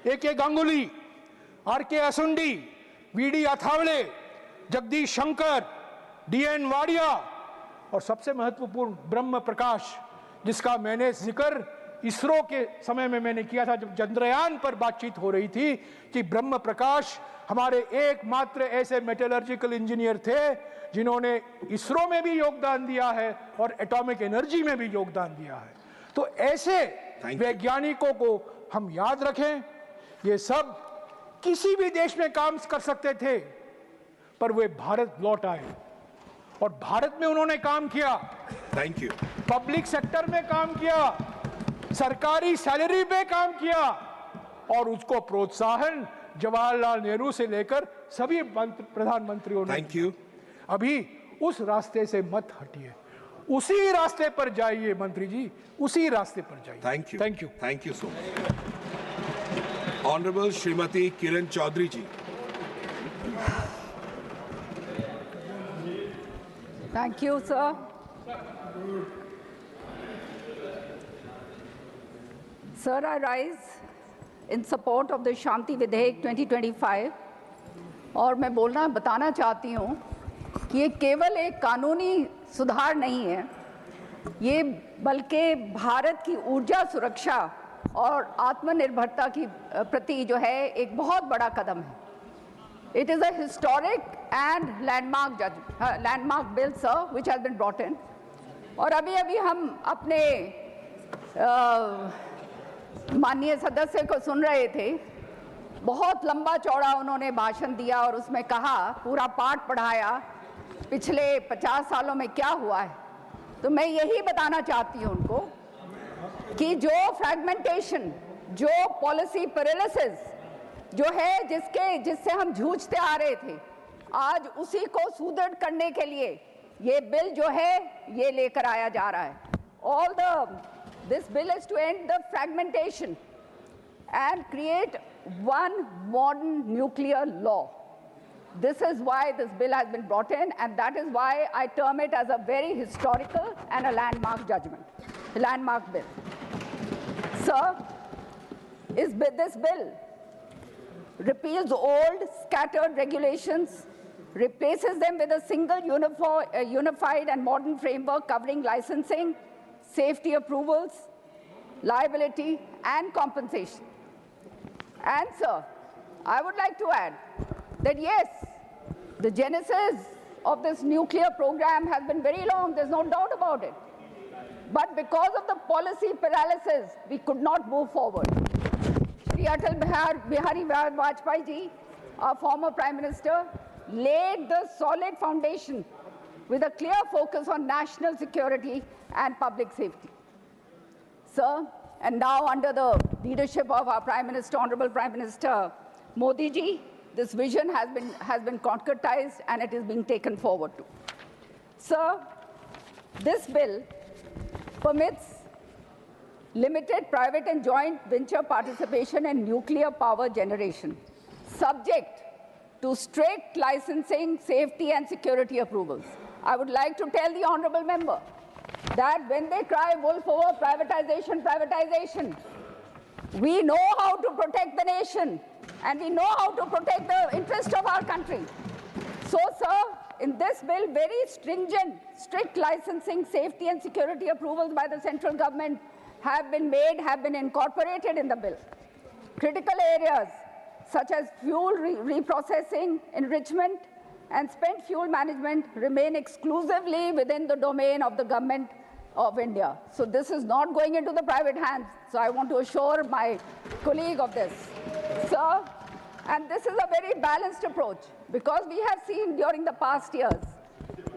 A.K. Ganguly, R.K. असुंडी, V.D. Athavale, Jagdish Shankar, D.N. Wadia और सबसे महत्वपूर्ण ब्रह्म प्रकाश, जिसका मैंने जिक्र इसरो के समय में मैंने किया था जब चंद्रयान पर बातचीत हो रही थी कि ब्रह्म प्रकाश हमारे एकमात्र ऐसे मेटलर्जिकल इंजीनियर थे जिन्होंने इसरो में भी योगदान दिया है और एटॉमिक एनर्जी में भी योगदान दिया है। तो ऐसे वैज्ञानिकों को हम याद रखें। ये सब किसी भी देश में काम कर सकते थे, पर वे भारत लौट आए और भारत में उन्होंने काम किया। Thank you. पब्लिक सेक्टर में काम किया, सरकारी सैलरी पे काम किया और उसको प्रोत्साहन जवाहरलाल नेहरू से लेकर सभी प्रधानमंत्रियों ने। Thank you. अभी उस रास्ते से मत हटिए, उसी रास्ते पर जाइए मंत्री जी, उसी रास्ते पर जाइए। Thank you. Thank you. Thank you so much. Honourable Shrimati Kiran Chaudhary ji. Thank you, sir. Sir, I rise in support of the Shanti Vidheyek 2025 और मैं बताना चाहती हूँ कि ये केवल एक कानूनी सुधार नहीं है, ये बल्कि भारत की ऊर्जा सुरक्षा और आत्मनिर्भरता की प्रति जो है एक बहुत बड़ा कदम है। It is a historic and landmark bill, sir, which has been brought in. और अभी हम अपने माननीय सदस्य को सुन रहे थे, बहुत लंबा चौड़ा उन्होंने भाषण दिया और उसमें कहा, पूरा पाठ पढ़ाया पिछले 50 सालों में क्या हुआ है। तो मैं यही बताना चाहती हूँ उनको कि जो फ्रैगमेंटेशन, जो पॉलिसी पैरालिसिस जो है जिससे हम जूझते आ रहे थे, आज उसी को सुदृढ़ करने के लिए ये बिल जो है ये लेकर आया जा रहा है। This bill is to end the fragmentation and create one modern nuclear law. This is why this bill has been brought in, and that is why I term it as a very historical and a landmark bill. Sir, this bill repeals old, scattered regulations, replaces them with a single unified and modern framework covering licensing, safety approvals, liability, and compensation. And, sir, I would like to add that, yes, the genesis of this nuclear program has been very long, there's no doubt about it. But because of the policy paralysis, we could not move forward. Shri Atal Bihari Vajpayee ji, our former Prime Minister, laid the solid foundation with a clear focus on national security and public safety. Sir, and now under the leadership of our Prime Minister, Honorable Prime Minister Modi ji, this vision has been concretized and it is being taken forward too. Sir, this bill permits limited private and joint venture participation in nuclear power generation, subject to strict licensing, safety and security approvals. I would like to tell the honorable member that when they cry wolf over privatization, we know how to protect the nation and we know how to protect the interest of our country. So, sir, in this bill, very stringent, strict licensing, safety and security approvals by the central government have been incorporated in the bill. Critical areas such as fuel reprocessing, enrichment, and spent fuel management remain exclusively within the domain of the government of India. So this is not going into the private hands. So I want to assure my colleague of this. Sir, and this is a very balanced approach because we have seen during the past years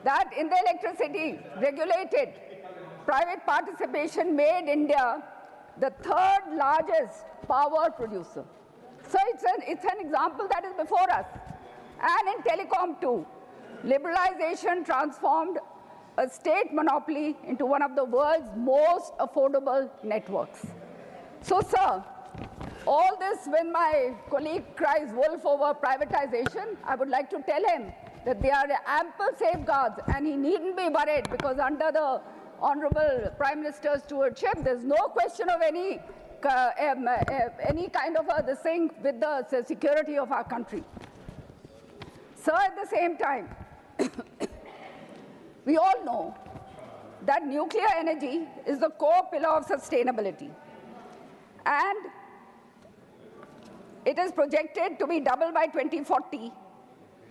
that in the electricity regulated, private participation made India the third largest power producer. So it's an example that is before us. And in telecom too, liberalization transformed a state monopoly into one of the world's most affordable networks. So, sir, all this, when my colleague cries wolf over privatization, I would like to tell him that there are ample safeguards and he needn't be worried because under the Honorable Prime Minister's stewardship, there's no question of any any kind of this thing with the security of our country. So at the same time, we all know that nuclear energy is the core pillar of sustainability. And it is projected to be doubled by 2040,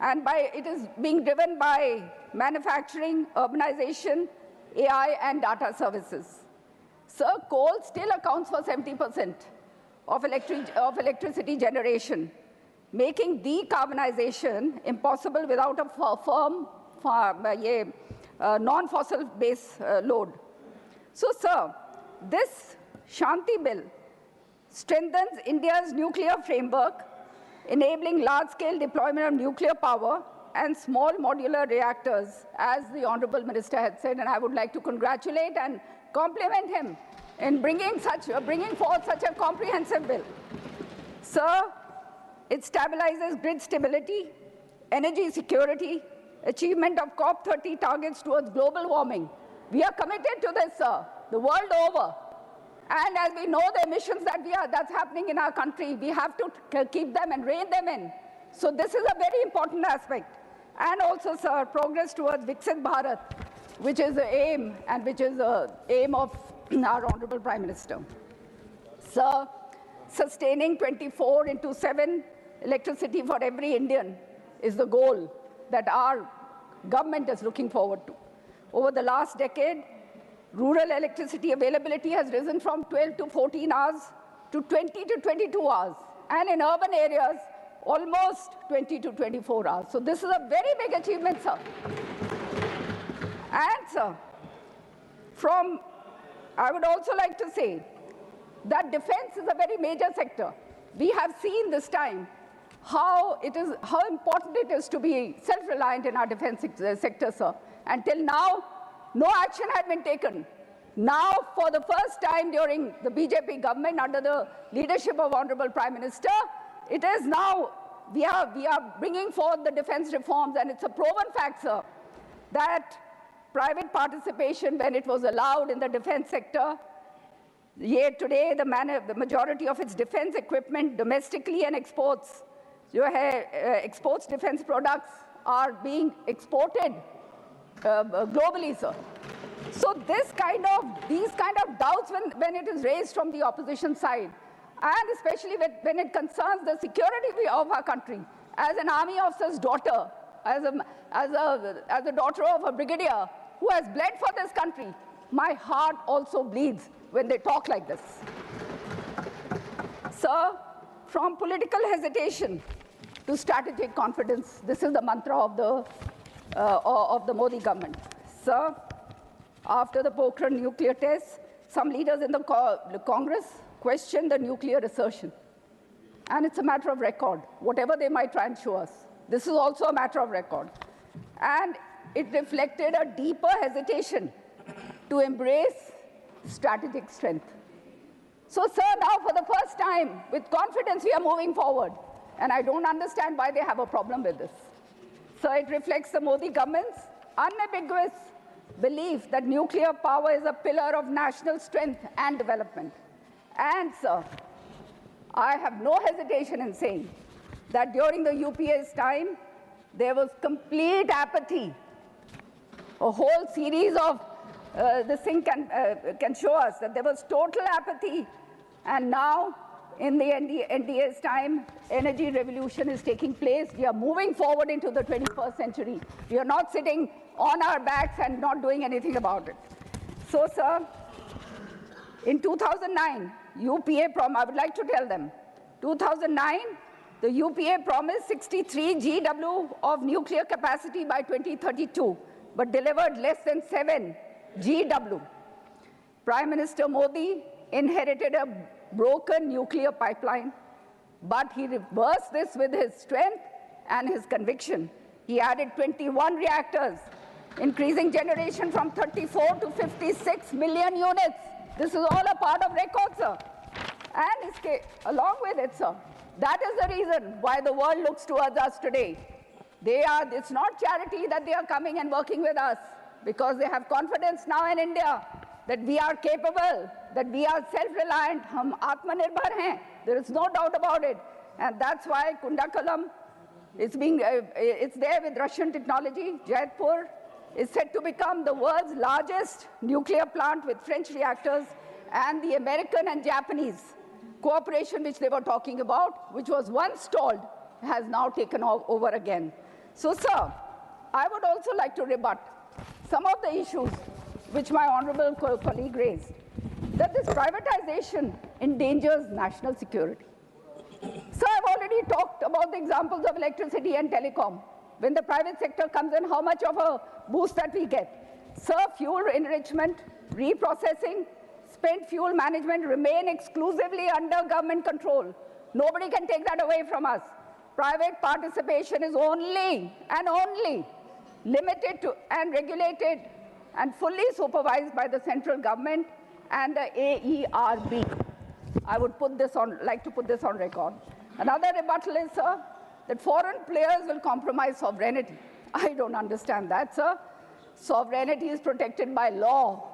and it is being driven by manufacturing, urbanization, AI, and data services. So coal still accounts for 70% of electricity generation, making decarbonization impossible without a firm non-fossil base load. So, sir, this Shanti Bill strengthens India's nuclear framework, enabling large-scale deployment of nuclear power and small modular reactors, as the Honorable Minister had said, and I would like to congratulate and compliment him in bringing forth such a comprehensive bill. Sir, it stabilizes grid stability, energy security, achievement of COP30 targets towards global warming. We are committed to this, sir, the world over. And as we know the emissions that's happening in our country, we have to keep them and rein them in. So this is a very important aspect. And also, sir, progress towards Viksit Bharat, which is the aim and which is the aim of our Honorable Prime Minister. Sir, sustaining 24/7 electricity for every Indian is the goal that our government is looking forward to. Over the last decade, rural electricity availability has risen from 12 to 14 hours to 20 to 22 hours, and in urban areas, almost 20 to 24 hours. So this is a very big achievement, sir. And, sir, I would also like to say that defense is a very major sector. We have seen this time how important it is to be self-reliant in our defense sector, sir. Until now, no action had been taken. Now, for the first time during the BJP government, under the leadership of Honorable Prime Minister, it is now, we are bringing forth the defense reforms, and it's a proven fact, sir, that private participation, when it was allowed in the defense sector, yet today the majority of its defense equipment domestically and exports defense products are being exported globally, sir. So these kind of doubts when it is raised from the opposition side, and especially when it concerns the security of our country, as an army officer's daughter, as a daughter of a brigadier who has bled for this country, my heart also bleeds when they talk like this. Sir, from political hesitation to strategic confidence, this is the mantra of the Modi government. Sir, after the Pokhran nuclear tests, some leaders in the Congress questioned the nuclear assertion. And it's a matter of record, whatever they might try and show us. This is also a matter of record. And it reflected a deeper hesitation to embrace strategic strength. So, sir, now for the first time, with confidence, we are moving forward. And I don't understand why they have a problem with this. So it reflects the Modi government's unambiguous belief that nuclear power is a pillar of national strength and development. And, sir, I have no hesitation in saying that during the UPA's time, there was complete apathy. A whole series of this thing can show us that there was total apathy. And now, in the NDA's time, energy revolution is taking place. We are moving forward into the 21st century. We are not sitting on our backs and not doing anything about it. So, sir, in 2009, I would like to tell them, 2009, the UPA promised 63 GW of nuclear capacity by 2032, but delivered less than 7 GW. Prime Minister Modi inherited a broken nuclear pipeline, but he reversed this with his strength and his conviction. He added 21 reactors, increasing generation from 34 to 56 million units. This is all a part of record, sir. And along with it, sir, that is the reason why the world looks towards us today. It's not charity that they are coming and working with us, because they have confidence now in India that we are capable, that we are self-reliant, hum atmanirbhar hain. There is no doubt about it. And that's why Kundakalam it's there with Russian technology. Jaipur is set to become the world's largest nuclear plant with French reactors, and the American and Japanese cooperation which they were talking about, which was once stalled, has now taken over again. So, sir, I would also like to rebut some of the issues which my honorable colleague raised, that this privatization endangers national security. So I've already talked about the examples of electricity and telecom. When the private sector comes in, how much of a boost that we get. So fuel enrichment, reprocessing, spent fuel management remain exclusively under government control. Nobody can take that away from us. Private participation is only and only limited to and regulated and fully supervised by the central government and the AERB. I would like to put this on record. Another rebuttal is, sir, that foreign players will compromise sovereignty. I don't understand that, sir. Sovereignty is protected by law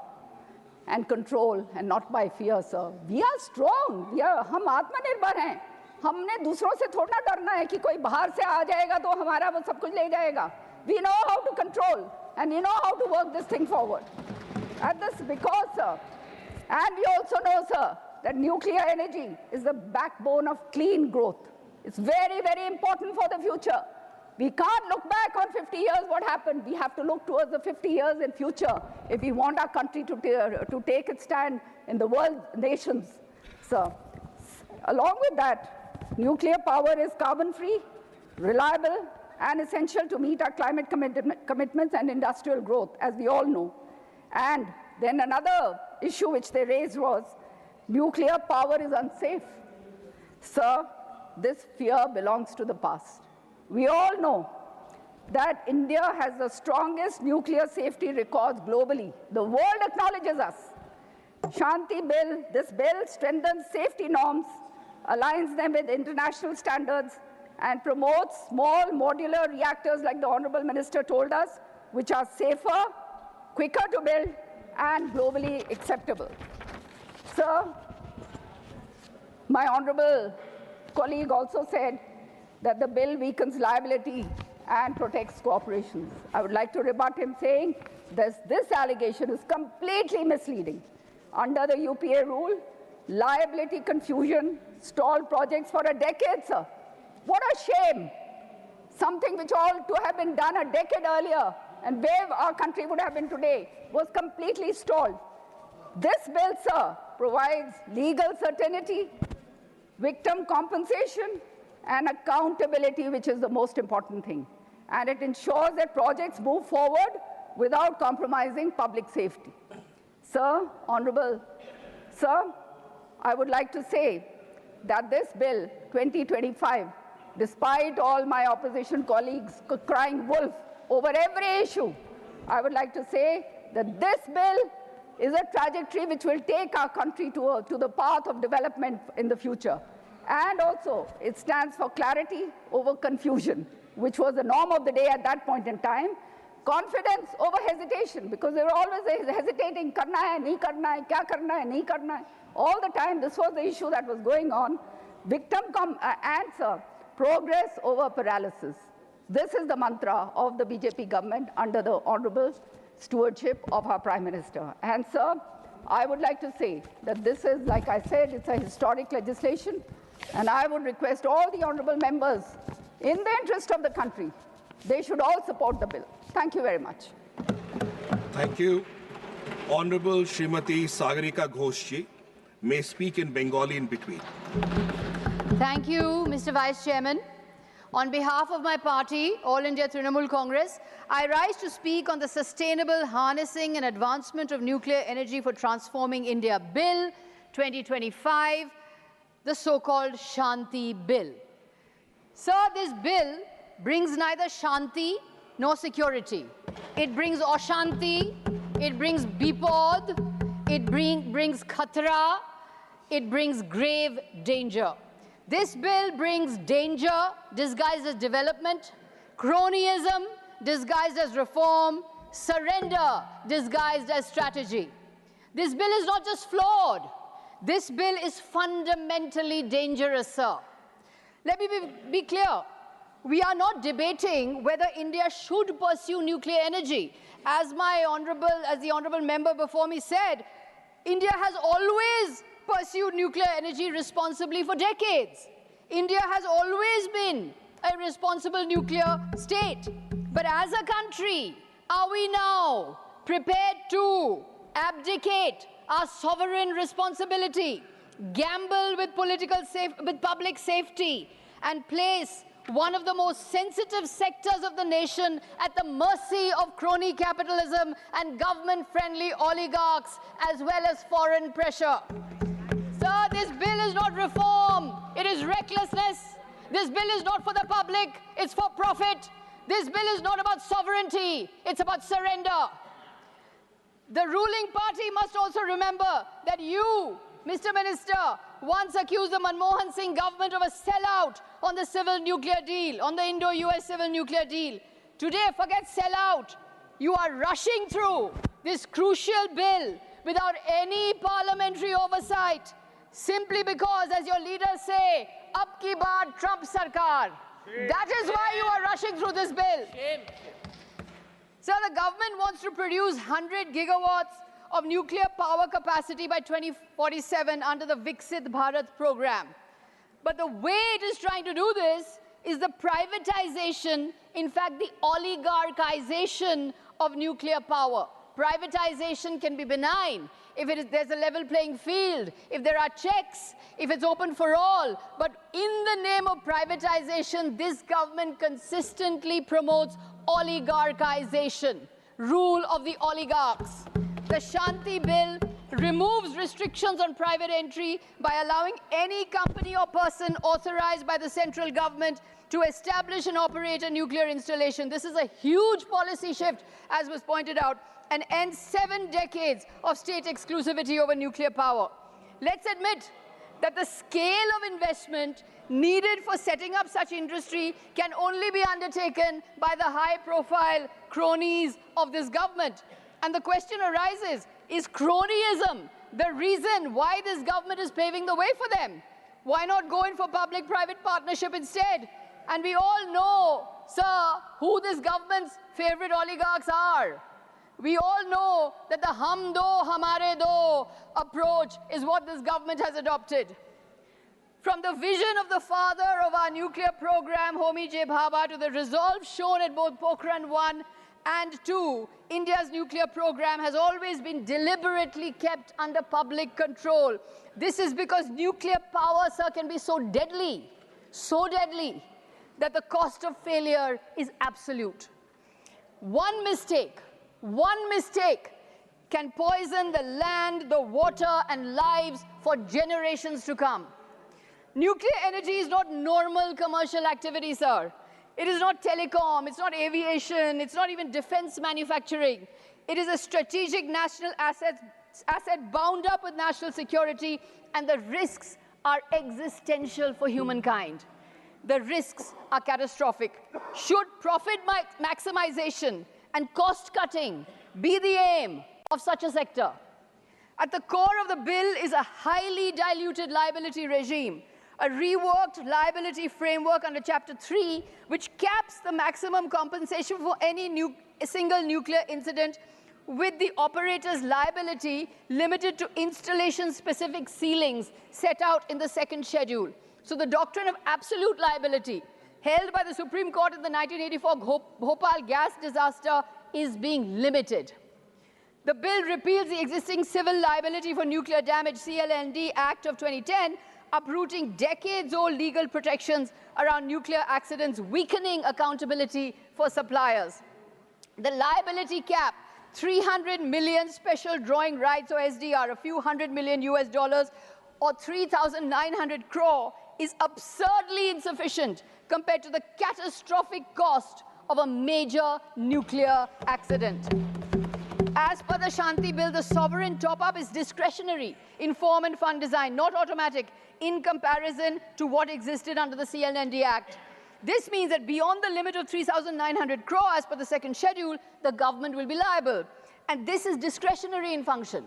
and control and not by fear, sir. We are strong. हम आत्मनिर्भर हैं. हमने दूसरों से थोड़ा डरना है कि कोई बाहर से आ जाएगा तो हमारा वो सब कुछ ले जाएगा. We know how to control and we know how to work this thing forward. And this because, sir, and we also know, sir, that nuclear energy is the backbone of clean growth. It's very, very important for the future. We can't look back on 50 years what happened. We have to look towards the 50 years in future if we want our country to take its stand in the world nations. So, along with that, nuclear power is carbon-free, reliable, and essential to meet our climate commitments and industrial growth, as we all know. And then another issue which they raised was nuclear power is unsafe. Sir, this fear belongs to the past. We all know that India has the strongest nuclear safety records globally. The world acknowledges us. Shanti Bill, this bill strengthens safety norms, aligns them with international standards, and promotes small modular reactors, like the Honorable Minister told us, which are safer, quicker to build, and globally acceptable. Sir, my honorable colleague also said that the bill weakens liability and protects corporations. I would like to rebut him saying this allegation is completely misleading. Under the UPA rule, liability confusion stalled projects for a decade, sir. What a shame. Something which ought to have been done a decade earlier and where our country would have been today was completely stalled. This bill, sir, provides legal certainty, victim compensation, and accountability, which is the most important thing. And it ensures that projects move forward without compromising public safety. Sir, honorable, sir, I would like to say that this bill, 2025, despite all my opposition colleagues crying wolf over every issue, I would like to say that this bill is a trajectory which will take our country to the path of development in the future. And also, it stands for clarity over confusion, which was the norm of the day at that point in time. Confidence over hesitation, because they were always hesitating, karna hai, nahi karna hai, kya karna hai, nahi karna hai. All the time, this was the issue that was going on. Victim answer, progress over paralysis. This is the mantra of the BJP government under the honorable stewardship of our Prime Minister. And sir, I would like to say that this is, like I said, it's a historic legislation. And I would request all the honorable members, in the interest of the country, they should all support the bill. Thank you very much. Thank you. Honorable Srimati Sagarika Ghoshji may speak in Bengali in between. Thank you, Mr. Vice Chairman. On behalf of my party, All India Trinamool Congress, I rise to speak on the Sustainable Harnessing and Advancement of Nuclear Energy for Transforming India Bill 2025, the so-called Shanti Bill. Sir, this bill brings neither Shanti nor security. It brings Ashanti, it brings Bipod, it brings Khatra, it brings grave danger. This bill brings danger disguised as development, cronyism disguised as reform, surrender disguised as strategy. This bill is not just flawed. This bill is fundamentally dangerous, sir. Let me be clear. We are not debating whether India should pursue nuclear energy. As the honorable member before me said, India has always pursued nuclear energy responsibly for decades. India has always been a responsible nuclear state. But as a country, are we now prepared to abdicate our sovereign responsibility, gamble with public safety, and place one of the most sensitive sectors of the nation at the mercy of crony capitalism and government-friendly oligarchs, as well as foreign pressure? Sir, this bill is not reform. It is recklessness. This bill is not for the public. It's for profit. This bill is not about sovereignty. It's about surrender. The ruling party must also remember that you, Mr. Minister, once accused the Manmohan Singh government of a sellout on the civil nuclear deal, on the Indo-US civil nuclear deal. Today, forget sellout. You are rushing through this crucial bill without any parliamentary oversight, simply because, as your leaders say, ab ki baar Trump sarkar. That is why you are rushing through this bill. Shame. Sir, the government wants to produce 100 gigawatts of nuclear power capacity by 2047 under the Viksit Bharat program. But the way it is trying to do this is the privatization, in fact, the oligarchization of nuclear power. Privatization can be benign if there's a level playing field, if there are checks, if it's open for all. But in the name of privatization, this government consistently promotes oligarchization, rule of the oligarchs. The Shanti Bill removes restrictions on private entry by allowing any company or person authorized by the central government to establish and operate a nuclear installation. This is a huge policy shift, as was pointed out, and ends 7 decades of state exclusivity over nuclear power. Let's admit that the scale of investment needed for setting up such industry can only be undertaken by the high-profile cronies of this government. And the question arises, is cronyism the reason why this government is paving the way for them? Why not go in for public-private partnership instead? And we all know, sir, who this government's favorite oligarchs are. We all know that the hum do, hamare do approach is what this government has adopted. From the vision of the father of our nuclear program, Homi J. Bhabha, to the resolve shown at both Pokhran 1 and 2, India's nuclear program has always been deliberately kept under public control. This is because nuclear power, sir, can be so deadly, that the cost of failure is absolute. One mistake can poison the land, the water, and lives for generations to come. Nuclear energy is not normal commercial activity, sir. It is not telecom, it's not aviation, it's not even defense manufacturing. It is a strategic national asset bound up with national security, and the risks are existential for humankind. The risks are catastrophic. Should profit maximization and cost cutting be the aim of such a sector? At the core of the bill is a highly diluted liability regime, a reworked liability framework under Chapter 3, which caps the maximum compensation for any single nuclear incident, with the operator's liability limited to installation-specific ceilings set out in the second schedule. So the doctrine of absolute liability, held by the Supreme Court in the 1984 Bhopal gas disaster, is being limited. The bill repeals the existing Civil Liability for Nuclear Damage (CLND) Act of 2010, uprooting decades-old legal protections around nuclear accidents, weakening accountability for suppliers. The liability cap, 300 million special drawing rights, or SDR, a few $100 million US, or 3,900 crore, is absurdly insufficient compared to the catastrophic cost of a major nuclear accident. As per the Shanti Bill, the sovereign top-up is discretionary in form and fund design, not automatic, in comparison to what existed under the CLND Act. This means that beyond the limit of 3,900 crore as per the second schedule, the government will be liable. And this is discretionary in function.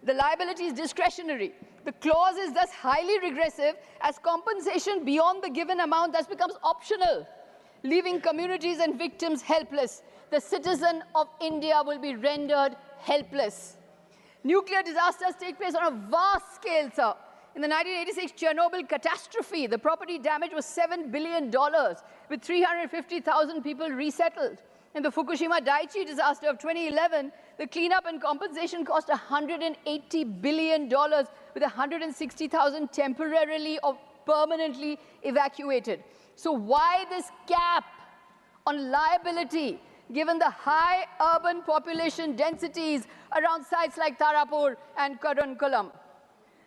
The liability is discretionary. The clause is thus highly regressive as compensation beyond the given amount thus becomes optional, leaving communities and victims helpless. The citizen of India will be rendered helpless. Nuclear disasters take place on a vast scale, sir. In the 1986 Chernobyl catastrophe, the property damage was $7 billion, with 350,000 people resettled. In the Fukushima Daiichi disaster of 2011, the cleanup and compensation cost $180 billion, with 160,000 temporarily or permanently evacuated. So why this cap on liability, given the high urban population densities around sites like Tarapur and Kudankulam?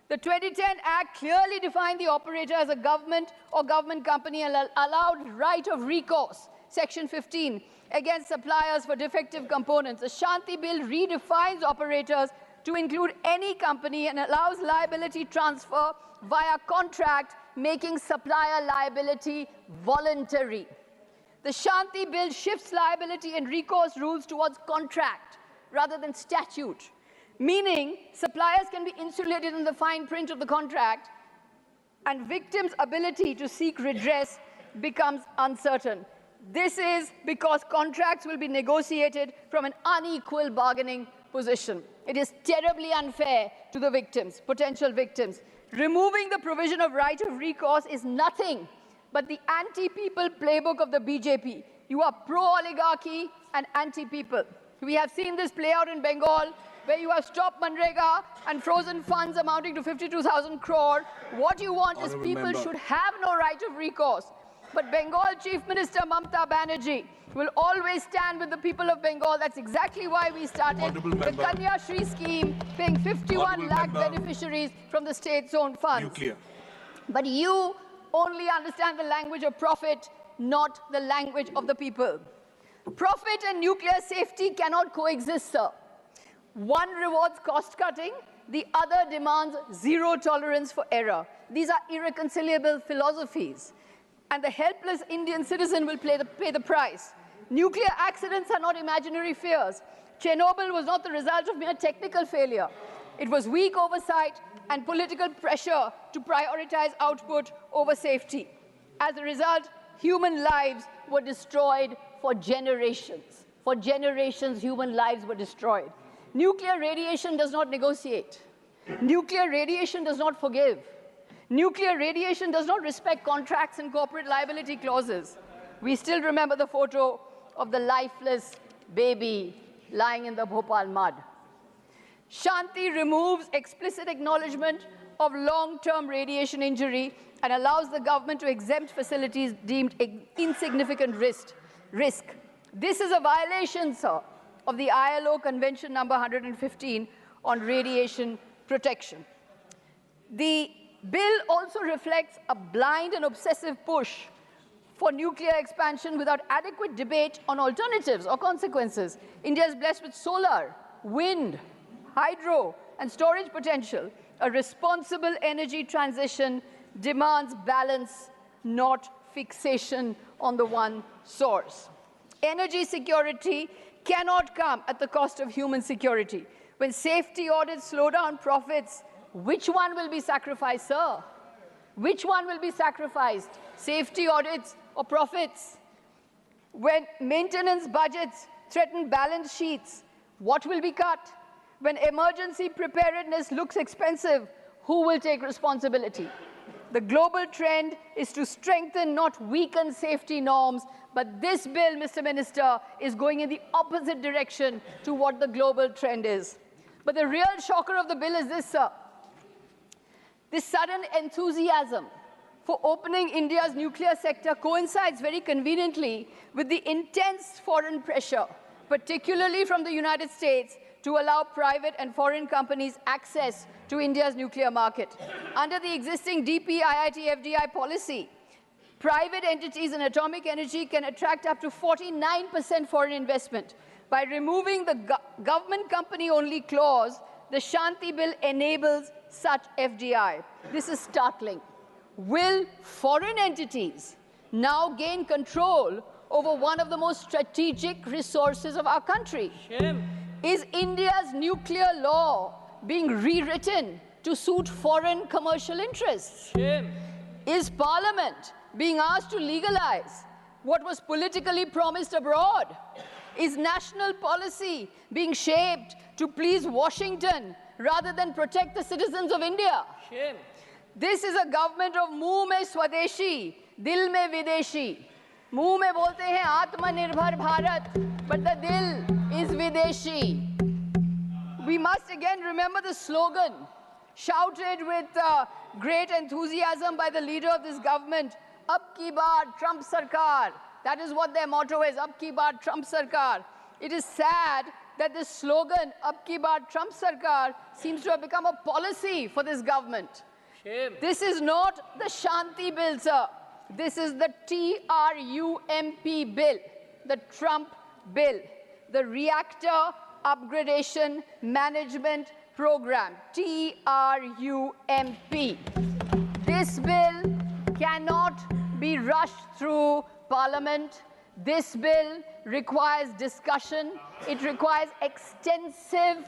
The 2010 Act clearly defined the operator as a government or government company and allowed right of recourse, Section 15, against suppliers for defective components. The Shanti Bill redefines operators to include any company and allows liability transfer via contract, making supplier liability voluntary. The Shanti Bill shifts liability and recourse rules towards contract rather than statute, meaning suppliers can be insulated in the fine print of the contract and victims' ability to seek redress becomes uncertain. This is because contracts will be negotiated from an unequal bargaining position. It is terribly unfair to the victims, potential victims. Removing the provision of right of recourse is nothing but the anti-people playbook of the BJP. You are pro-oligarchy and anti-people. We have seen this play out in Bengal, where you have stopped Manrega and frozen funds amounting to 52,000 crore. What you want is people should have no right of recourse. But Bengal Chief Minister Mamata Banerjee will always stand with the people of Bengal. That's exactly why we started the Kanya Shri scheme, paying 51 lakh beneficiaries from the state's own funds. Nuclear. But you only understand the language of profit, not the language of the people. Profit and nuclear safety cannot coexist, sir. One rewards cost cutting, the other demands zero tolerance for error. These are irreconcilable philosophies, and the helpless Indian citizen will pay the price. Nuclear accidents are not imaginary fears. Chernobyl was not the result of mere technical failure. It was weak oversight and political pressure to prioritize output over safety. As a result, human lives were destroyed for generations. For generations, human lives were destroyed. Nuclear radiation does not negotiate. Nuclear radiation does not forgive. Nuclear radiation does not respect contracts and corporate liability clauses. We still remember the photo of the lifeless baby lying in the Bhopal mud. Shanti removes explicit acknowledgement of long-term radiation injury and allows the government to exempt facilities deemed insignificant risk. This is a violation, sir, of the ILO Convention number 115 on radiation protection. The bill also reflects a blind and obsessive push for nuclear expansion without adequate debate on alternatives or consequences. India is blessed with solar, wind, hydro, and storage potential. A responsible energy transition demands balance, not fixation on the one source. Energy security cannot come at the cost of human security. When safety audits slow down profits, which one will be sacrificed, sir? Which one will be sacrificed? Safety audits or profits? When maintenance budgets threaten balance sheets, what will be cut? When emergency preparedness looks expensive, who will take responsibility? The global trend is to strengthen, not weaken safety norms, but this bill, Mr. Minister, is going in the opposite direction to what the global trend is. But the real shocker of the bill is this, sir. This sudden enthusiasm for opening India's nuclear sector coincides very conveniently with the intense foreign pressure, particularly from the United States, to allow private and foreign companies access to India's nuclear market. Under the existing DP-IIT FDI policy, private entities in atomic energy can attract up to 49% foreign investment. By removing the government company-only clause, the Shanti Bill enables such FDI. This is startling. Will foreign entities now gain control over one of the most strategic resources of our country? Is India's nuclear law being rewritten to suit foreign commercial interests? Shame. Is Parliament being asked to legalize what was politically promised abroad? Is national policy being shaped to please Washington rather than protect the citizens of India? Shame. This is a government of मुंह में स्वदेशी, दिल में विदेशी. मुंह में बोलते हैं आत्मनिर्भर Bharat, but the dil is videshi. We must again remember the slogan, shouted with great enthusiasm by the leader of this government, Ab ki baar Trump Sarkar. That is what their motto is, Ab ki baar Trump Sarkar. It is sad that this slogan, Ab ki baar Trump Sarkar, seems to have become a policy for this government. Shame. This is not the Shanti bill, sir. This is the TRUMP bill, the Trump bill, the Reactor Upgradation Management Program, TRUMP. This bill cannot be rushed through Parliament. This bill requires discussion. It requires extensive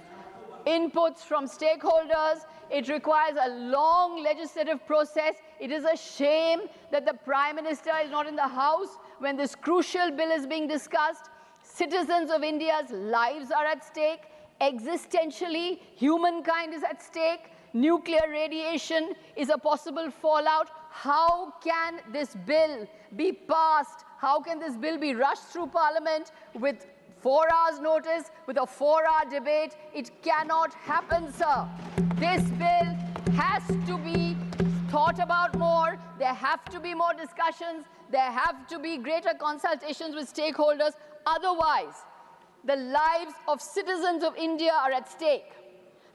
inputs from stakeholders. It requires a long legislative process. It is a shame that the Prime Minister is not in the House when this crucial bill is being discussed. Citizens of India's lives are at stake. Existentially, humankind is at stake. Nuclear radiation is a possible fallout. How can this bill be passed? How can this bill be rushed through Parliament with 4 hours notice, with a 4-hour debate? It cannot happen, sir. This bill has to be thought about more. There have to be more discussions. There have to be greater consultations with stakeholders. Otherwise, the lives of citizens of India are at stake.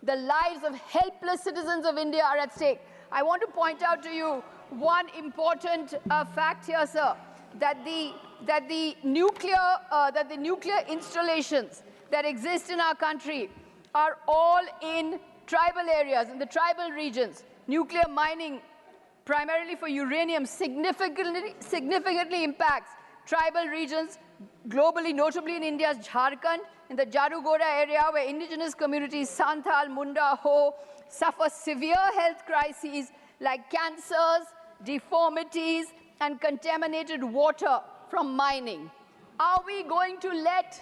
The lives of helpless citizens of India are at stake. I want to point out to you one important fact here, sir, that the nuclear installations that exist in our country are all in tribal areas, in the tribal regions. Nuclear mining, primarily for uranium, significantly impacts tribal regions globally, notably in India's Jharkhand, in the Jarugoda area, where indigenous communities, Santhal, Munda, Ho, suffer severe health crises like cancers, deformities, and contaminated water from mining. Are we going to let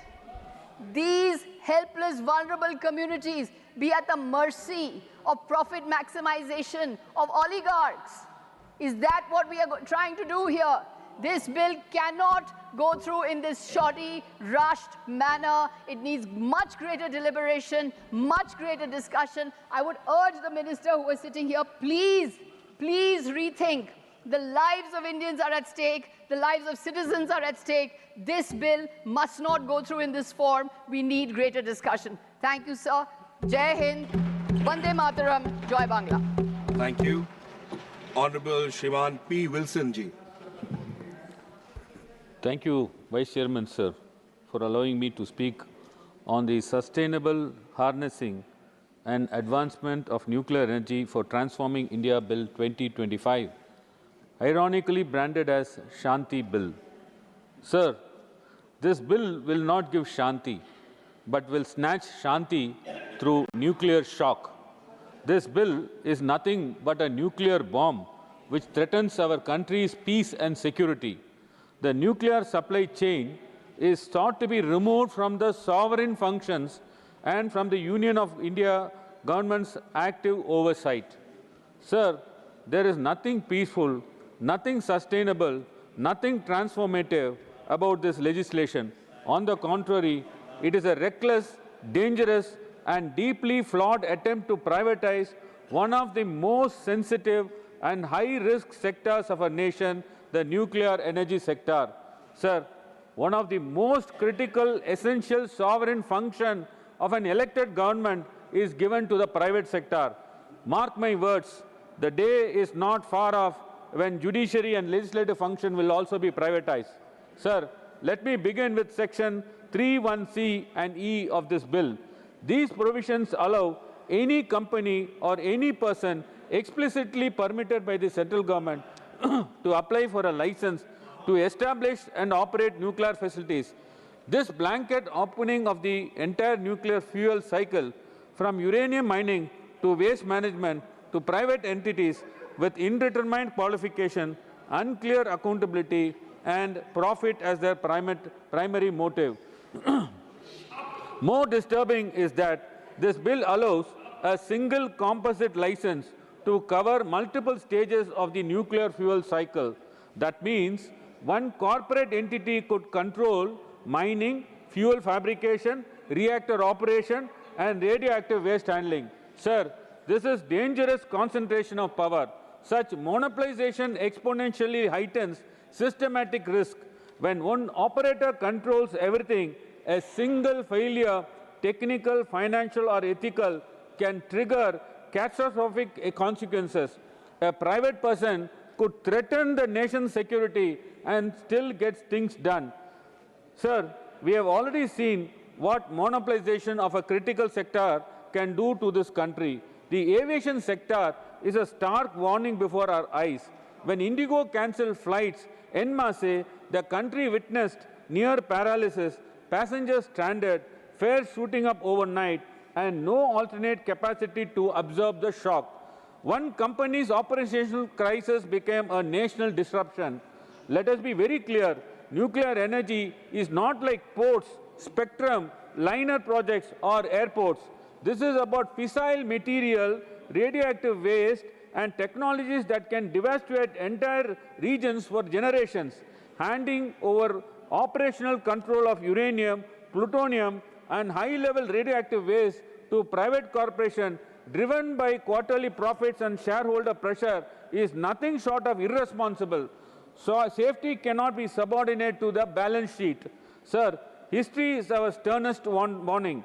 these helpless, vulnerable communities be at the mercy of profit maximization of oligarchs? Is that what we are trying to do here? This bill cannot go through in this shoddy, rushed manner. It needs much greater deliberation, much greater discussion. I would urge the minister who is sitting here, please rethink. The lives of Indians are at stake. The lives of citizens are at stake. This bill must not go through in this form. We need greater discussion. Thank you, sir. Jai Hind. Vande Mataram. Joy Bangla. Thank you. Honorable Shriman P. Wilson ji. Thank you, Vice Chairman, sir, for allowing me to speak on the sustainable harnessing and advancement of nuclear energy for transforming India Bill 2025, ironically branded as Shanti Bill. Sir, this bill will not give Shanti, but will snatch Shanti through nuclear shock. This bill is nothing but a nuclear bomb which threatens our country's peace and security. The nuclear supply chain is thought to be removed from the sovereign functions and from the Union of India government's active oversight. Sir, there is nothing peaceful, nothing sustainable, nothing transformative about this legislation. On the contrary, it is a reckless, dangerous, and deeply flawed attempt to privatize one of the most sensitive and high-risk sectors of our nation, the nuclear energy sector. Sir, one of the most critical, essential sovereign function of an elected government is given to the private sector. Mark my words, the day is not far off when judiciary and legislative function will also be privatized. Sir, let me begin with section 3(1)(c) and (e) of this bill. These provisions allow any company or any person explicitly permitted by the central government to apply for a license to establish and operate nuclear facilities. This blanket opening of the entire nuclear fuel cycle from uranium mining to waste management to private entities with indeterminate qualification, unclear accountability, and profit as their primary motive. More disturbing is that this bill allows a single composite license to cover multiple stages of the nuclear fuel cycle. That means one corporate entity could control mining, fuel fabrication, reactor operation, and radioactive waste handling. Sir, this is dangerous concentration of power. Such monopolization exponentially heightens systematic risk. When one operator controls everything, a single failure, technical, financial, or ethical, can trigger catastrophic consequences. A private person could threaten the nation's security and still gets things done. Sir, we have already seen what monopolization of a critical sector can do to this country. The aviation sector is a stark warning before our eyes. When Indigo cancelled flights en masse, the country witnessed near paralysis, passengers stranded, fares shooting up overnight, and no alternate capacity to absorb the shock. One company's operational crisis became a national disruption. Let us be very clear, nuclear energy is not like ports, spectrum, liner projects, or airports. This is about fissile material, radioactive waste, and technologies that can devastate entire regions for generations. Handing over operational control of uranium, plutonium, and high-level radioactive waste to private corporations driven by quarterly profits and shareholder pressure is nothing short of irresponsible. So safety cannot be subordinate to the balance sheet. Sir, history is our sternest warning.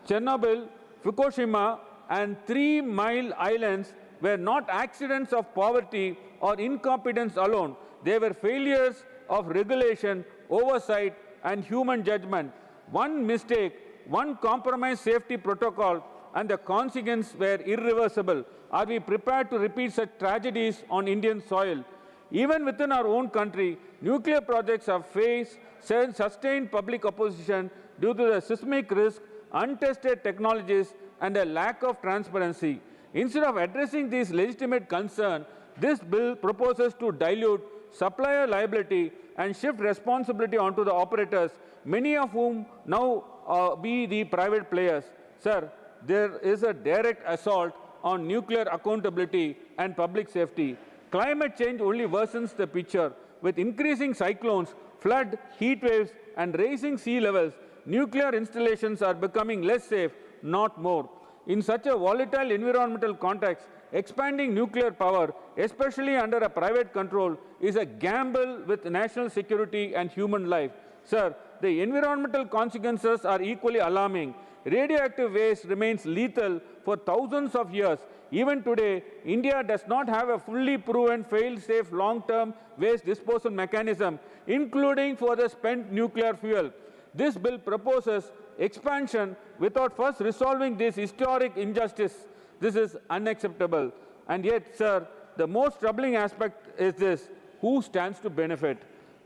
Chernobyl, Fukushima, and 3 Mile Islands were not accidents of poverty or incompetence alone. They were failures of regulation, oversight, and human judgment. One mistake, one compromised safety protocol, and the consequences were irreversible. Are we prepared to repeat such tragedies on Indian soil? Even within our own country, nuclear projects have faced sustained public opposition due to the seismic risk, untested technologies, and a lack of transparency. Instead of addressing these legitimate concerns, this bill proposes to dilute supplier liability and shift responsibility onto the operators, many of whom now be the private players. Sir, there is a direct assault on nuclear accountability and public safety. Climate change only worsens the picture. With increasing cyclones, flood, heat waves, and rising sea levels, nuclear installations are becoming less safe, not more. In such a volatile environmental context, expanding nuclear power, especially under a private control, is a gamble with national security and human life. Sir, the environmental consequences are equally alarming. Radioactive waste remains lethal for thousands of years. Even today, India does not have a fully proven fail-safe long-term waste disposal mechanism, including for the spent nuclear fuel. This bill proposes expansion without first resolving this historic injustice. This is unacceptable. And yet, sir, the most troubling aspect is this: who stands to benefit?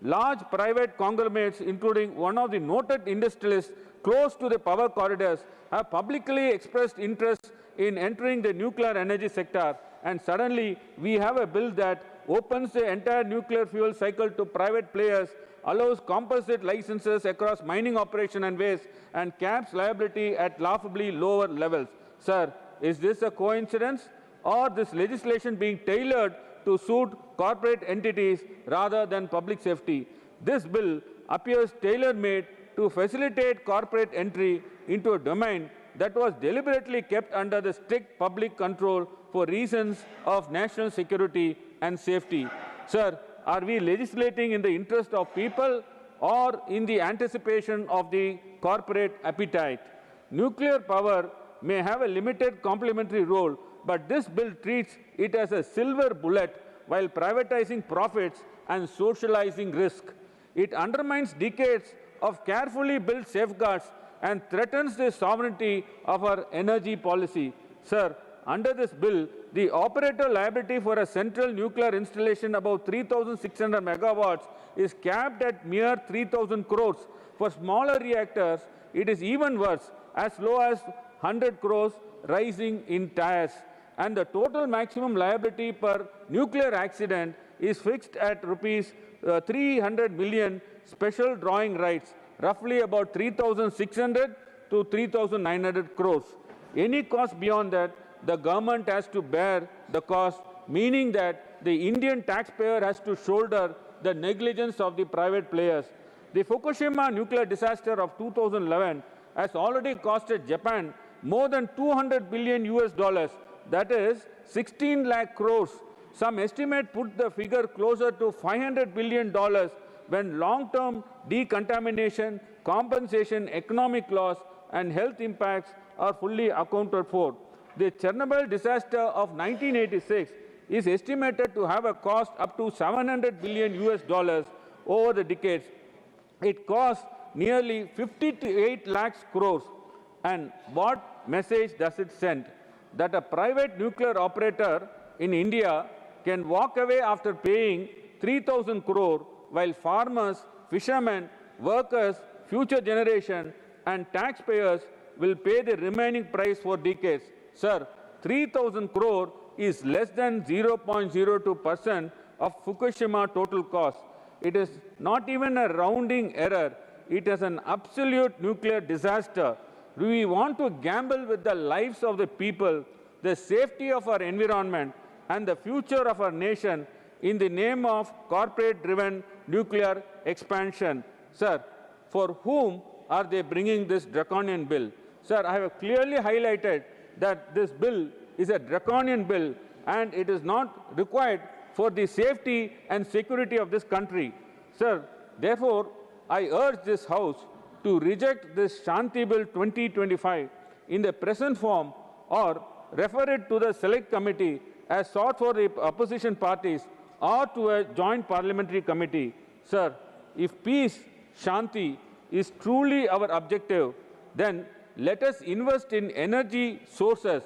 Large private conglomerates, including one of the noted industrialists close to the power corridors, have publicly expressed interest in entering the nuclear energy sector. And suddenly, we have a bill that opens the entire nuclear fuel cycle to private players, allows composite licenses across mining operation and waste, and caps liability at laughably lower levels. Sir, is this a coincidence, or this legislation being tailored to suit corporate entities rather than public safety? This bill appears tailor-made to facilitate corporate entry into a domain that was deliberately kept under the strict public control for reasons of national security and safety. Sir, are we legislating in the interest of people or in the anticipation of the corporate appetite? Nuclear power may have a limited complementary role, but this bill treats it as a silver bullet while privatizing profits and socializing risk. It undermines decades of carefully built safeguards and threatens the sovereignty of our energy policy. Sir, under this bill, the operator liability for a central nuclear installation above 3,600 megawatts is capped at mere 3,000 crores. For smaller reactors, it is even worse, as low as 100 crores rising in tiers, and the total maximum liability per nuclear accident is fixed at rupees 300 million special drawing rights, roughly about 3,600 to 3,900 crores. Any cost beyond that, the government has to bear the cost, meaning that the Indian taxpayer has to shoulder the negligence of the private players. The Fukushima nuclear disaster of 2011 has already costed Japan more than $200 billion, that is 16 lakh crores. Some estimate put the figure closer to $500 billion when long-term decontamination, compensation, economic loss, and health impacts are fully accounted for. The Chernobyl disaster of 1986 is estimated to have a cost up to $700 billion over the decades. It costs nearly 58 lakhs crores. And what message does it send? That a private nuclear operator in India can walk away after paying 3,000 crore, while farmers, fishermen, workers, future generation, and taxpayers will pay the remaining price for decades. Sir, 3,000 crore is less than 0.02% of Fukushima total cost. It is not even a rounding error. It is an absolute nuclear disaster. Do we want to gamble with the lives of the people, the safety of our environment, and the future of our nation in the name of corporate-driven nuclear expansion? Sir, for whom are they bringing this draconian bill? Sir, I have clearly highlighted that this bill is a draconian bill and it is not required for the safety and security of this country. Sir, therefore, I urge this House to reject this Shanti Bill 2025 in the present form or refer it to the Select Committee as sought for the opposition parties or to a joint parliamentary committee. Sir, if peace, Shanti, is truly our objective, then let us invest in energy sources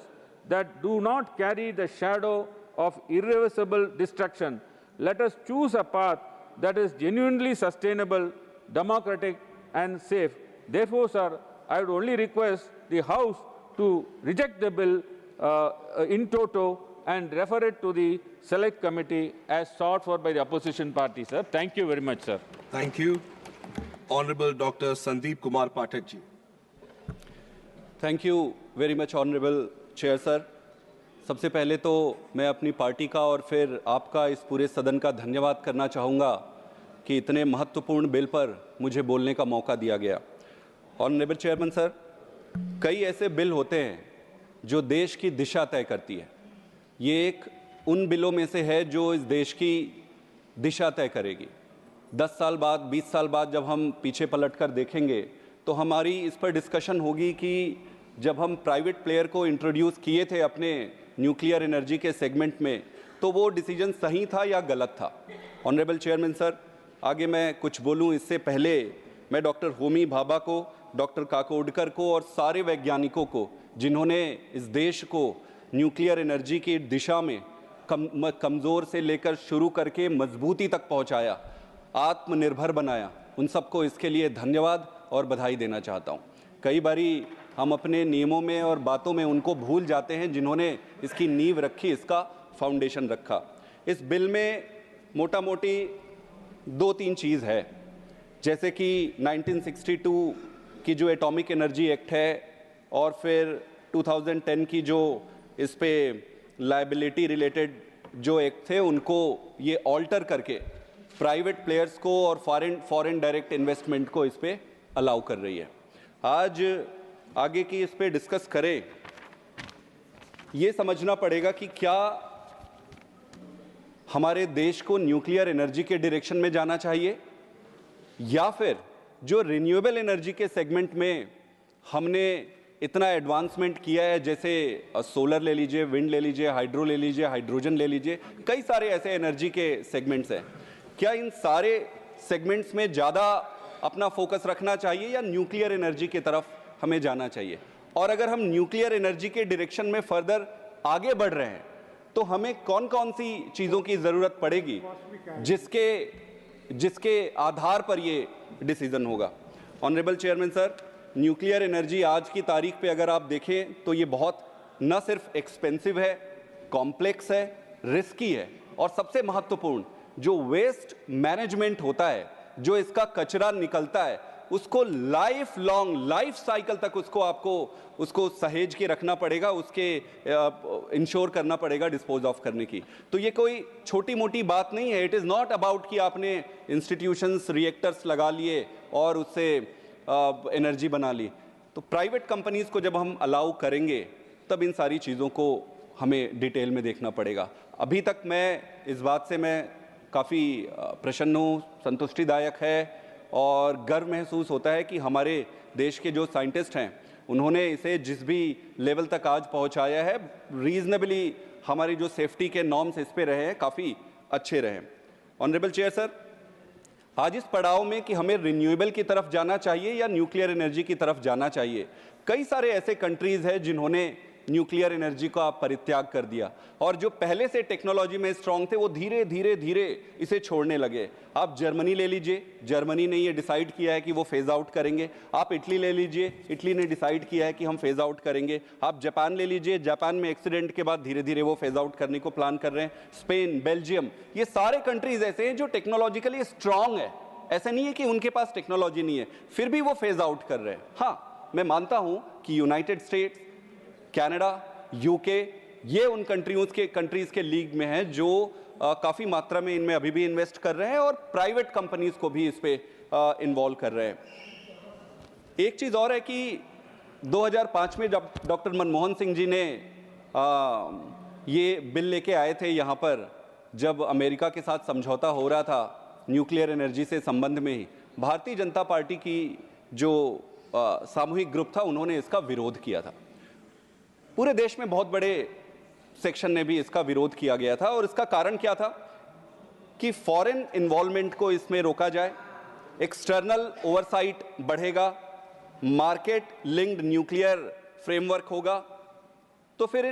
that do not carry the shadow of irreversible destruction. Let us choose a path that is genuinely sustainable, democratic, and safe. Therefore, sir, I would only request the House to reject the bill in toto and refer it to the Select Committee as sought for by the opposition party, sir. Thank you very much, sir. Thank you. Honorable Dr. Sandeep Kumar Pathak ji. Thank you very much honourable chair sir. सबसे पहले तो मैं अपनी party का और फिर आपका इस पूरे सदन का धन्यवाद करना चाहूँगा कि इतने महत्वपूर्ण बिल पर मुझे बोलने का मौका दिया गया। ऑनरेबल चेयरमैन सर, कई ऐसे बिल होते हैं जो देश की दिशा तय करती है। ये एक उन बिलों में से है जो इस देश की दिशा तय करेगी। 10 साल बाद, 20 साल बाद जब हम पीछे पलटकर देखेंगे तो हमारी इस पर डिस्कशन होगी कि जब हम प्राइवेट प्लेयर को इंट्रोड्यूस किए थे अपने न्यूक्लियर एनर्जी के सेगमेंट में, तो वो डिसीजन सही था या गलत था। ऑनरेबल चेयरमैन सर, आगे मैं कुछ बोलूं इससे पहले मैं डॉक्टर होमी भाभा को, डॉक्टर काकोडकर को और सारे वैज्ञानिकों को जिन्होंने इस देश को न्यूक्लियर एनर्जी की दिशा में कमज़ोर से लेकर शुरू करके मजबूती तक पहुंचाया, आत्मनिर्भर बनाया, उन सबको इसके लिए धन्यवाद और बधाई देना चाहता हूं। कई बारी हम अपने नियमों में और बातों में उनको भूल जाते हैं जिन्होंने इसकी नींव रखी, इसका फाउंडेशन रखा। इस बिल में मोटा मोटी 2-3 चीज़ है, जैसे कि 1962 की जो एटॉमिक एनर्जी एक्ट है और फिर 2010 की जो इस पे लायबिलिटी रिलेटेड जो एक्ट थे उनको ये ऑल्टर करके प्राइवेट प्लेयर्स को और फॉरेन डायरेक्ट इन्वेस्टमेंट को इस पे अलाउ कर रही है। आज आगे की इस पे डिस्कस करें, ये समझना पड़ेगा कि क्या हमारे देश को न्यूक्लियर एनर्जी के डायरेक्शन में जाना चाहिए या फिर जो रिन्यूएबल एनर्जी के सेगमेंट में हमने इतना एडवांसमेंट किया है, जैसे सोलर ले लीजिए, विंड ले लीजिए, हाइड्रो ले लीजिए, हाइड्रोजन ले लीजिए, कई सारे ऐसे एनर्जी के सेगमेंट्स हैं, क्या इन सारे सेगमेंट्स में ज़्यादा अपना फोकस रखना चाहिए या न्यूक्लियर एनर्जी की तरफ हमें जाना चाहिए? और अगर हम न्यूक्लियर एनर्जी के डायरेक्शन में फर्दर आगे बढ़ रहे हैं तो हमें कौन कौन सी चीज़ों की ज़रूरत पड़ेगी जिसके आधार पर ये डिसीजन होगा? Honourable chairman sir, nuclear energy आज की तारीख पे अगर आप देखें तो ये बहुत न सिर्फ एक्सपेंसिव है, कॉम्प्लेक्स है, रिस्की है, और सबसे महत्वपूर्ण जो वेस्ट मैनेजमेंट होता है, जो इसका कचरा निकलता है, उसको लाइफ लॉन्ग, लाइफ साइकिल तक उसको सहेज के रखना पड़ेगा, उसके इंश्योर करना पड़ेगा डिस्पोज ऑफ करने की। तो ये कोई छोटी मोटी बात नहीं है। इट इज़ नॉट अबाउट कि आपने इंस्टीट्यूशंस, रिएक्टर्स लगा लिए और उससे एनर्जी बना ली। तो प्राइवेट कंपनीज को जब हम अलाउ करेंगे तब इन सारी चीज़ों को हमें डिटेल में देखना पड़ेगा। अभी तक मैं इस बात से मैं काफ़ी प्रसन्न हूँ, संतुष्टिदायक है, और गर्व महसूस होता है कि हमारे देश के जो साइंटिस्ट हैं उन्होंने इसे जिस भी लेवल तक आज पहुंचाया है, रीजनेबली हमारी जो सेफ्टी के नॉर्म्स इस पे रहे हैं काफ़ी अच्छे रहे। ऑनरेबल चेयर सर, आज इस पड़ाव में कि हमें रिन्यूएबल की तरफ जाना चाहिए या न्यूक्लियर एनर्जी की तरफ जाना चाहिए, कई सारे ऐसे कंट्रीज हैं जिन्होंने न्यूक्लियर एनर्जी का परित्याग कर दिया, और जो पहले से टेक्नोलॉजी में स्ट्रांग थे वो धीरे धीरे धीरे इसे छोड़ने लगे। आप जर्मनी ले लीजिए, जर्मनी ने ये डिसाइड किया है कि वो फेज आउट करेंगे। आप इटली ले लीजिए, इटली ने डिसाइड किया है कि हम फेज आउट करेंगे। आप जापान ले लीजिए, जापान में एक्सीडेंट के बाद धीरे धीरे वो फेज आउट करने को प्लान कर रहे हैं। स्पेन, बेल्जियम, ये सारे कंट्रीज ऐसे हैं जो टेक्नोलॉजिकली स्ट्रांग है। ऐसा नहीं है कि उनके पास टेक्नोलॉजी नहीं है, फिर भी वो फेज आउट कर रहे हैं। हाँ, मैं मानता हूं कि यूनाइटेड स्टेट्स, कनाडा, यूके, ये उन कंट्रीज के लीग में हैं जो काफ़ी मात्रा में इनमें अभी भी इन्वेस्ट कर रहे हैं और प्राइवेट कंपनीज को भी इस पे इन्वॉल्व कर रहे हैं। एक चीज़ और है कि 2005 में जब डॉक्टर मनमोहन सिंह जी ने ये बिल लेके आए थे यहाँ पर, जब अमेरिका के साथ समझौता हो रहा था न्यूक्लियर एनर्जी से संबंध में ही, भारतीय जनता पार्टी की जो सामूहिक ग्रुप था उन्होंने इसका विरोध किया था। पूरे देश में बहुत बड़े सेक्शन ने भी इसका विरोध किया गया था, और इसका कारण क्या था कि फॉरेन इन्वॉल्वमेंट को इसमें रोका जाए, एक्सटर्नल ओवरसाइट बढ़ेगा, मार्केट लिंक्ड न्यूक्लियर फ्रेमवर्क होगा। तो फिर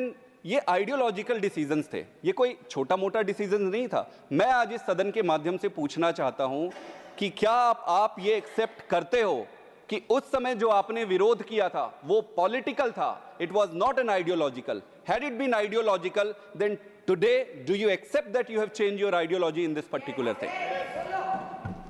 ये आइडियोलॉजिकल डिसीजंस थे, ये कोई छोटा मोटा डिसीजन नहीं था। मैं आज इस सदन के माध्यम से पूछना चाहता हूं कि क्या आप ये एक्सेप्ट करते हो कि उस समय जो आपने विरोध किया था वो पॉलिटिकल था, it was not an ideological. Had it been ideological, then today do you accept that you have change your ideology in this particular thing?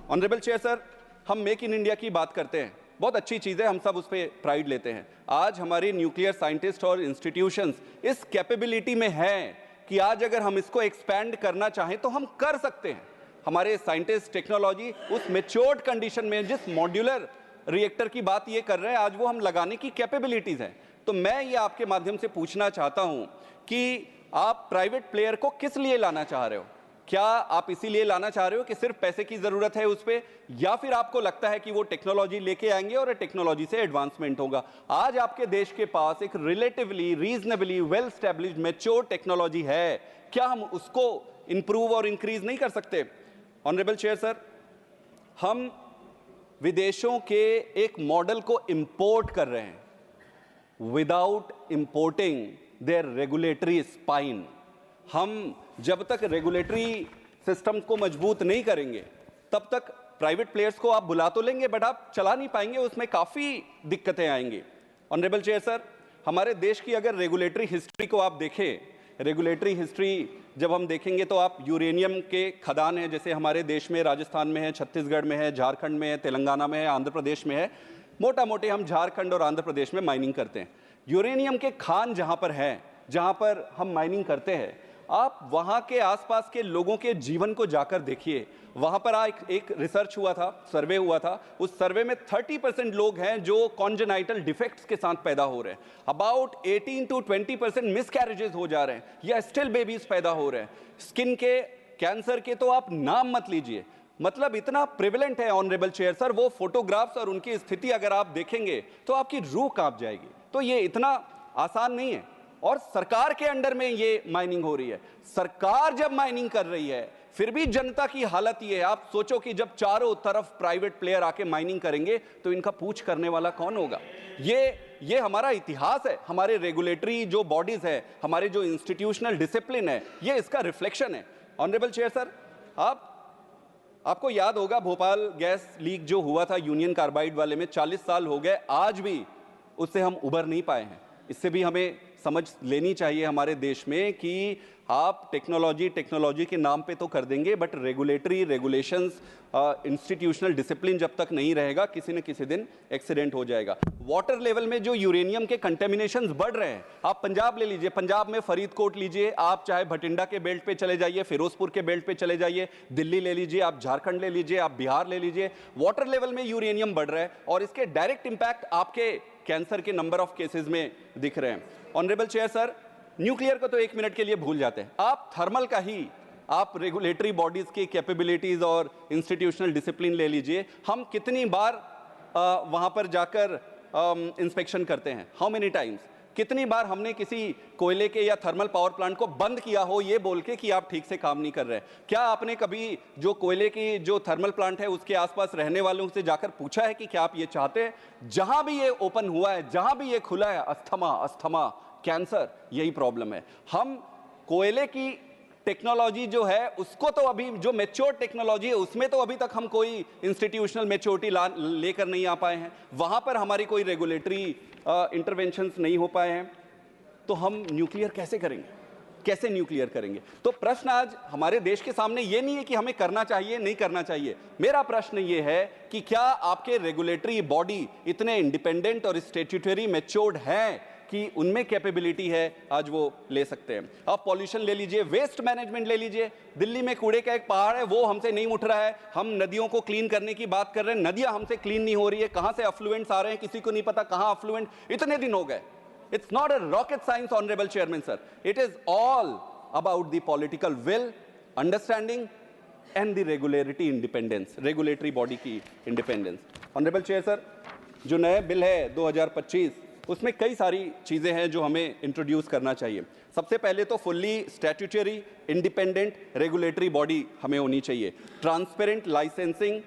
Honourable chair sir, हम मेक इन इंडिया की बात करते हैं, बहुत अच्छी चीज़ है, हम सब उस पर प्राइड लेते हैं। आज हमारी न्यूक्लियर साइंटिस्ट और इंस्टीट्यूशंस इस कैपेबिलिटी में हैं कि आज अगर हम इसको एक्सपैंड करना चाहें तो हम कर सकते हैं। हमारे साइंटिस्ट, टेक्नोलॉजी उस मेच्योर्ड कंडीशन में, जिस मॉड्यूलर रिएक्टर की बात ये कर रहे हैं, आज वो हम लगाने की कैपेबिलिटीज हैं। तो मैं ये आपके माध्यम से पूछना चाहता हूं कि आप प्राइवेट प्लेयर को किस लिए लाना चाह रहे हो? क्या आप इसीलिए लाना चाह रहे हो कि सिर्फ पैसे की जरूरत है उस पे, या फिर आपको लगता है कि वो टेक्नोलॉजी लेके आएंगे और टेक्नोलॉजी से एडवांसमेंट होगा? आज आपके देश के पास एक relatively, reasonably well established, mature technology है, क्या हम उसको इंप्रूव और इंक्रीज नहीं कर सकते? ऑनरेबल चेयर सर, हम विदेशों के एक मॉडल को इंपोर्ट कर रहे हैं without importing their regulatory spine. हम जब तक रेगुलेटरी सिस्टम को मजबूत नहीं करेंगे तब तक प्राइवेट प्लेयर्स को आप बुला तो लेंगे बट आप चला नहीं पाएंगे, उसमें काफ़ी दिक्कतें आएंगी। ऑनरेबल चेयर सर, हमारे देश की अगर रेगुलेटरी हिस्ट्री को आप देखें, रेगुलेटरी हिस्ट्री जब हम देखेंगे तो आप यूरेनियम के खदान हैं, जैसे हमारे देश में राजस्थान में है, छत्तीसगढ़ में है, झारखंड में है, तेलंगाना में है, आंध्र प्रदेश में है। मोटा मोटे हम झारखंड और आंध्र प्रदेश में माइनिंग करते हैं। यूरेनियम के खान जहाँ पर हैं, जहाँ पर हम माइनिंग करते हैं, आप वहाँ के आसपास के लोगों के जीवन को जाकर देखिए। वहाँ पर एक रिसर्च हुआ था, सर्वे हुआ था, उस सर्वे में 30% लोग हैं जो कॉन्जेनाइटल डिफेक्ट्स के साथ पैदा हो रहे हैं। अबाउट 18 to 20% मिसकैरेजेस हो जा रहे हैं या स्टिल बेबीज पैदा हो रहे हैं। स्किन के कैंसर के तो आप नाम मत लीजिए, मतलब इतना प्रिवेलेंट है। ऑनरेबल चेयर सर, वो फोटोग्राफ्स और उनकी स्थिति अगर आप देखेंगे तो आपकी रूह कांप जाएगी। तो ये इतना आसान नहीं है, और सरकार के अंडर में ये माइनिंग हो रही है। सरकार जब माइनिंग कर रही है फिर भी जनता की हालत ये है। आप सोचो कि जब चारों तरफ प्राइवेट प्लेयर आके माइनिंग करेंगे तो इनका पूछ करने वाला कौन होगा? ये हमारा इतिहास है, हमारे रेगुलेटरी जो बॉडीज है, हमारे जो इंस्टीट्यूशनल डिसिप्लिन है, ये इसका रिफ्लेक्शन है। ऑनरेबल चेयर सर, आपको याद होगा भोपाल गैस लीक जो हुआ था यूनियन कार्बाइड वाले में, 40 साल हो गए, आज भी उससे हम उबर नहीं पाए हैं। इससे भी हमें समझ लेनी चाहिए हमारे देश में कि आप टेक्नोलॉजी के नाम पे तो कर देंगे, but regulatory regulations, institutional discipline जब तक नहीं रहेगा, किसी न किसी दिन एक्सीडेंट हो जाएगा। वाटर लेवल में जो यूरेनियम के कंटेमिनेशंस बढ़ रहे हैं, आप पंजाब ले लीजिए, पंजाब में फरीदकोट लीजिए, आप चाहे भटिंडा के बेल्ट पे चले जाइए, फिरोजपुर के बेल्ट पे चले जाइए, दिल्ली ले लीजिए, आप झारखंड ले लीजिए, आप बिहार ले लीजिए, वाटर लेवल में यूरेनियम बढ़ रहा है और इसके डायरेक्ट इंपैक्ट आपके कैंसर के नंबर ऑफ केसेस में दिख रहे हैं। ऑनरेबल चेयर सर, न्यूक्लियर को तो 1 मिनट के लिए भूल जाते हैं, आप थर्मल का ही आप रेगुलेटरी बॉडीज की कैपेबिलिटीज और इंस्टीट्यूशनल डिसिप्लिन ले लीजिए। हम कितनी बार वहां पर जाकर इंस्पेक्शन करते हैं, हाउ मेनी टाइम्स? कितनी बार हमने किसी कोयले के या थर्मल पावर प्लांट को बंद किया हो ये बोल के कि आप ठीक से काम नहीं कर रहे? क्या आपने कभी जो कोयले की जो थर्मल प्लांट है उसके आसपास रहने वालों से जाकर पूछा है कि क्या आप ये चाहते हैं? जहां भी ये ओपन हुआ है, जहां भी ये खुला है, अस्थमा, कैंसर, यही प्रॉब्लम है। हम कोयले की टेक्नोलॉजी जो है उसको तो अभी जो मैच्योर टेक्नोलॉजी है उसमें तो अभी तक हम कोई इंस्टीट्यूशनल मैच्योरिटी लेकर नहीं आ पाए हैं, वहां पर हमारी कोई रेगुलेटरी इंटरवेंशंस नहीं हो पाए हैं, तो हम न्यूक्लियर कैसे करेंगे? कैसे न्यूक्लियर करेंगे? तो प्रश्न आज हमारे देश के सामने ये नहीं है कि हमें करना चाहिए नहीं करना चाहिए, मेरा प्रश्न ये है कि क्या आपके रेगुलेटरी बॉडी इतने इंडिपेंडेंट और स्टैट्यूटरी मैच्योर्ड हैं कि उनमें कैपेबिलिटी है आज वो ले सकते हैं? आप पॉल्यूशन ले लीजिए, वेस्ट मैनेजमेंट ले लीजिए, दिल्ली में कूड़े का एक पहाड़ है, वो हमसे नहीं उठ रहा है। हम नदियों को क्लीन करने की बात कर रहे हैं, नदियां हमसे क्लीन नहीं हो रही है, कहां से अफ्लुएंट्स आ रहे हैं किसी को नहीं पता, कहां अफ्लुएंट, इतने दिन हो गए। It's not a rocket science honourable chairman sir, it is all about the political will, understanding and the regulatory independence, regulatory body की इंडिपेंडेंस। ऑनरेबल चेयर सर, जो नया बिल है 2025 उसमें कई सारी चीज़ें हैं जो हमें इंट्रोड्यूस करना चाहिए। सबसे पहले तो fully statutory independent regulatory body हमें होनी चाहिए, ट्रांसपेरेंट लाइसेंसिंग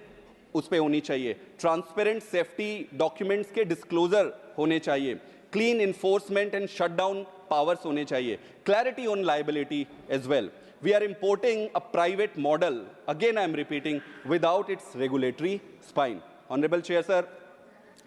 उस पर होनी चाहिए, ट्रांसपेरेंट सेफ्टी डॉक्यूमेंट्स के डिस्क्लोजर होने चाहिए, clean enforcement and shutdown powers होने चाहिए, clarity on liability as well. We are importing a private model, again I am repeating, without its regulatory spine. Honourable chair sir,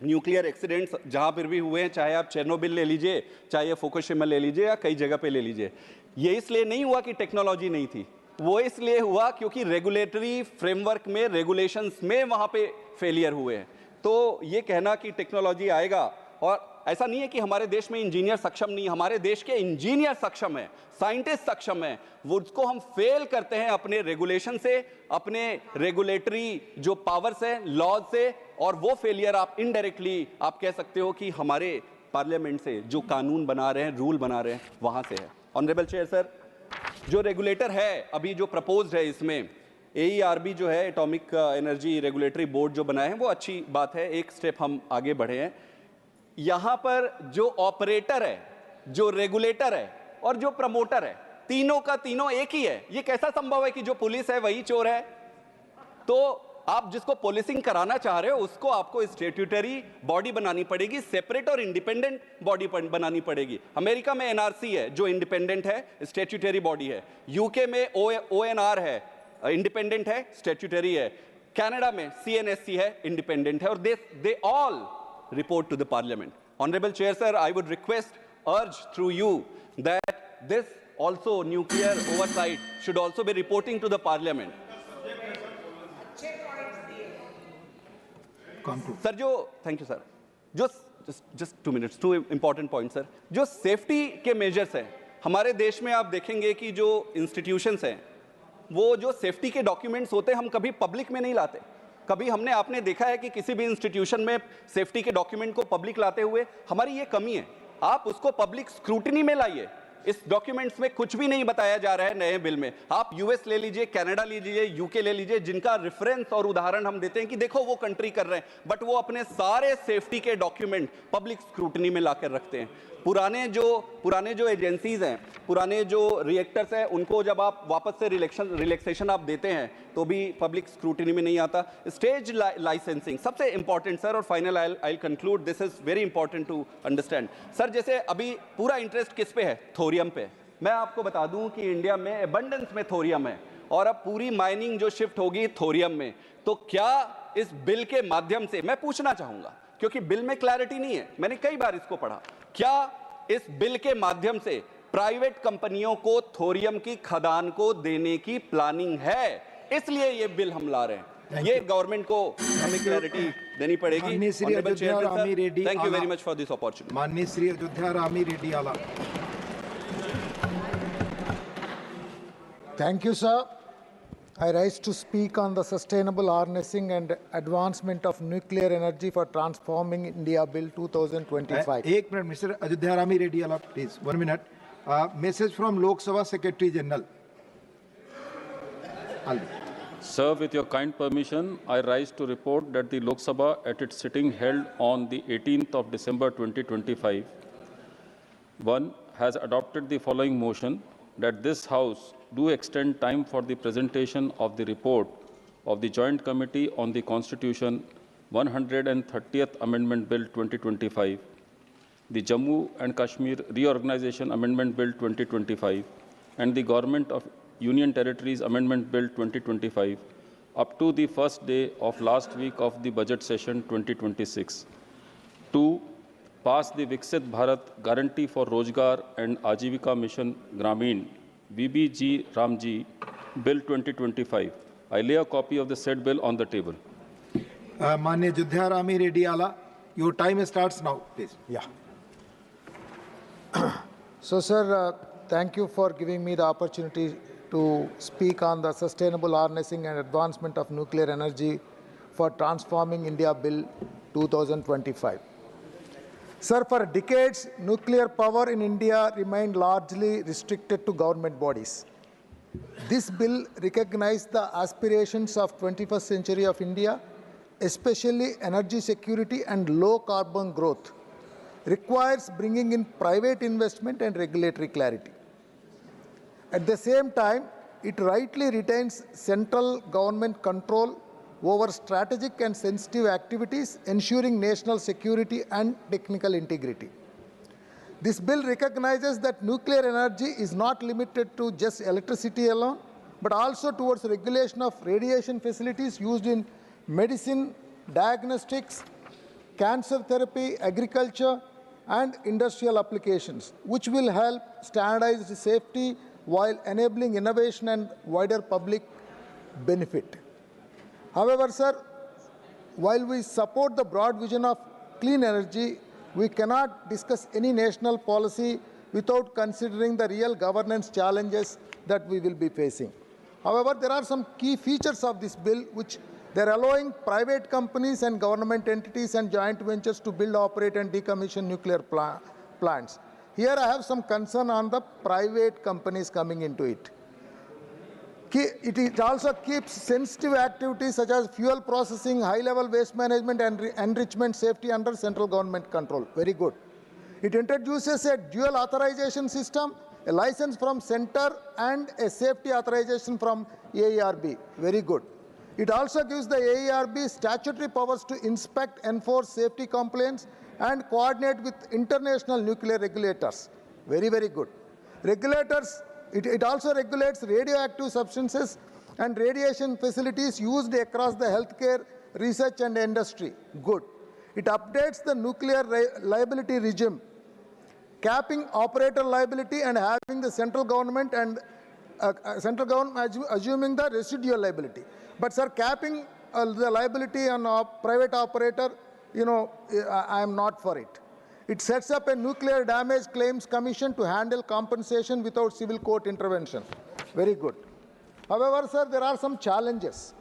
nuclear accidents जहां पर भी हुए हैं, चाहे आप चेरनोबिल ले लीजिए, चाहे फुकुशिमा ले लीजिए या कई जगह पे ले लीजिए, ये इसलिए नहीं हुआ कि टेक्नोलॉजी नहीं थी, वो इसलिए हुआ क्योंकि रेगुलेटरी फ्रेमवर्क में, रेगुलेशंस में वहां पे फेलियर हुए हैं। तो ये कहना कि टेक्नोलॉजी आएगा, और ऐसा नहीं है कि हमारे देश में इंजीनियर सक्षम नहीं, हमारे देश के इंजीनियर सक्षम है, साइंटिस्ट सक्षम है, वो उसको हम फेल करते हैं अपने रेगुलेशन से, अपने रेगुलेटरी जो पावर्स है, लॉज से, और वो फेलियर आप इनडायरेक्टली आप कह सकते हो कि हमारे पार्लियामेंट से जो कानून बना रहे हैं, रूल बना रहे हैं, वहां से है। ऑनरेबल चेयर सर, जो रेगुलेटर है अभी जो प्रपोज्ड है, इसमें AERB जो है, एटॉमिक एनर्जी रेगुलेटरी बोर्ड जो बनाए हैं, वो अच्छी बात है, एक स्टेप हम आगे बढ़े हैं। यहां पर जो ऑपरेटर है, जो रेगुलेटर है और जो प्रमोटर है, तीनों का तीनों एक ही है। ये कैसा संभव है कि जो पुलिस है वही चोर है? तो आप जिसको पुलिसिंग कराना चाह रहे हो उसको आपको स्टैट्यूटरी बॉडी बनानी पड़ेगी, सेपरेट और इंडिपेंडेंट बॉडी बनानी पड़ेगी। अमेरिका में NRC है जो इंडिपेंडेंट है, स्टैट्यूटरी बॉडी है। यूके में ONR है, इंडिपेंडेंट है, स्टैट्यूटरी है। कनाडा में CNSC है, इंडिपेंडेंट है, और they all report to the parliament. Honorable Chair sir, I would request, urge through you that this also nuclear oversight should also be reporting to the parliament. Sir, thank you sir. Just 2 minutes, 2 important points sir. जो safety के measures हैं हमारे देश में, आप देखेंगे कि जो institutions हैं वो जो safety के documents होते हैं हम कभी public में नहीं लाते। कभी आपने देखा है कि किसी भी इंस्टीट्यूशन में सेफ्टी के डॉक्यूमेंट को पब्लिक लाते हुए? हमारी ये कमी है, आप उसको पब्लिक स्क्रूटनी में लाइए। इस डॉक्यूमेंट्स में कुछ भी नहीं बताया जा रहा है नए बिल में। आप US ले लीजिए, कनाडा ले लीजिए, UK ले लीजिए, जिनका रेफरेंस और उदाहरण हम देते हैं कि देखो वो कंट्री कर रहे हैं, बट वो अपने सारे सेफ्टी के डॉक्यूमेंट पब्लिक स्क्रूटनी में लाकर रखते हैं। पुराने जो एजेंसीज हैं, पुराने जो रिएक्टर्स हैं, उनको जब आप वापस से रिलैक्सेशन आप देते हैं तो भी पब्लिक स्क्रूटनी में नहीं आता। स्टेज लाइसेंसिंग सबसे इंपॉर्टेंट सर, और final I conclude, this is very important to understand sir. जैसे अभी पूरा इंटरेस्ट किस पे है? थोरियम पे। मैं आपको बता दूं कि इंडिया में एबंडेंस में थोरियम है, और अब पूरी माइनिंग जो शिफ्ट होगी थोरियम में। तो क्या इस बिल के माध्यम से, मैं पूछना चाहूंगा क्योंकि बिल में क्लैरिटी नहीं है, मैंने कई बार इसको पढ़ा, क्या इस बिल के माध्यम से प्राइवेट कंपनियों को थोरियम की खदान को देने की प्लानिंग है, इसलिए ये बिल हम ला रहे हैं। ये गवर्नमेंट को हमें क्लैरिटी देनी पड़ेगी। माननीय श्री अयोध्या रामी रेड्डी थैंक यू आला। Very much for this opportunity. माननीय श्री अयोध्या रामी रेड्डी आला। Thank you, sir. I rise to speak on the Sustainable Harnessing and Advancement of Nuclear Energy for Transforming India Bill 2025. एक मिनट मिस्टर अयोध्या रामी रेड्डी आला, please 1 minute. Message from Lok Sabha Secretary General. Sir, with your kind permission, I rise to report that the Lok Sabha at its sitting held on the 18th of December 2025, 1. has adopted the following motion, that this House do extend time for the presentation of the report of the Joint Committee on the Constitution 130th Amendment Bill 2025, the Jammu and Kashmir Reorganization Amendment Bill 2025, and the Government of Union Territories Amendment Bill 2025 up to the first day of last week of the budget session 2026. 2. Pass the Viksit Bharat Guarantee for Rozgar and Ajivika Mission Gramin VBG Ramji Bill 2025. I lay a copy of the said bill on the table. माननीय अयोध्या रामी रेड्डी आला, your time starts now, please. Yeah. So, sir, thank you for giving me the opportunity to speak on the Sustainable Harnessing and Advancement of Nuclear Energy for Transforming India Bill 2025. Sir, for decades, nuclear power in India remained largely restricted to government bodies. This bill recognized the aspirations of 21st century of India, especially energy security and low carbon growth, requires bringing in private investment and regulatory clarity. At the same time, it rightly retains central government control over strategic and sensitive activities, ensuring national security and technical integrity. This bill recognizes that nuclear energy is not limited to just electricity alone, but also towards regulation of radiation facilities used in medicine, diagnostics, cancer therapy, agriculture, and industrial applications, which will help standardize safety while enabling innovation and wider public benefit. However, sir, while we support the broad vision of clean energy, we cannot discuss any national policy without considering the real governance challenges that we will be facing. However, there are some key features of this bill which they're allowing private companies and government entities and joint ventures to build, operate, and decommission nuclear plants. Here I have some concern on the private companies coming into it. It also keeps sensitive activities such as fuel processing, high-level waste management, and enrichment safety under central government control. Very good. It introduces a dual authorization system, a license from center, and a safety authorization from AERB. Very good. It also gives the AERB statutory powers to inspect, enforce safety complaints, and coordinate with international nuclear regulators. Very, very good. Regulators, it also regulates radioactive substances and radiation facilities used across the healthcare, research, and industry. Good. It updates the nuclear liability regime, capping operator liability and having the central government and assuming the residual liability. But sir, capping the liability on a private operator, I am not for it. It sets up a nuclear damage claims commission to handle compensation without civil court intervention. Very good. However, sir, there are some challenges.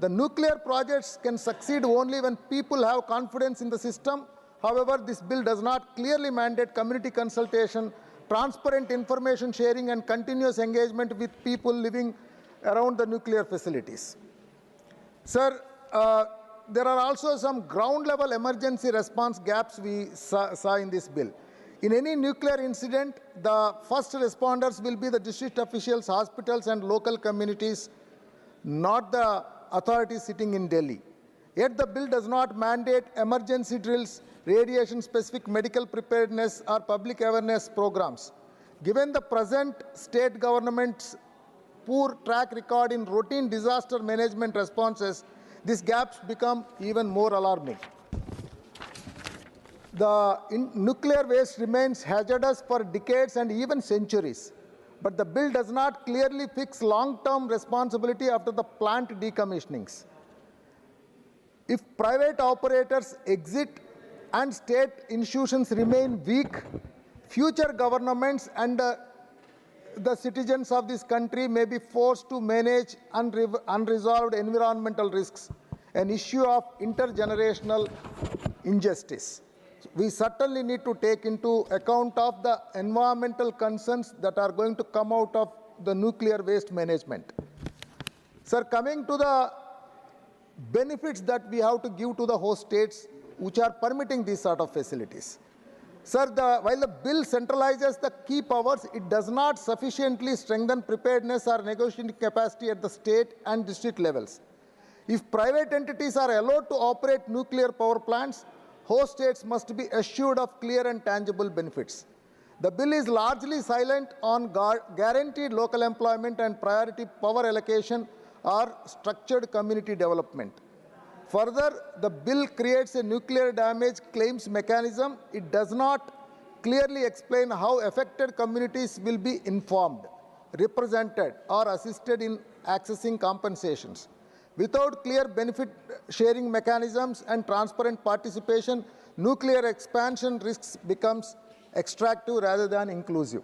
The nuclear projects can succeed only when people have confidence in the system. However, this bill does not clearly mandate community consultation, transparent information sharing, and continuous engagement with people living around the nuclear facilities. Sir, there are also some ground-level emergency response gaps we saw in this bill. In any nuclear incident, the first responders will be the district officials, hospitals, and local communities, not the authorities sitting in Delhi. Yet the bill does not mandate emergency drills, radiation-specific medical preparedness, or public awareness programs. Given the present state government's poor track record in routine disaster management responses, these gaps become even more alarming. nuclear waste remains hazardous for decades and even centuries. But the bill does not clearly fix long-term responsibility after the plant decommissionings. If private operators exit and state institutions remain weak, future governments and the citizens of this country may be forced to manage unresolved environmental risks, an issue of intergenerational injustice. We certainly need to take into account of the environmental concerns that are going to come out of the nuclear waste management. Sir, coming to the benefits that we have to give to the host states which are permitting these sort of facilities. Sir, while the bill centralizes the key powers, it does not sufficiently strengthen preparedness or negotiating capacity at the state and district levels. If private entities are allowed to operate nuclear power plants, host states must be assured of clear and tangible benefits. The bill is largely silent on guaranteed local employment and priority power allocation or structured community development. Further, the bill creates a nuclear damage claims mechanism. It does not clearly explain how affected communities will be informed, represented, or assisted in accessing compensations. Without clear benefit sharing mechanisms and transparent participation, nuclear expansion risks becomes extractive rather than inclusive.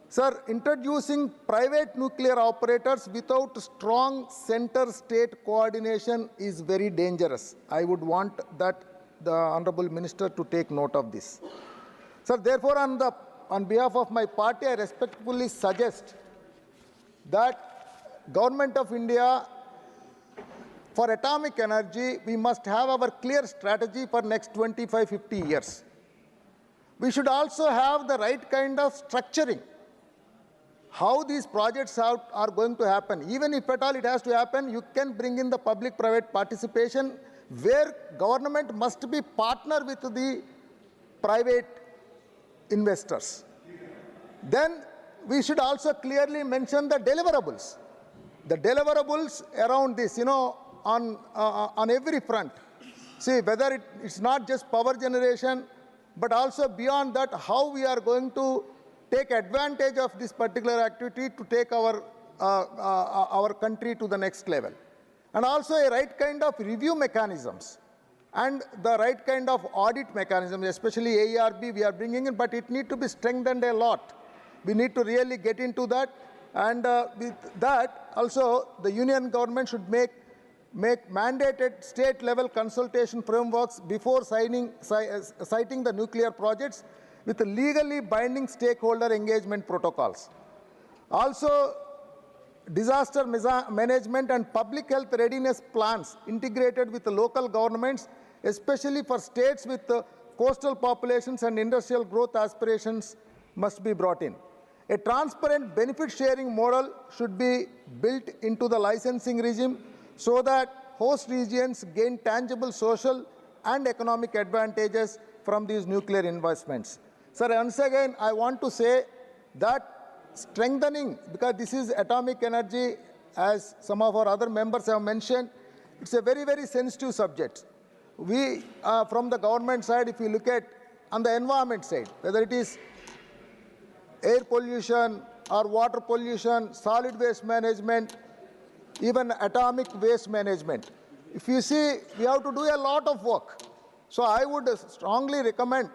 Sir, introducing private nuclear operators without strong center-state coordination is very dangerous. I would want that the Honorable Minister to take note of this. Sir, therefore, on behalf of my party, I respectfully suggest that Government of India, for atomic energy, we must have our clear strategy for next 25-50 years. We should also have the right kind of structuring. How these projects are going to happen. Even if at all it has to happen, you can bring in the public-private participation where government must be partner with the private investors. Then we should also clearly mention the deliverables. The deliverables around this, on every front. See, whether it's not just power generation, but also beyond that, how we are going to take advantage of this particular activity to take our country to the next level. And also a right kind of review mechanisms and the right kind of audit mechanisms, especially AERB we are bringing in, but it needs to be strengthened a lot. We need to really get into that. And with that, also the union government should make mandated state-level consultation frameworks before citing the nuclear projects with legally binding stakeholder engagement protocols. Also, disaster management and public health readiness plans integrated with the local governments, especially for states with coastal populations and industrial growth aspirations, must be brought in. A transparent benefit sharing model should be built into the licensing regime so that host regions gain tangible social and economic advantages from these nuclear investments. Sir, once again, I want to say that strengthening, because this is atomic energy, as some of our other members have mentioned, it's a very, very sensitive subject. We, from the government side, if you look at on the environment side, whether it is air pollution or water pollution, solid waste management, even atomic waste management. If you see, we have to do a lot of work. So I would strongly recommend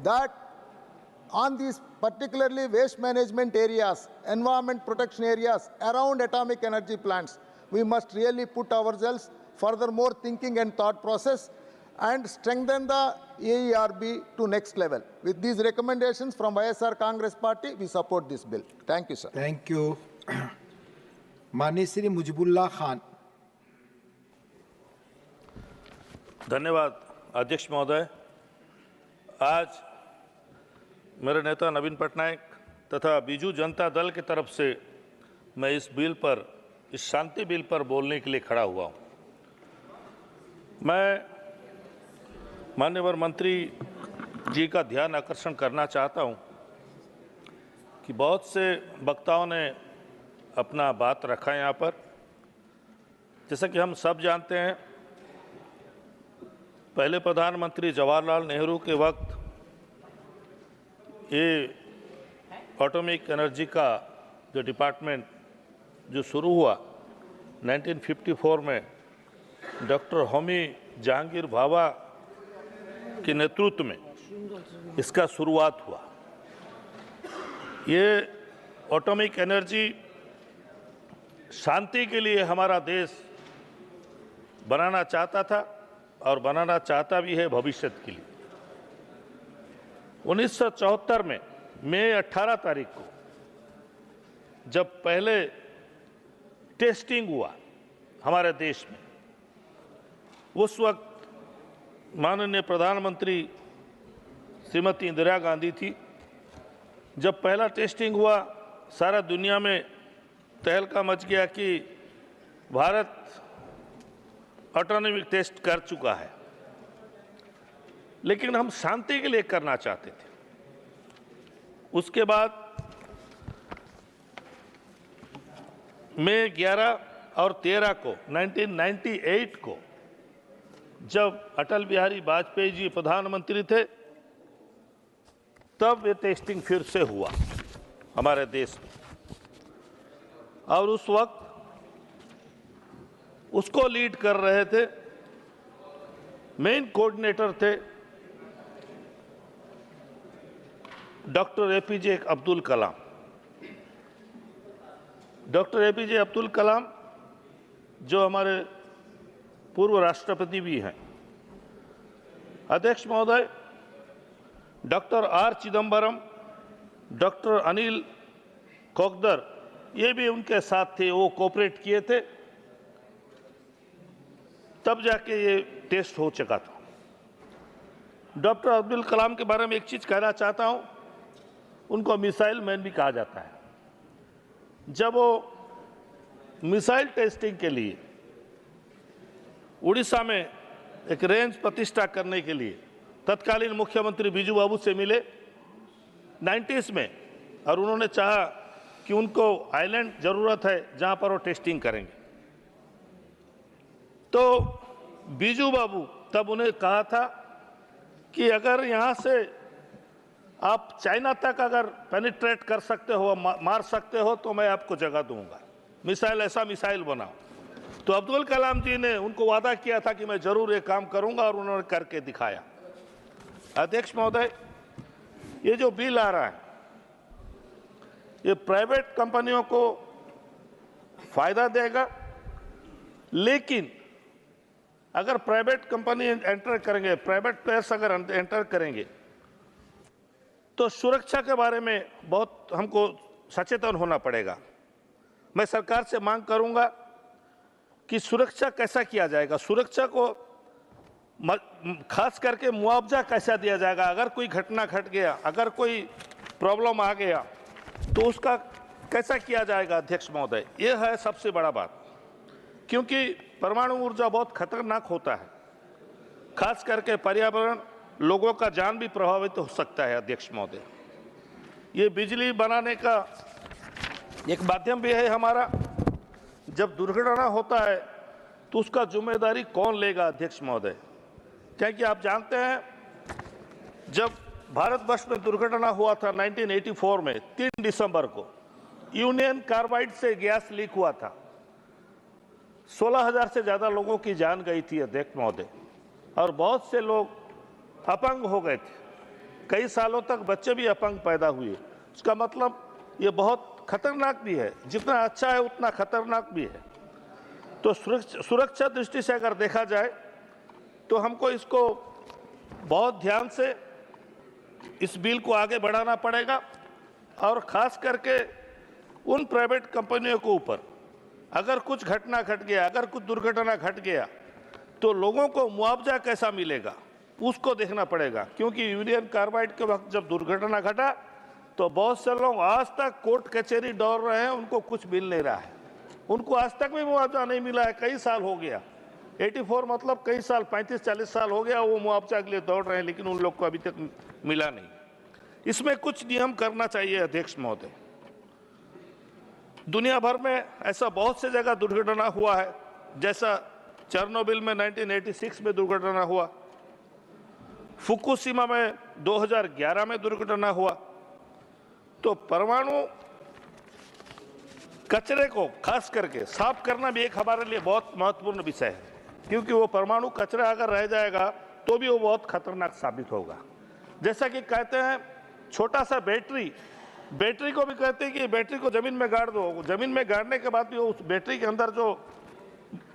that on these particularly waste management areas, environment protection areas around atomic energy plants, we must really put ourselves furthermore thinking and thought process and strengthen the AERB to next level. With these recommendations from YSR Congress Party, we support this bill. Thank you, sir. Thank you. माननीय श्री मुजिबुल्लाह खान. धन्यवाद अध्यक्ष महोदय. आज मेरे नेता नवीन पटनायक तथा बीजू जनता दल की तरफ से मैं इस शांति बिल पर बोलने के लिए खड़ा हुआ हूं. मैं माननीय मंत्री जी का ध्यान आकर्षण करना चाहता हूं कि बहुत से वक्ताओं ने अपना बात रखा यहाँ पर. जैसा कि हम सब जानते हैं पहले प्रधानमंत्री जवाहरलाल नेहरू के वक्त ये एटॉमिक एनर्जी का जो डिपार्टमेंट जो शुरू हुआ 1954 में डॉक्टर होमी जहांगीर भाभा के नेतृत्व में इसका शुरुआत हुआ। ये एटॉमिक एनर्जी शांति के लिए हमारा देश बनाना चाहता था और बनाना चाहता भी है भविष्य के लिए। 1974 में मई 18 तारीख को जब पहले टेस्टिंग हुआ हमारे देश में, उस वक्त माननीय प्रधानमंत्री श्रीमती इंदिरा गांधी थी। जब पहला टेस्टिंग हुआ सारा दुनिया में तहलका मच गया कि भारत ऑटोनॉमिक टेस्ट कर चुका है, लेकिन हम शांति के लिए करना चाहते थे। उसके बाद मई 11 और 13 को 1998 को जब अटल बिहारी वाजपेयी जी प्रधानमंत्री थे, तब ये टेस्टिंग फिर से हुआ हमारे देश में। और उस वक्त उसको लीड कर रहे थे, मेन कोऑर्डिनेटर थे डॉक्टर एपीजे अब्दुल कलाम। डॉक्टर एपीजे अब्दुल कलाम जो हमारे पूर्व राष्ट्रपति भी हैं। अध्यक्ष महोदय, डॉक्टर आर चिदम्बरम, डॉक्टर अनिल कोकदर, ये भी उनके साथ थे, वो कोऑपरेट किए थे, तब जाके ये टेस्ट हो चुका था। डॉक्टर अब्दुल कलाम के बारे में एक चीज कहना चाहता हूं, उनको मिसाइल मैन भी कहा जाता है। जब वो मिसाइल टेस्टिंग के लिए उड़ीसा में एक रेंज प्रतिष्ठा करने के लिए तत्कालीन मुख्यमंत्री बीजू बाबू से मिले 90s में, और उन्होंने चाहा कि उनको आइलैंड जरूरत है जहां पर वो टेस्टिंग करेंगे। तो बीजू बाबू तब उन्हें कहा था कि अगर यहां से आप चाइना तक अगर पेनिट्रेट कर सकते हो, मार सकते हो, तो मैं आपको जगह दूंगा, मिसाइल ऐसा मिसाइल बनाओ। तो अब्दुल कलाम जी ने उनको वादा किया था कि मैं जरूर ये काम करूंगा, और उन्होंने करके दिखाया। अध्यक्ष महोदय, ये जो बिल आ रहा है ये प्राइवेट कंपनियों को फायदा देगा, लेकिन अगर प्राइवेट कंपनी एंटर करेंगे, प्राइवेट प्लेयर्स अगर एंटर करेंगे, तो सुरक्षा के बारे में बहुत हमको सचेतन होना पड़ेगा। मैं सरकार से मांग करूंगा कि सुरक्षा कैसा किया जाएगा, सुरक्षा को खास करके मुआवजा कैसा दिया जाएगा। अगर कोई घटना घट गया, अगर कोई प्रॉब्लम आ गया, तो उसका कैसा किया जाएगा। अध्यक्ष महोदय, ये है सबसे बड़ा बात, क्योंकि परमाणु ऊर्जा बहुत खतरनाक होता है, खास करके पर्यावरण, लोगों का जान भी प्रभावित हो सकता है। अध्यक्ष महोदय, ये बिजली बनाने का एक माध्यम भी है हमारा। जब दुर्घटना होता है तो उसका जिम्मेदारी कौन लेगा। अध्यक्ष महोदय, क्या कि आप जानते हैं, जब भारतवर्ष में दुर्घटना हुआ था 1984 में 3 दिसंबर को, यूनियन कार्बाइड से गैस लीक हुआ था, 16,000 से ज्यादा लोगों की जान गई थी। अध्यक्ष महोदय, और बहुत से लोग अपंग हो गए थे, कई सालों तक बच्चे भी अपंग पैदा हुए। उसका मतलब ये बहुत खतरनाक भी है, जितना अच्छा है उतना खतरनाक भी है। तो सुरक्षा दृष्टि से अगर देखा जाए तो हमको इसको बहुत ध्यान से इस बिल को आगे बढ़ाना पड़ेगा, और खास करके उन प्राइवेट कंपनियों के ऊपर अगर कुछ घटना घट गया, अगर कुछ दुर्घटना घट गया, तो लोगों को मुआवजा कैसा मिलेगा उसको देखना पड़ेगा। क्योंकि यूनियन कार्बाइड के वक्त जब दुर्घटना घटा तो बहुत से लोग आज तक कोर्ट कचहरी दौड़ रहे हैं, उनको कुछ मिल नहीं रहा है, उनको आज तक भी मुआवजा नहीं मिला है, कई साल हो गया। 84 मतलब कई साल, 35-40 साल हो गया वो मुआवजा के लिए दौड़ रहे हैं, लेकिन उन लोग को अभी तक मिला नहीं। इसमें कुछ नियम करना चाहिए। अध्यक्ष महोदय, दुनिया भर में ऐसा बहुत से जगह दुर्घटना हुआ है, जैसा चेरनोबिल में 1986 में दुर्घटना हुआ, फुकुशिमा में 2011 में दुर्घटना हुआ, तो परमाणु कचरे को खास करके साफ करना भी एक हमारे लिए बहुत महत्वपूर्ण विषय है, क्योंकि वो परमाणु कचरा अगर रह जाएगा तो भी वो बहुत खतरनाक साबित होगा। जैसा कि कहते हैं छोटा सा बैटरी को भी कहते हैं कि बैटरी को जमीन में गाड़ दो, जमीन में गाड़ने के बाद भी उस बैटरी के अंदर जो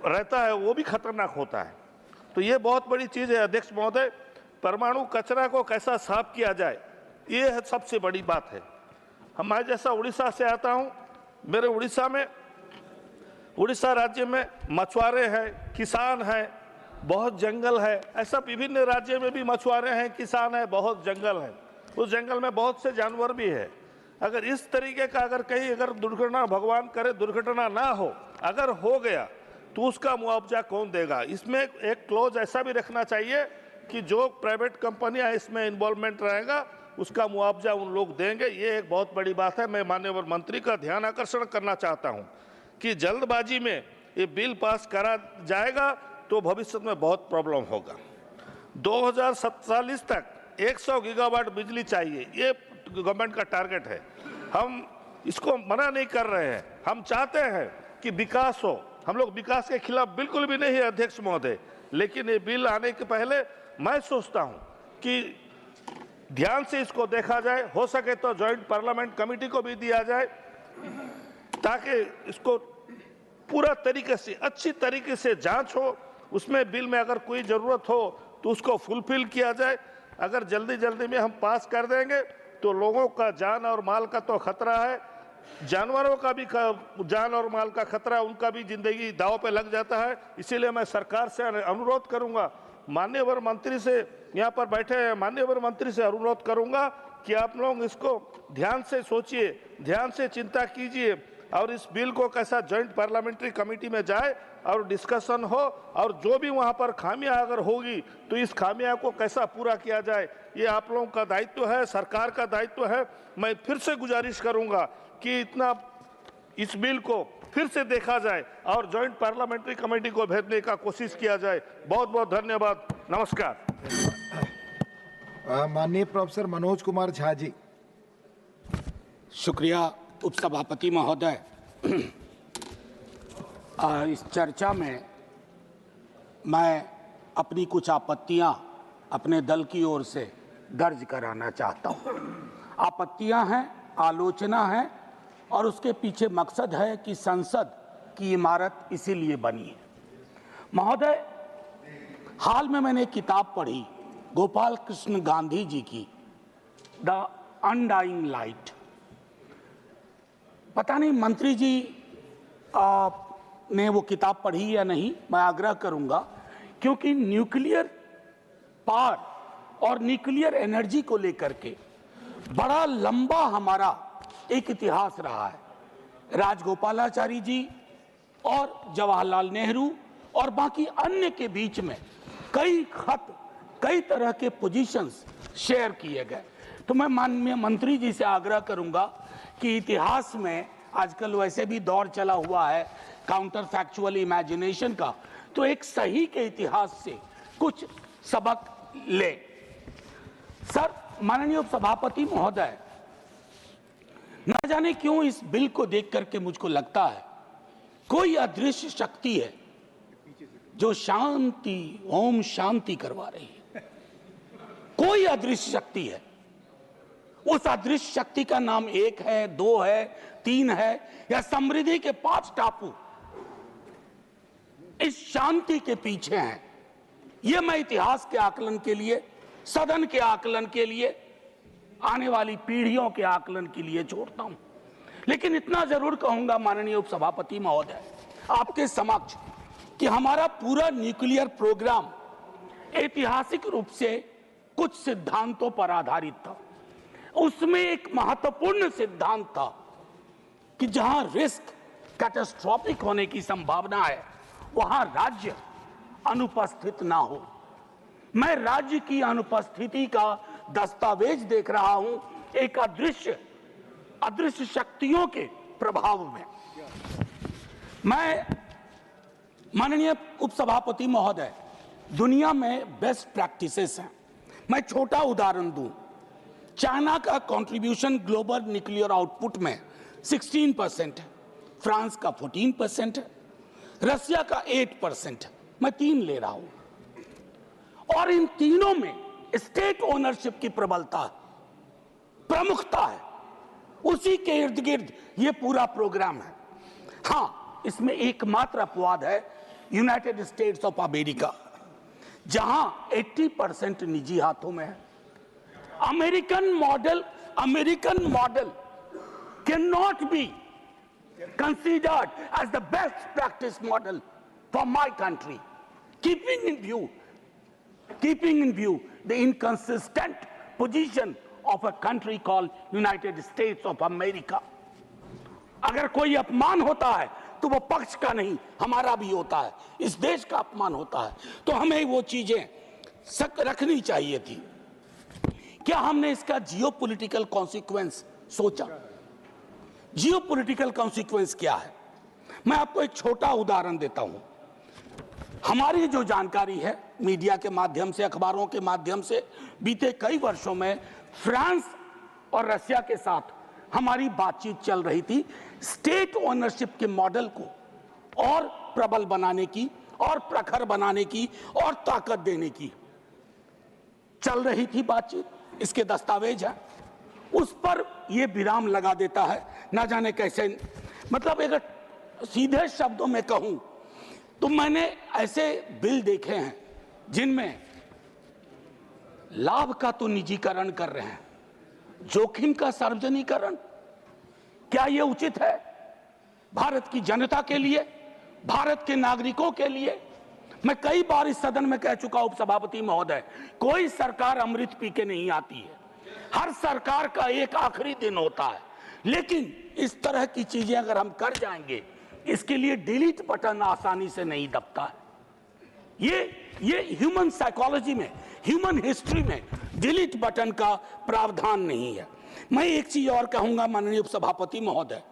रहता है वो भी खतरनाक होता है। तो ये बहुत बड़ी चीज है अध्यक्ष महोदय, परमाणु कचरा को कैसा साफ किया जाए ये सबसे बड़ी बात है। हमारे जैसा उड़ीसा से आता हूँ, मेरे उड़ीसा राज्य में मछुआरे हैं, किसान हैं, बहुत जंगल है। ऐसा विभिन्न राज्यों में भी मछुआरे हैं, किसान हैं, बहुत जंगल है। उस जंगल में बहुत से जानवर भी है। अगर इस तरीके का अगर कहीं अगर दुर्घटना, भगवान करे दुर्घटना ना हो, अगर हो गया तो उसका मुआवजा कौन देगा? इसमें एक क्लोज ऐसा भी रखना चाहिए कि जो प्राइवेट कंपनियां इसमें इन्वॉल्वमेंट रहेगा उसका मुआवजा उन लोग देंगे। ये एक बहुत बड़ी बात है। मैं माननीय मंत्री का ध्यान आकर्षण करना चाहता हूं कि जल्दबाजी में ये बिल पास करा जाएगा तो भविष्य में बहुत प्रॉब्लम होगा। 2047 तक 100 गीगावाट बिजली चाहिए, ये गवर्नमेंट का टारगेट है। हम इसको मना नहीं कर रहे हैं, हम चाहते हैं कि विकास हो। हम लोग विकास के खिलाफ बिल्कुल भी नहीं है अध्यक्ष महोदय, लेकिन ये बिल आने के पहले मैं सोचता हूं कि ध्यान से इसको देखा जाए, हो सके तो जॉइंट पार्लियामेंट कमेटी को भी दिया जाए ताकि इसको पूरा तरीके से, अच्छी तरीके से जांच हो। उसमें बिल में अगर कोई जरूरत हो तो उसको फुलफिल किया जाए। अगर जल्दी में हम पास कर देंगे तो लोगों का जान और माल का तो खतरा है, जानवरों का भी जान और माल का खतरा, उनका भी जिंदगी दांव पे लग जाता है। इसीलिए मैं सरकार से अनुरोध करूंगा, माननीय मंत्री से, यहाँ पर बैठे हैं माननीय मंत्री से अनुरोध करूंगा कि आप लोग इसको ध्यान से सोचिए, ध्यान से चिंता कीजिए और इस बिल को कैसा जॉइंट पार्लियामेंट्री कमेटी में जाए और डिस्कशन हो, और जो भी वहाँ पर खामियां अगर होगी तो इस खामियां को कैसा पूरा किया जाए, ये आप लोगों का दायित्व है, सरकार का दायित्व है। मैं फिर से गुजारिश करूंगा कि इस बिल को फिर से देखा जाए और जॉइंट पार्लियामेंट्री कमेटी को भेजने का कोशिश किया जाए। बहुत बहुत धन्यवाद, नमस्कार। माननीय प्रोफेसर मनोज कुमार झा जी। शुक्रिया उपसभापति महोदय। इस चर्चा में मैं अपनी कुछ आपत्तियां अपने दल की ओर से दर्ज कराना चाहता हूं। आपत्तियां हैं, आलोचना है और उसके पीछे मकसद है कि संसद की इमारत इसीलिए बनी है। महोदय, हाल में मैंने एक किताब पढ़ी गोपाल कृष्ण गांधी जी की, द अनडाइंग लाइट। पता नहीं मंत्री जी ने वो किताब पढ़ी या नहीं, मैं आग्रह करूंगा, क्योंकि न्यूक्लियर पावर और न्यूक्लियर एनर्जी को लेकर के बड़ा लंबा हमारा एक इतिहास रहा है। राजगोपालाचारी जी और जवाहरलाल नेहरू और बाकी अन्य के बीच में कई खत, कई तरह के पोजीशंस शेयर किए गए। तो मैं माननीय मंत्री जी से आग्रह करूंगा कि इतिहास में आजकल वैसे भी दौर चला हुआ है काउंटर फैक्चुअल इमेजिनेशन का, तो एक सही के इतिहास से कुछ सबक ले। सर, माननीय उपसभापति महोदय, न जाने क्यों इस बिल को देख करके मुझको लगता है कोई अदृश्य शक्ति है जो शांति, ओम शांति करवा रही है। कोई अदृश्य शक्ति है। उस अदृश्य शक्ति का नाम 1 है, 2 है, 3 है या समृद्धि के 5 टापू इस शांति के पीछे हैं। यह मैं इतिहास के आकलन के लिए, सदन के आकलन के लिए, आने वाली पीढ़ियों के आकलन के लिए छोड़ता हूं। लेकिन इतना जरूर कहूंगा माननीय उपसभापति महोदय आपके समक्ष कि हमारा पूरा न्यूक्लियर प्रोग्राम ऐतिहासिक रूप से कुछ सिद्धांतों पर आधारित था। उसमें एक महत्वपूर्ण सिद्धांत था कि जहां रिस्क कैटास्ट्रोफिक होने की संभावना है वहां राज्य अनुपस्थित ना हो। मैं राज्य की अनुपस्थिति का दस्तावेज देख रहा हूं एक अदृश्य शक्तियों के प्रभाव में। मैं माननीय उपसभापति महोदय, दुनिया में बेस्ट प्रैक्टिसेस हैं। मैं छोटा उदाहरण दूं, चाइना का कंट्रीब्यूशन ग्लोबल न्यूक्लियर आउटपुट में 16% है, फ्रांस का 14% है, रसिया का 8% है। मैं 3 ले रहा हूं और इन तीनों में स्टेट ओनरशिप की प्रबलता, प्रमुखता है। उसी के इर्द गिर्द ये पूरा प्रोग्राम है। हां, इसमें एकमात्र अपवाद है यूनाइटेड स्टेट्स ऑफ अमेरिका, जहां 80% निजी हाथों में है। American model can not be considered as the best practice model for my country, keeping in view the inconsistent position of a country called United States of America. अगर कोई अपमान होता है तो वो पक्ष का नहीं, हमारा भी होता है, इस देश का अपमान होता है। तो हमें वो चीजें रखनी चाहिए थी। क्या हमने इसका जियोपॉलिटिकल कॉन्सिक्वेंस सोचा? जियोपॉलिटिकल कॉन्सिक्वेंस क्या है? मैं आपको एक छोटा उदाहरण देता हूं। हमारी जो जानकारी है मीडिया के माध्यम से, अखबारों के माध्यम से, बीते कई वर्षों में फ्रांस और रशिया के साथ हमारी बातचीत चल रही थी स्टेट ओनरशिप के मॉडल को और प्रबल बनाने की और प्रखर बनाने की और ताकत देने की चल रही थी बातचीत। इसके दस्तावेज है, उस पर यह विराम लगा देता है, ना जाने कैसे। मतलब अगर सीधे शब्दों में कहूं तो मैंने ऐसे बिल देखे हैं जिनमें लाभ का तो निजीकरण कर रहे हैं, जोखिम का सार्वजनिकरण। क्या यह उचित है भारत की जनता के लिए, भारत के नागरिकों के लिए? मैं कई बार इस सदन में कह चुका, उपसभापति महोदय, कोई सरकार अमृत पी के नहीं आती है, हर सरकार का एक आखिरी दिन होता है। लेकिन इस तरह की चीजें अगर हम कर जाएंगे, इसके लिए डिलीट बटन आसानी से नहीं दबता है। ये ह्यूमन साइकोलॉजी में, ह्यूमन हिस्ट्री में डिलीट बटन का प्रावधान नहीं है। मैं एक चीज और कहूंगा माननीय उपसभापति महोदय,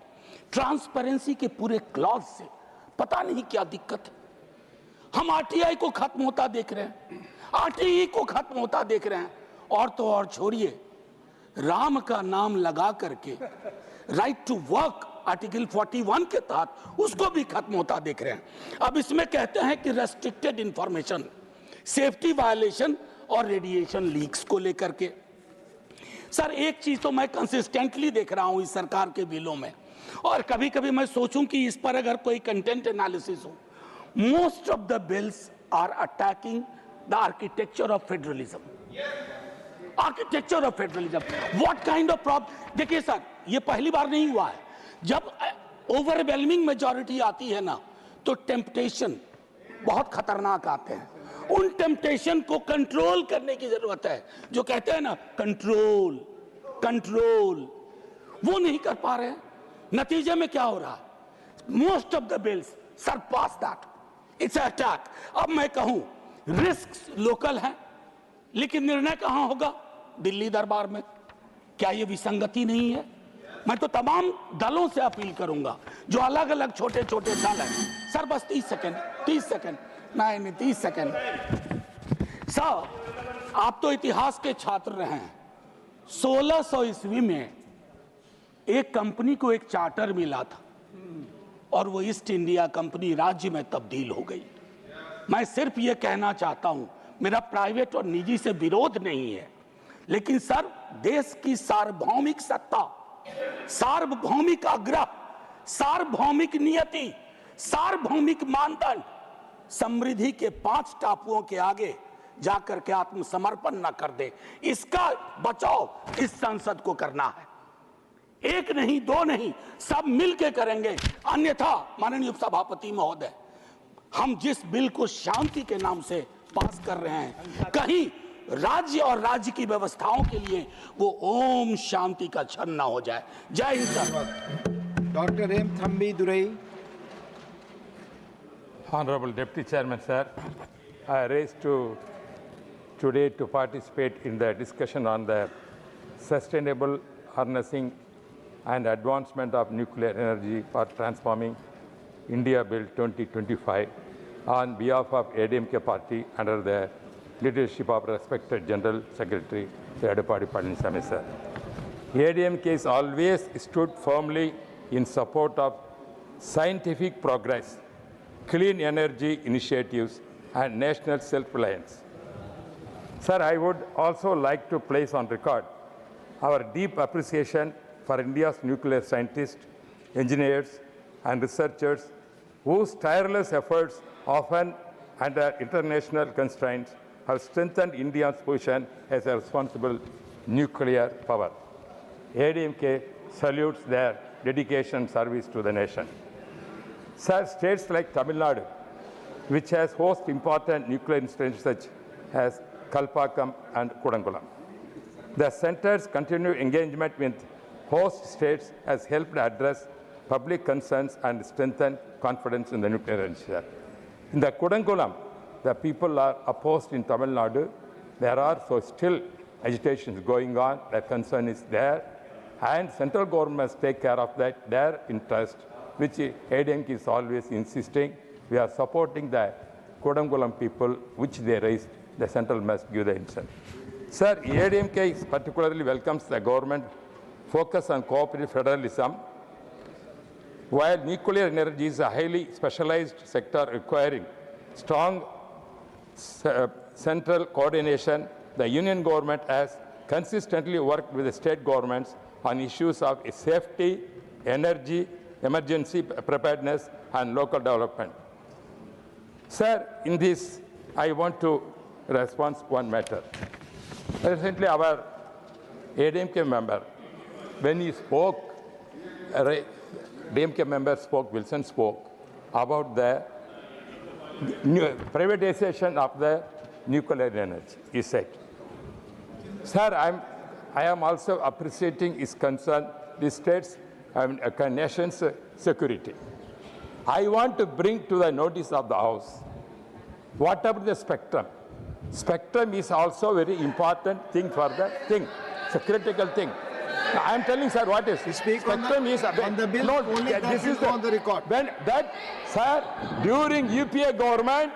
ट्रांसपेरेंसी के पूरे क्लॉज से पता नहीं क्या दिक्कत है। हम आरटीआई को खत्म होता देख रहे हैं, आरटीई को खत्म होता देख रहे हैं, और तो और छोड़िए, राम का नाम लगा करके राइट टू वर्क आर्टिकल 41 के तहत उसको भी खत्म होता देख रहे हैं। अब इसमें कहते हैं कि रेस्ट्रिक्टेड इंफॉर्मेशन, सेफ्टी वायलेशन और रेडिएशन लीक्स को लेकर के। सर, एक चीज तो मैं कंसिस्टेंटली देख रहा हूं इस सरकार के बिलों में, और कभी कभी मैं सोचूं कि इस पर अगर कोई कंटेंट एनालिसिस हो, most of the bills are attacking the architecture of federalism. Architecture of federalism, what kind of problem? देखिए सर, ये पहली बार नहीं हुआ है। जब ओवरवेलमिंग मेजॉरिटी आती है ना, तो टेम्पटेशन बहुत खतरनाक आते हैं। उन टेम्पटेशन को कंट्रोल करने की जरूरत है। जो कहते हैं ना कंट्रोल कंट्रोल, वो नहीं कर पा रहे हैं। नतीजे में क्या हो रहा है? Most of the bills surpass that, it's attack. अब मैं कहूं रिस्क लोकल है, लेकिन निर्णय कहां होगा? दिल्ली दरबार में। क्या यह विसंगति नहीं है? मैं तो तमाम दलों से अपील करूंगा, जो अलग अलग छोटे छोटे दल हैं। सर बस 30 सेकंड, नहीं 30 सेकंड। सर, आप तो इतिहास के छात्र रहे हैं। 1600 ईस्वी में एक कंपनी को एक चार्टर मिला था और वो ईस्ट इंडिया कंपनी राज्य में तब्दील हो गई। मैं सिर्फ ये कहना चाहता हूं, मेरा प्राइवेट और निजी से विरोध नहीं है, लेकिन सर, देश की सार्वभौमिक सत्ता, सार्वभौमिक आग्रह, सार्वभौमिक नियति, सार्वभौमिक मानदंड समृद्धि के 5 टापुओं के आगे जाकर के आत्मसमर्पण न कर दे, इसका बचाव इस संसद को करना है। एक नहीं, 2 नहीं, सब मिलके करेंगे। अन्यथा माननीय उपसभापति महोदय, हम जिस बिल को शांति के नाम से पास कर रहे हैं, कहीं राज्य और राज्य की व्यवस्थाओं के लिए वो ओम शांति का क्षण ना हो जाए। Jai Hind sir. Doctor M Thambidurai. Honorable Deputy Chairman, sir, I raised today to participate in the discussion on the sustainable harnessing and advancement of nuclear energy for transforming India Bill 2025 on behalf of ADMK party under the leadership of respected General Secretary Edapadi Palaniswamy, sir. ADMK has always stood firmly in support of scientific progress, clean energy initiatives, and national self-reliance. Sir, I would also like to place on record our deep appreciation for India's nuclear scientists, engineers, and researchers whose tireless efforts, often under international constraints, have strengthened India's position as a responsible nuclear power. ADMK salutes their dedication and service to the nation. Sir, states like Tamil Nadu, which has hosted important nuclear installations such as Kalpakkam and Kudankulam. The center's continued engagement with host states has helped address public concerns and strengthen confidence in the nuclear energy. In the Kudankulam, the people are opposed in Tamil Nadu. There are still agitations going on. The concern is there. And central government must take care of that, their interest, which ADMK is always insisting. We are supporting the Kudankulam people, which they raised. The central must give the incentive. Sir, ADMK particularly welcomes the government focus on cooperative federalism. While nuclear energy is a highly specialized sector requiring strong central coordination, the union government has consistently worked with the state governments on issues of safety, energy, emergency preparedness, and local development. Sir, in this, I want to respond one matter. Recently, our ADMK member, when he spoke, DMK member spoke, Wilson spoke about the privatization of the nuclear energy. He said, sir, I am also appreciating his concern, the state's nation's security. I want to bring to the notice of the House, what about the spectrum? Spectrum is also a very important thing for the thing. It's a critical thing. I am telling, sir, what is? Spectrum is on the bill, no, only this is on the record. When that, sir, during UPA government,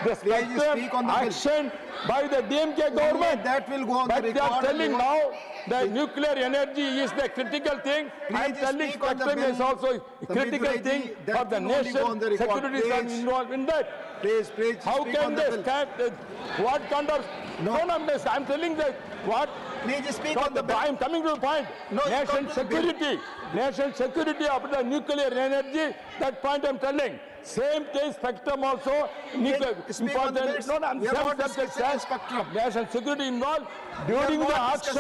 the spectrum action by the DMK government. That will go on but the record. They are telling now the nuclear energy is the critical thing. I am telling spectrum is also a critical thing for the nation. Security is involved in that. Please, how can they stand? What kind of? No, I am telling that what. Please speak on the bill. I am coming to the point. No, nation security of the nuclear energy. That point I am telling. Same case spectrum also. Important. No, I'm saying spectrum. National security involved during the auction.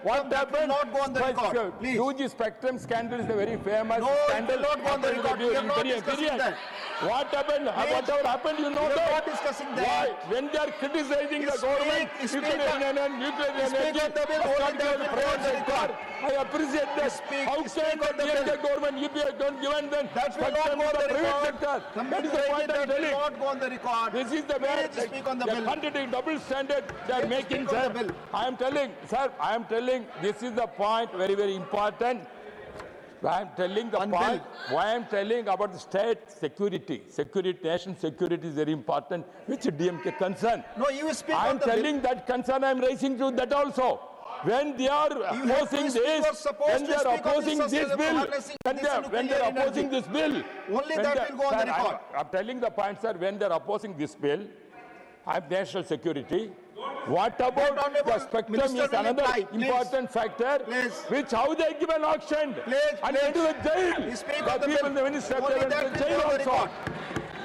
What happened? Not go on the record. Please. 2G spectrum scandal is a very famous no, scandal. Not go on the record. We are not discussing that. What happened? Whatever happened, you know we that. Are not discussing that. Why? When they are criticizing the government, nuclear energy, I appreciate that. How can the DMK government, UPA don't given them spectrum to the private sector? That is the point I am telling. Not go on the record. This is the way they are contradicting double standard they are making, sir. I am telling, sir, I am telling this is the point very, very important. I am telling the point, why I am telling about the state security, nation security is very important, which DMK concern. No, you speak I am on the telling that concern I am raising to that also. When they are opposing this, when they are opposing this bill, when they are opposing this bill, only that will go on the record. I am telling the point, sir, when they are opposing this bill, I have national security. What about the spectrum is another important factor, which how they give an auction and into the jail. The people in the minister they went to jail also.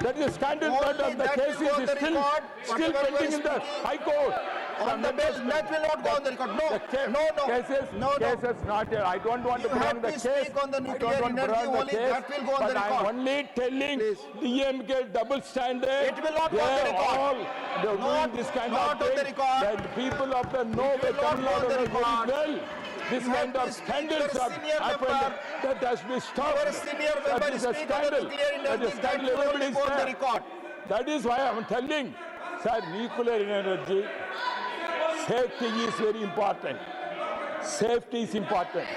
That is a scandal, but the case is still pending in the High Court. On the bill, that will not go on the record. No. Cases not here. I don't want to belong the case. On the nuclear energy only, that will go on the record. I am only telling DMK double standard. It will not go on the record. They are doing this kind of thing. The people of the North Tamil Nadu know very well. This kind of scandals have happened. That has been stopped. That is a scandal. That is a scandal. Everybody is there. That is why I am telling, sir, nuclear energy, safety is very important. Safety is important.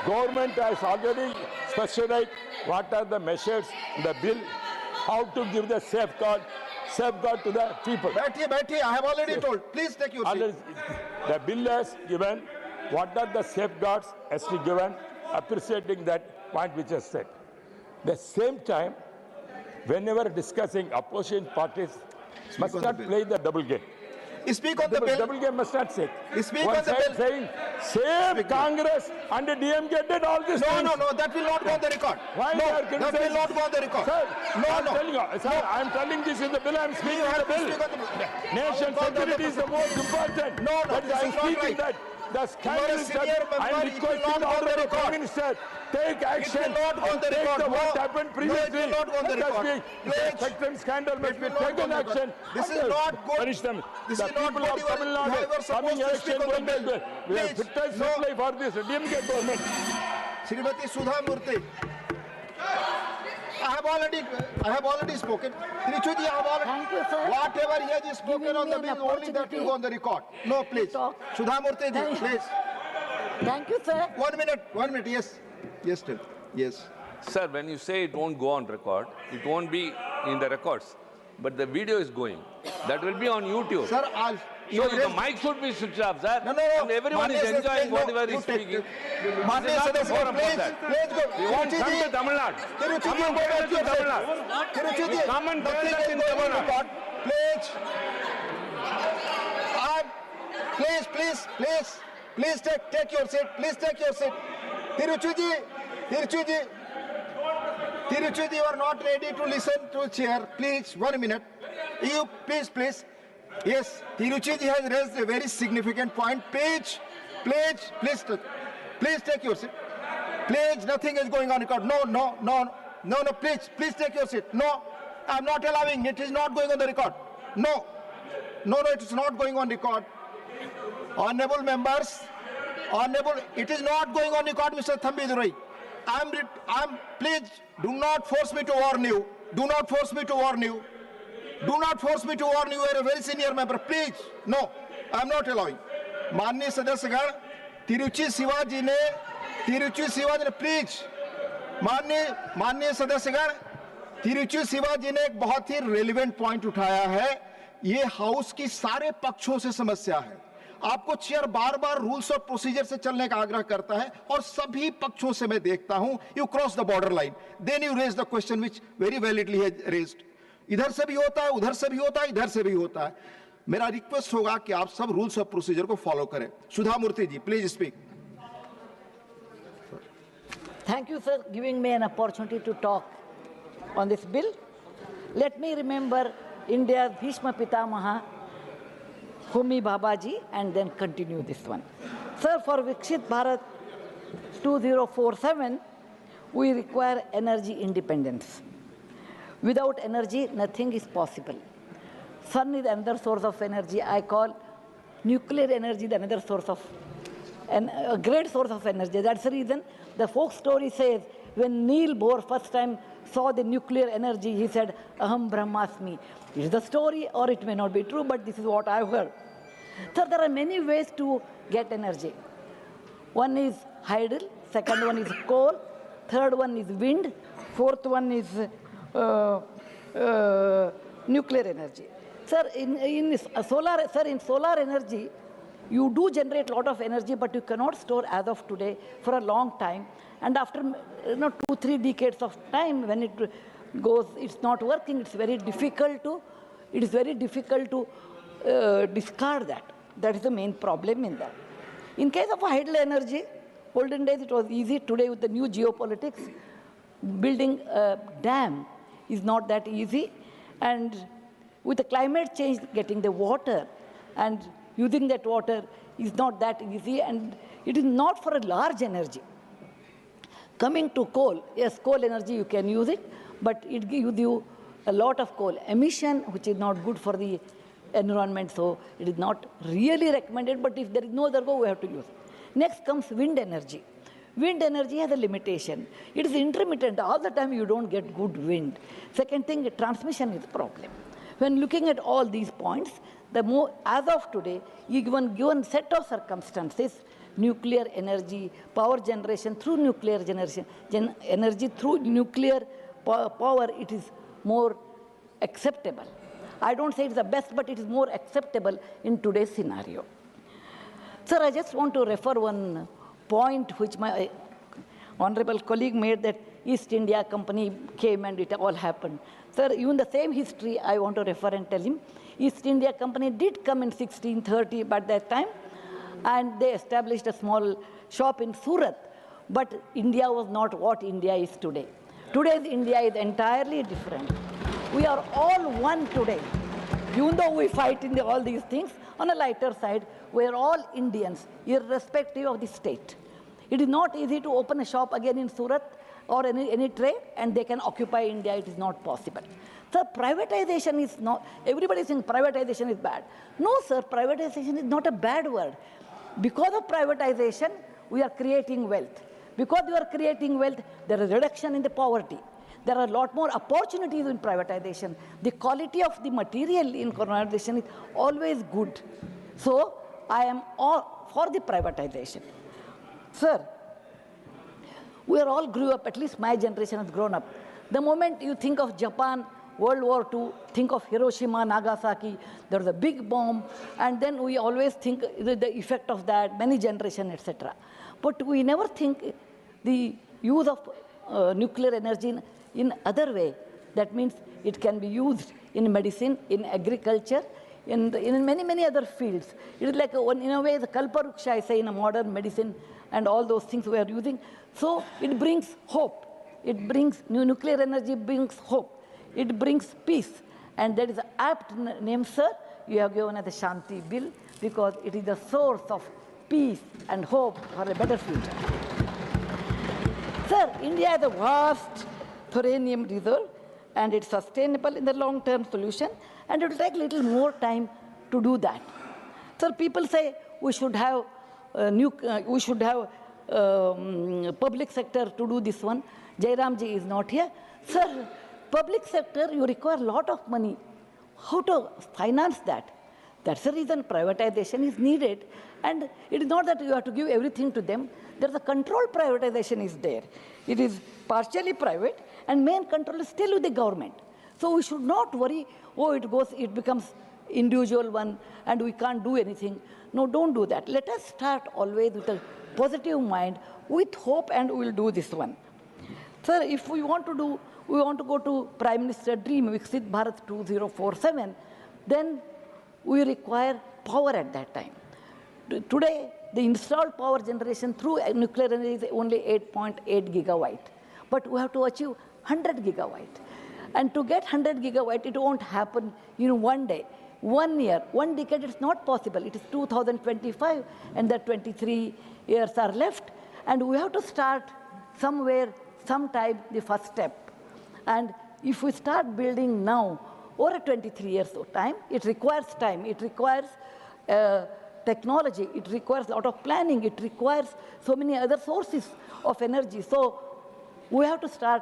Government has already specified what are the measures in the bill, how to give the safeguard. safeguard to the people. बैठिए, I have already told. Please take your seat. The bill has given what are the safeguards has to given, appreciating that point which is said. The same time, whenever discussing opposition parties must not play the double game. Speak on the bill. Double game must not say. Speak on the bill. Saying same Congress and the DMK did all this. No, that will not go on the record. Why no, they are that will not go on the record. Sir, no. Telling you, sir, I am telling this in the bill. I am speaking on the bill. Nation security is the most important. No, but this I am is not speaking right. that the scandal is that I am requesting the Honorable Prime Minister take action. It will not go on the take record. what happened previously. No, it will not go on the record. The scandal must be taken action. This is not good. Punish them. This The is not people good. of Tamil Nadu coming election going to be we have fit and supply for this DMK government. Srimati Sudha Murthy. I have already spoken. Trichuji, I have already. Thank you, sir. Whatever he has spoken on the bill, only that will go on the record. No, please. Sudha Murthy, please. Thank you, sir. 1 minute, yes. Yes, still. Yes. Sir, when you say it won't go on record, it won't be in the records. But the video is going. That will be on YouTube. Sir, so the mic should be switched off, sir. No. And everyone is enjoying whatever he's speaking. This is not the forum for that. We won't come to Tamil Nadu. Come and tell us in Tamil Nadu. Come and tell us in Tamil Nadu. Please take your seat. Please take your seat. Tiruchuji, you are not ready to listen to chair. Please, 1 minute. You, please. Yes, Tiruchuji has raised a very significant point. Please take your seat. Please, nothing is going on record. No, please take your seat. No, I'm not allowing. It is not going on the record. No, it is not going on record. Honorable members, it is not going on record, Mr. Thambidurai. Please, do not force me to warn you. You are a very senior member. Please, no, I'm not allowing. माननीय सदस्यगण, तिरुचि शिवाजी ने please, माननीय सदस्यगण, तिरुचि शिवाजी ने एक बहुत ही relevant point उठाया है. ये house की सारे पक्षों से समस्या है. आपको चेयर बार-बार रूल्स ऑफ प्रोसीजर से चलने का आग्रह करता है और सभी पक्षों से मैं देखता हूं you cross the border line, then you raise the question which very validly has raised. इधर से भी होता है, उधर से भी होता है, इधर से भी होता है. मेरा रिक्वेस्ट होगा कि आप सब रूल्स ऑफ प्रोसीजर को फॉलो करें. Sudha Murty ji, please speak. Thank you, sir, giving me an opportunity to talk on this bill. Let me remember India's Bhishma Pitamaha, Homi Babaji, and then continue this one. Sir, for Vikshit Bharat 2047, we require energy independence. Without energy, nothing is possible. Sun is another source of energy. I call nuclear energy the another source of, a great source of energy. That's the reason the folk story says when Neil Bohr first time saw the nuclear energy, he said, Aham Brahmasmi. It is the story, or it may not be true, but this is what I've heard. So there are many ways to get energy. One is hydel, second one is coal, third one is wind, fourth one is nuclear energy. Sir, in solar energy, you do generate a lot of energy, but you cannot store as of today for a long time. And after 2-3 decades of time, when it goes, it's not working. It's very difficult to discard that. That is the main problem in that. In case of hydel energy, olden days it was easy. Today, with the new geopolitics, building a dam is not that easy. And with the climate change, getting the water and using that water is not that easy, and it is not for a large energy. Coming to coal, yes, coal energy, you can use it, but it gives you a lot of coal emission, which is not good for the environment, so it is not really recommended, but if there is no other go, we have to use it. Next comes wind energy. Wind energy has a limitation. It is intermittent. All the time you don't get good wind. Second thing, transmission is a problem. When looking at all these points, as of today, given set of circumstances, nuclear energy, power generation through nuclear generation, energy through nuclear power, it is more acceptable. I don't say it's the best, but it is more acceptable in today's scenario. Sir, I just want to refer one point which my honorable colleague made, that East India Company came and it all happened. Sir, even the same history I want to refer and tell him. East India Company did come in 1630 by that time, and they established a small shop in Surat. But India was not what India is today. Today's India is entirely different. We are all one today. Even though we fight in all these things, on a lighter side, we are all Indians, irrespective of the state. It is not easy to open a shop again in Surat or any trade, and they can occupy India. It is not possible. Sir, privatization is not, everybody thinks privatization is bad. No, sir, privatization is not a bad word. Because of privatization, we are creating wealth. Because you are creating wealth, there is reduction in the poverty. There are a lot more opportunities in privatization. The quality of the material in privatization is always good. So, I am all for the privatization. Sir, we are all grew up, at least my generation has grown up. The moment you think of Japan, World War II, think of Hiroshima, Nagasaki, there was a big bomb, and then we always think the effect of that, many generations, etc. But we never think the use of nuclear energy in other way. That means it can be used in medicine, in agriculture, in many, many other fields. It is like, in a way, the kalparuksha, I say, in a modern medicine and all those things we are using. So it brings hope. It brings, nuclear energy brings hope. It brings peace. And that is an apt name, sir, you have given as the Shanti Bill, because it is the source of peace and hope for a better future. Sir, India has a vast uranium reserve, and it's sustainable in the long-term solution, and it will take a little more time to do that. Sir, people say we should have public sector to do this one. Jairamji is not here. Sir, public sector, you require a lot of money. How to finance that? That's the reason privatization is needed. And it is not that you have to give everything to them. There's a controlled privatization is there. It is partially private, and main control is still with the government. So we should not worry, oh, it becomes individual one, and we can't do anything. No, don't do that. Let us start always with a positive mind, with hope, and we will do this one. Sir, if we want to go to Prime Minister Dream, Viksit Bharat 2047, then we require power at that time. Today, the installed power generation through nuclear energy is only 8.8 gigawatt. But we have to achieve 100 gigawatt. And to get 100 gigawatt, it won't happen in one day. 1 year, 1 decade, it's not possible. It is 2025, and the 23 years are left. And we have to start somewhere, sometime, the first step. And if we start building now, over 23 years of time, it requires time. It requires technology. It requires a lot of planning. It requires so many other sources of energy. So we have to start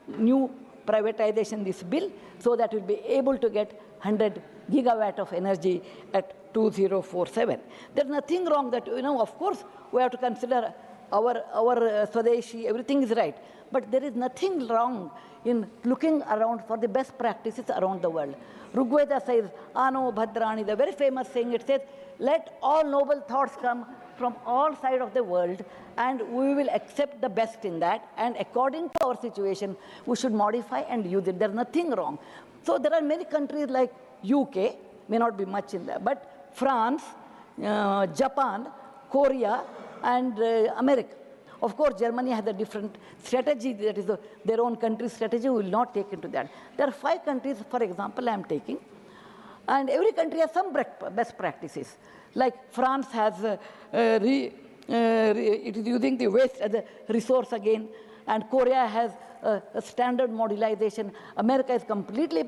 new privatization, this bill, so that we'll be able to get 100 gigawatt of energy at 2047. There's nothing wrong that, of course, we have to consider our Swadeshi, everything is right. But there is nothing wrong in looking around for the best practices around the world. Rigveda says, Ano Bhadrani, the very famous saying, it says, let all noble thoughts come from all sides of the world, and we will accept the best in that, and according to our situation, we should modify and use it. There's nothing wrong. So there are many countries like UK, may not be much in there, but France, Japan, Korea, and America. Of course, Germany has a different strategy, that is their own country's strategy. We will not take into that. There are 5 countries, for example, I am taking, and every country has some best practices. Like France has, it is using the waste as a resource again, and Korea has a standard modularization. America is completely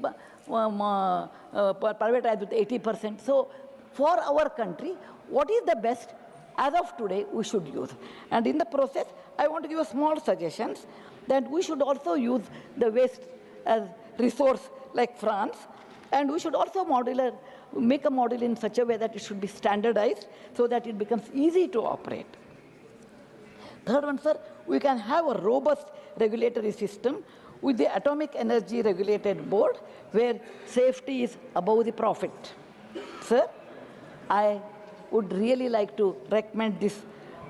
privatized with 80%. So for our country, what is the best? As of today, we should use. And in the process, I want to give a small suggestions that we should also use the waste as resource like France, and we should also make a model in such a way that it should be standardized so that it becomes easy to operate. Third one, sir, we can have a robust regulatory system with the Atomic Energy Regulated Board, where safety is above the profit. Sir, I would really like to recommend this.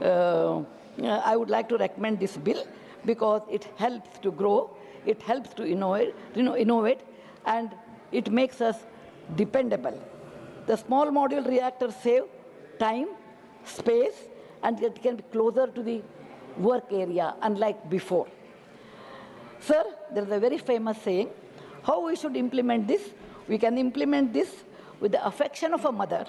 I would like to recommend this bill because it helps to grow, it helps to innovate, and it makes us dependable. The small module reactors save time, space, and it can be closer to the work area, unlike before. Sir, there is a very famous saying, how we should implement this? We can implement this with the affection of a mother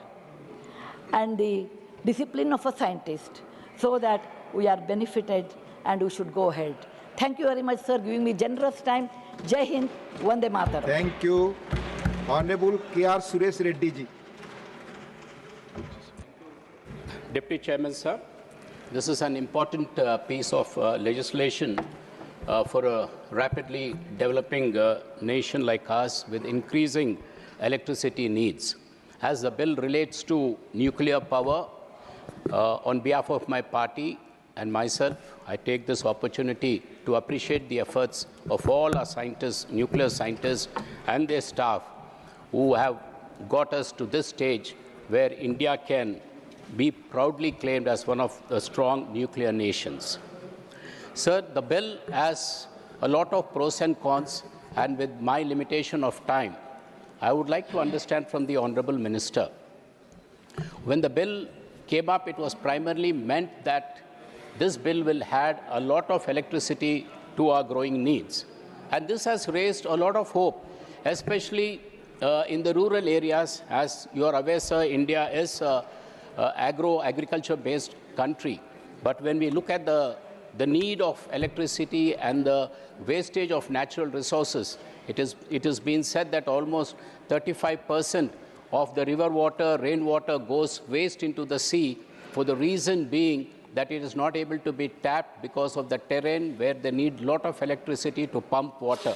and the discipline of a scientist, so that we are benefited and we should go ahead. Thank you very much, sir, giving me generous time. Jai Hind, Vande Mataram. Thank you. Honorable K.R. Suresh Reddy ji. Deputy Chairman, sir, this is an important piece of legislation for a rapidly developing nation like ours with increasing electricity needs. As the bill relates to nuclear power, on behalf of my party and myself, I take this opportunity to appreciate the efforts of all our scientists, nuclear scientists and their staff who have got us to this stage where India can be proudly claimed as one of the strong nuclear nations. Sir, the bill has a lot of pros and cons, and with my limitation of time, I would like to understand from the Honorable Minister. When the bill came up, it was primarily meant that this bill will add a lot of electricity to our growing needs. And this has raised a lot of hope, especially in the rural areas. As you are aware, sir, India is agriculture-based country. But when we look at the need of electricity and the wastage of natural resources, it has been said that almost 35% of the river water, rainwater goes waste into the sea, for the reason being that it is not able to be tapped because of the terrain where they need a lot of electricity to pump water.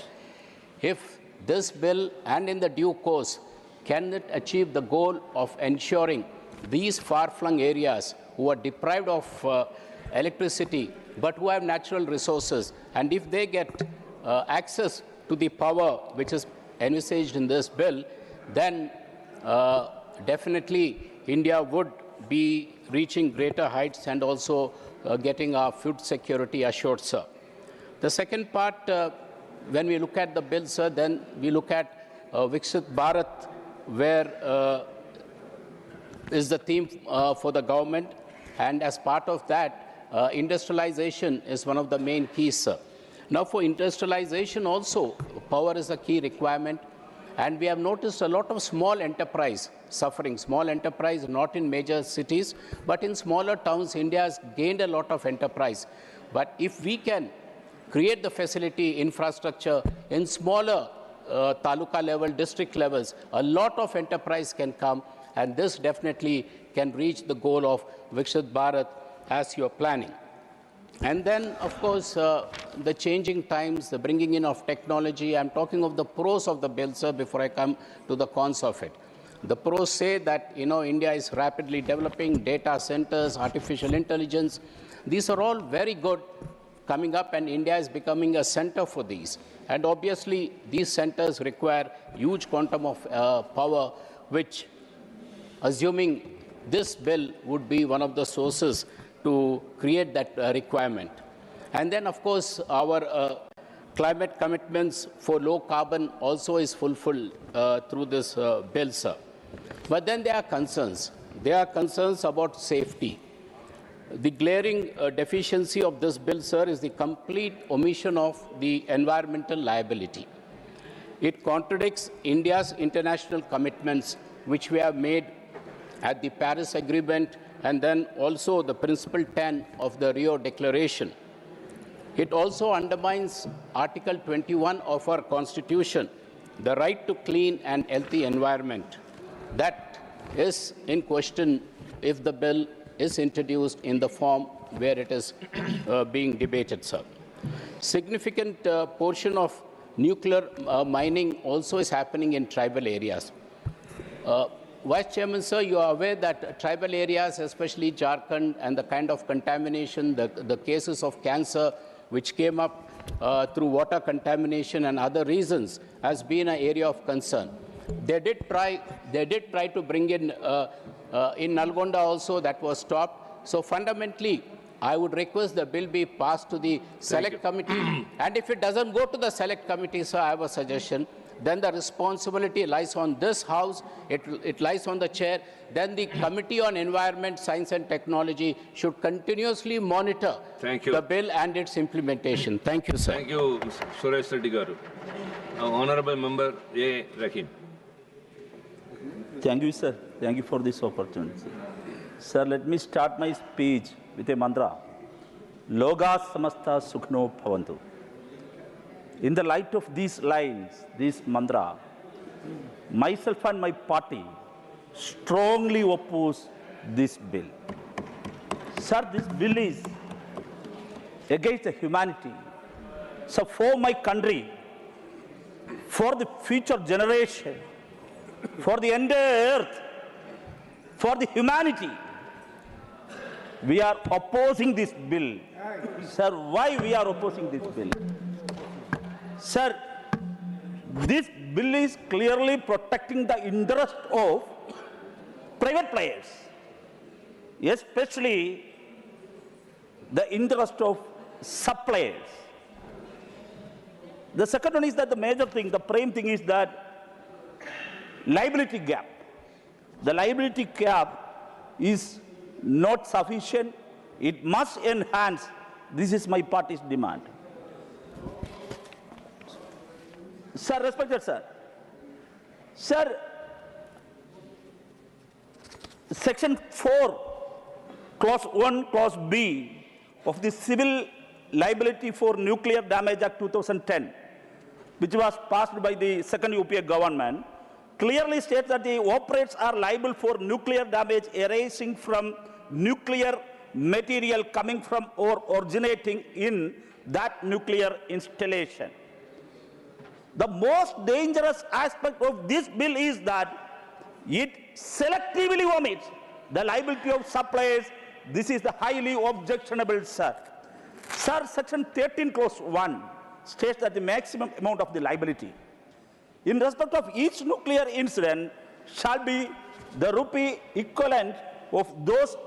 If this bill, and in the due course, can it achieve the goal of ensuring these far-flung areas who are deprived of electricity but who have natural resources, and if they get access to the power which is envisaged in this bill, then definitely India would be reaching greater heights and also getting our food security assured, sir. The second part, when we look at the bill, sir, then we look at Viksit Bharat, where is the theme for the government, and as part of that, industrialization is one of the main keys, sir. Now, for industrialization also, power is a key requirement, and we have noticed a lot of small enterprise suffering. Small enterprise, not in major cities, but in smaller towns, India has gained a lot of enterprise. But if we can create the facility, infrastructure in smaller taluka level, district levels, a lot of enterprise can come, and this definitely can reach the goal of Viksit Bharat as you are planning. And then, of course, the changing times, the bringing in of technology. I'm talking of the pros of the bill, sir, before I come to the cons of it. The pros say that, India is rapidly developing data centers, artificial intelligence. These are all very good coming up, and India is becoming a center for these. And obviously, these centers require huge quantum of power, which, assuming this bill would be one of the sources to create that requirement. And then, of course, our climate commitments for low carbon also is fulfilled through this bill, sir. But then there are concerns. There are concerns about safety. The glaring deficiency of this bill, sir, is the complete omission of the environmental liability. It contradicts India's international commitments, which we have made at the Paris Agreement and then also the Principle 10 of the Rio Declaration. It also undermines Article 21 of our Constitution, the right to clean and healthy environment. That is in question if the bill is introduced in the form where it is being debated, sir. Significant portion of nuclear mining also is happening in tribal areas. Vice Chairman, sir, you are aware that tribal areas, especially Jharkhand, and the kind of contamination, the cases of cancer which came up through water contamination and other reasons has been an area of concern. They did try to bring in Nalgonda also, that was stopped. So fundamentally, I would request the bill be passed to the select committee. And if it doesn't go to the select committee, sir, I have a suggestion. Then the responsibility lies on this House, it lies on the chair. Then the Committee on Environment, Science and Technology should continuously monitor the bill and its implementation. Thank you, sir. Thank you, Suresh Reddy Garu. Honorable Member A. Rahim. Thank you, sir. Thank you for this opportunity. Sir, let me start my speech with a mantra. Loga samasta sukhno bhavantu. In the light of these lines, this mantra, myself and my party strongly oppose this bill. Sir, this bill is against the humanity. So for my country, for the future generation, for the entire earth, for the humanity, we are opposing this bill. Sir, why we are opposing this bill? Sir, this bill is clearly protecting the interest of private players, especially the interest of suppliers. The second one is that the major thing, the prime thing is that liability gap. The liability gap is not sufficient. It must enhance. This is my party's demand. Sir, respected sir. Sir, Section 4, Clause 1, Clause B of the Civil Liability for Nuclear Damage Act 2010, which was passed by the second UPA government, clearly states that the operators are liable for nuclear damage arising from nuclear material coming from or originating in that nuclear installation. The most dangerous aspect of this bill is that it selectively omits the liability of suppliers. This is the highly objectionable, sir. Sir, Section 13, Clause 1 states that the maximum amount of the liability in respect of each nuclear incident shall be the rupee equivalent of those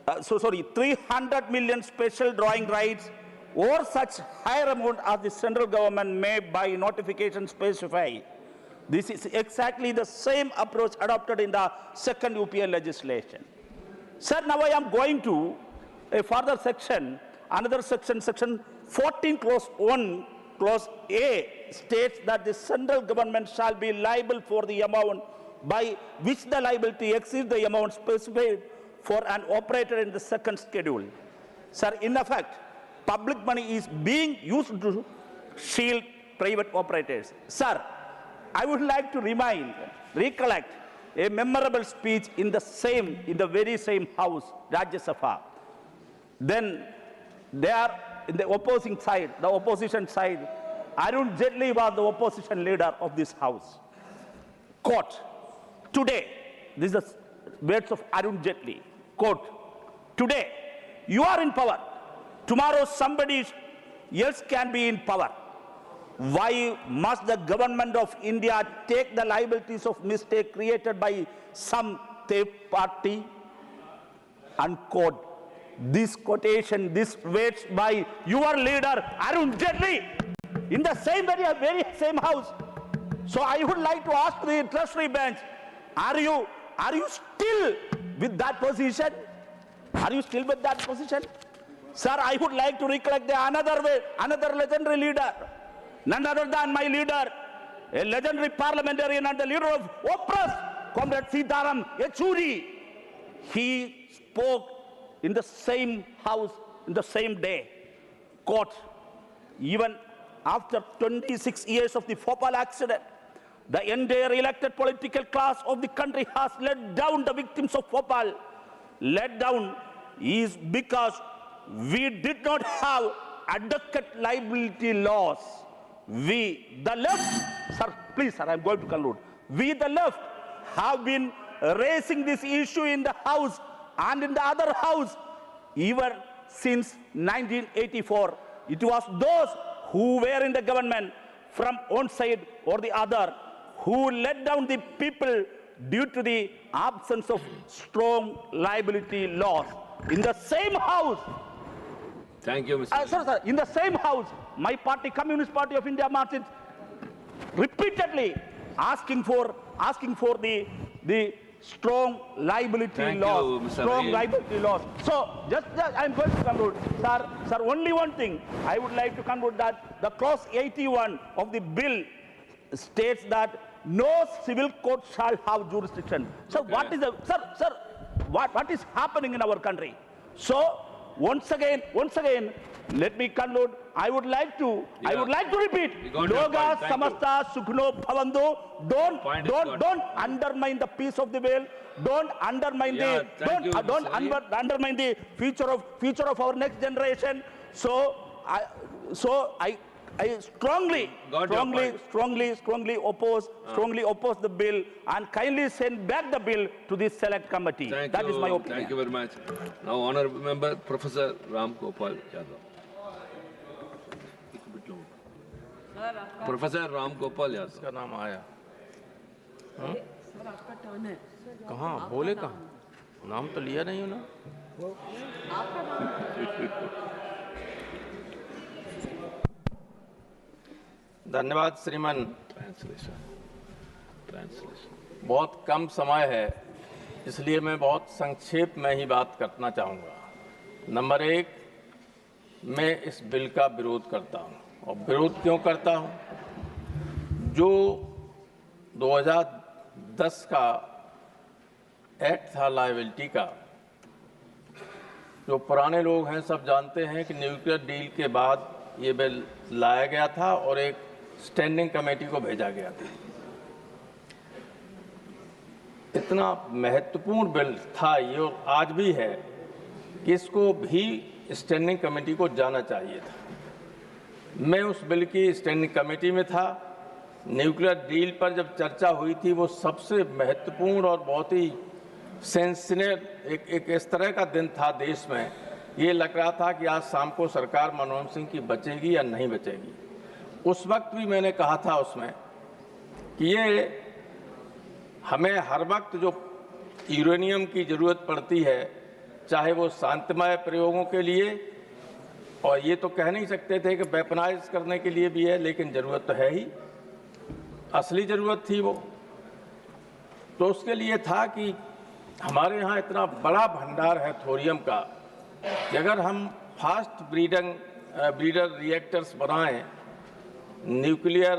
300 million special drawing rights or such higher amount as the central government may by notification specify. This is exactly the same approach adopted in the second UPA legislation. Sir, now I am going to a further section, another section, Section 14, Clause 1, Clause A states that the central government shall be liable for the amount by which the liability exceeds the amount specified for an operator in the second schedule. Sir, in effect, public money is being used to shield private operators. Sir, I would like to recollect a memorable speech in the very same house, Rajya Sabha. Then they are in the opposing side, the opposition side. Arun Jaitley was the opposition leader of this house. Quote, today, this is the words of Arun Jaitley, quote, today you are in power, tomorrow somebody else can be in power. Why must the government of India take the liabilities of mistake created by some third party? Unquote. This quotation, this words by your leader Arun Jaitley in the very same house. So I would like to ask the treasury bench, are you still with that position? Are you still with that position? Sir, I would like to recollect another legendary leader, none other than my leader, a legendary parliamentarian and the leader of oppressed, Comrade Sitaram Yechuri. He spoke in the same house, in the same day. Quote, even after 26 years of the Bhopal accident, the entire elected political class of the country has let down the victims of Bhopal. Let down is because we did not have adequate liability laws. We, the left, sir, please, sir, I'm going to conclude. We, the left, have been raising this issue in the House and in the other House even since 1984. It was those who were in the government from one side or the other, who let down the people due to the absence of strong liability laws. In the same house, Thank you, Mr. sir, in the same house, my party, Communist Party of India, marched repeatedly asking for the strong liability Thank laws, you, Mr. strong Rahim. liability laws. So just I'm going to conclude, sir. Only one thing I would like to conclude, that the clause 81 of the bill states that no civil court shall have jurisdiction. So what is the what is happening in our country? So once again, let me conclude. I would like to repeat. Loga samasta sukhno bhavantu. Don't undermine the peace of the bill. Don't undermine undermine the future of our next generation. So I strongly oppose the bill and kindly send back the bill to the select committee. That is my opinion. Thank you very much. Now, Honourable Member Professor Ram Gopal Yadav. Professor Ram Gopal Yadav इसका नाम आया कहाँ बोले कहाँ नाम तो लिया नहीं ना धन्यवाद श्रीमान। बहुत कम समय है इसलिए मैं बहुत संक्षेप में ही बात करना चाहूँगा। नंबर एक, मैं इस बिल का विरोध करता हूँ। और विरोध क्यों करता हूँ? जो 2010 का एक्ट था लायबिलिटी का, जो पुराने लोग हैं सब जानते हैं कि न्यूक्लियर डील के बाद ये बिल लाया गया था और एक स्टैंडिंग कमेटी को भेजा गया था। इतना महत्वपूर्ण बिल था ये और आज भी है कि इसको भी स्टैंडिंग कमेटी को जाना चाहिए था। मैं उस बिल की स्टैंडिंग कमेटी में था। न्यूक्लियर डील पर जब चर्चा हुई थी वो सबसे महत्वपूर्ण और बहुत ही सेंसिटिव एक इस तरह का दिन था देश में। ये लग रहा था कि आज शाम को सरकार मनमोहन सिंह की बचेगी या नहीं बचेगी। उस वक्त भी मैंने कहा था उसमें कि ये हमें हर वक्त जो यूरेनियम की ज़रूरत पड़ती है, चाहे वो शांतिमय प्रयोगों के लिए, और ये तो कह नहीं सकते थे कि वेपनाइज करने के लिए भी है, लेकिन ज़रूरत तो है ही, असली ज़रूरत थी वो। तो उसके लिए था कि हमारे यहाँ इतना बड़ा भंडार है थोरियम का कि अगर हम फास्ट ब्रीडर रिएक्टर्स बनाएं न्यूक्लियर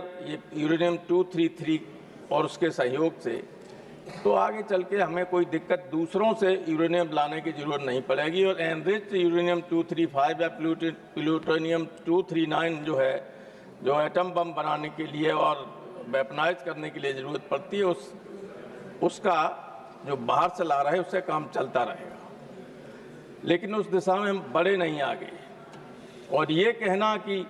यूरेनियम 233 और उसके सहयोग से, तो आगे चल के हमें कोई दिक्कत दूसरों से यूरेनियम लाने की ज़रूरत नहीं पड़ेगी। और एनरिच्ड यूरेनियम 235 या प्लूटोनियम 239 जो है, जो एटम बम बनाने के लिए और वेपनाइज करने के लिए ज़रूरत पड़ती है, उसका जो बाहर से ला रहे उससे काम चलता रहेगा। लेकिन उस दिशा में हम बढ़े नहीं आगे। और ये कहना कि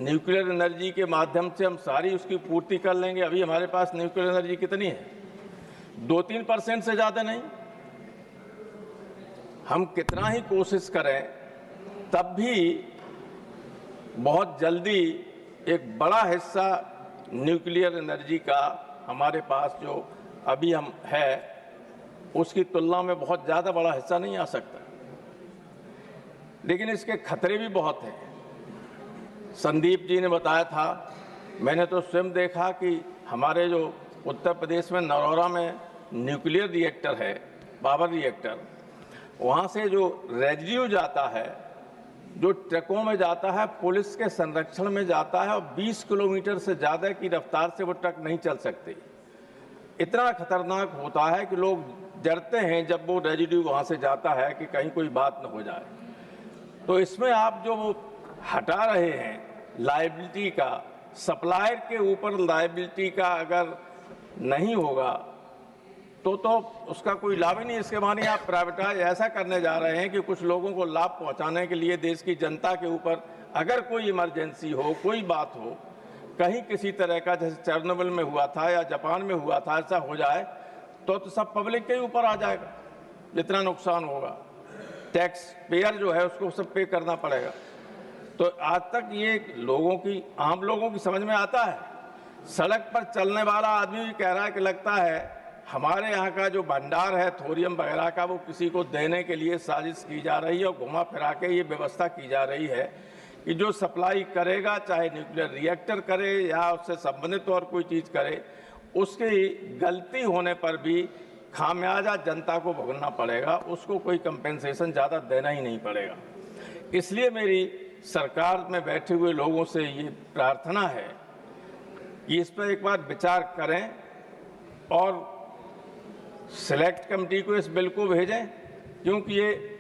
न्यूक्लियर एनर्जी के माध्यम से हम सारी उसकी पूर्ति कर लेंगे, अभी हमारे पास न्यूक्लियर एनर्जी कितनी है? 2-3% से ज़्यादा नहीं। हम कितना ही कोशिश करें तब भी बहुत जल्दी एक बड़ा हिस्सा न्यूक्लियर एनर्जी का हमारे पास जो अभी हम है उसकी तुलना में बहुत ज़्यादा बड़ा हिस्सा नहीं आ सकता। लेकिन इसके खतरे भी बहुत हैं। संदीप जी ने बताया था, मैंने तो स्वयं देखा कि हमारे जो उत्तर प्रदेश में नरौरा में न्यूक्लियर रिएक्टर है, पावर रिएक्टर, वहाँ से जो रेजिड्यू जाता है, जो ट्रकों में जाता है, पुलिस के संरक्षण में जाता है और 20 किलोमीटर से ज़्यादा की रफ्तार से वो ट्रक नहीं चल सकते। इतना खतरनाक होता है कि लोग डरते हैं जब वो रेजिड्यू वहाँ से जाता है कि कहीं कोई बात न हो जाए। तो इसमें आप जो वो हटा रहे हैं लायबिलिटी का, सप्लायर के ऊपर लायबिलिटी का अगर नहीं होगा तो उसका कोई लाभ ही नहीं। इसके माने आप प्राइवेटाइज ऐसा करने जा रहे हैं कि कुछ लोगों को लाभ पहुंचाने के लिए देश की जनता के ऊपर अगर कोई इमरजेंसी हो, कोई बात हो, कहीं किसी तरह का, जैसे चेरनोबिल में हुआ था या जापान में हुआ था, ऐसा हो जाए तो सब पब्लिक के ऊपर आ जाएगा। जितना नुकसान होगा टैक्स पेयर जो है उसको सब पे करना पड़ेगा। तो आज तक ये आम लोगों की समझ में आता है? सड़क पर चलने वाला आदमी भी कह रहा है कि लगता है हमारे यहाँ का जो भंडार है थोरियम वगैरह का, वो किसी को देने के लिए साजिश की जा रही है और घुमा फिरा के ये व्यवस्था की जा रही है कि जो सप्लाई करेगा, चाहे न्यूक्लियर रिएक्टर करे या उससे संबंधित और कोई चीज़ करे, उसकी गलती होने पर भी खामियाजा जनता को भुगतना पड़ेगा, उसको कोई कंपेंसेशन ज़्यादा देना ही नहीं पड़ेगा। इसलिए मेरी सरकार में बैठे हुए लोगों से ये प्रार्थना है कि इस पर एक बार विचार करें और सिलेक्ट कमेटी को इस बिल को भेजें, क्योंकि ये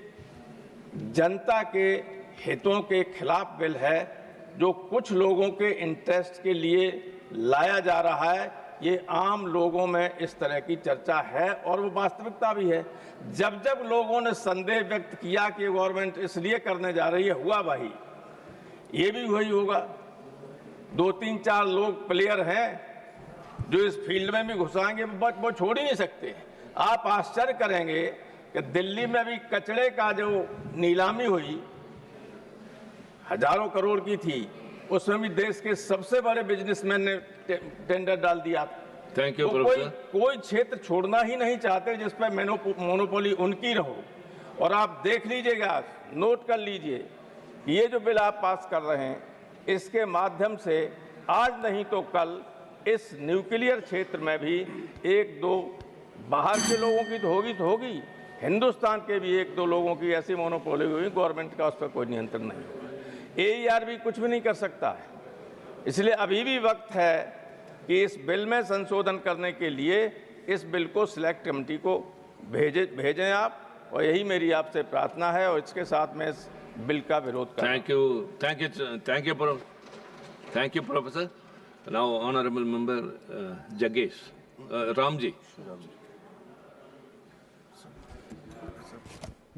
जनता के हितों के खिलाफ बिल है, जो कुछ लोगों के इंटरेस्ट के लिए लाया जा रहा है। ये आम लोगों में इस तरह की चर्चा है और वो वास्तविकता भी है। जब जब लोगों ने संदेह व्यक्त किया कि गवर्नमेंट इसलिए करने जा रही है, हुआ वही, ये भी वही होगा। 2-3-4 लोग प्लेयर हैं जो इस फील्ड में भी घुसाएंगे, वो छोड़ ही नहीं सकते। आप आश्चर्य करेंगे कि दिल्ली में भी कचरे का जो नीलामी हुई हजारों करोड़ की थी, उसमें भी देश के सबसे बड़े बिजनेसमैन ने टेंडर डाल दिया। Thank you professor. कोई क्षेत्र छोड़ना ही नहीं चाहते जिस पर मोनोपोली उनकी रहो। और आप देख लीजिएगा, नोट कर लीजिए, ये जो बिल आप पास कर रहे हैं, इसके माध्यम से आज नहीं तो कल इस न्यूक्लियर क्षेत्र में भी 1-2 बाहर के लोगों की तो होगी, हिंदुस्तान के भी 1-2 लोगों की ऐसी मोनोपोली हुई, गवर्नमेंट का उस पर कोई नियंत्रण नहीं होगा। AER भी कुछ भी नहीं कर सकता है। इसलिए अभी भी वक्त है कि इस बिल में संशोधन करने के लिए इस बिल को सिलेक्ट कमेटी को भेजें आप, और यही मेरी आपसे प्रार्थना है, और इसके साथ में इस बिल का विरोध करें। Thank you professor. Now honourable member Jaggesh Ram ji.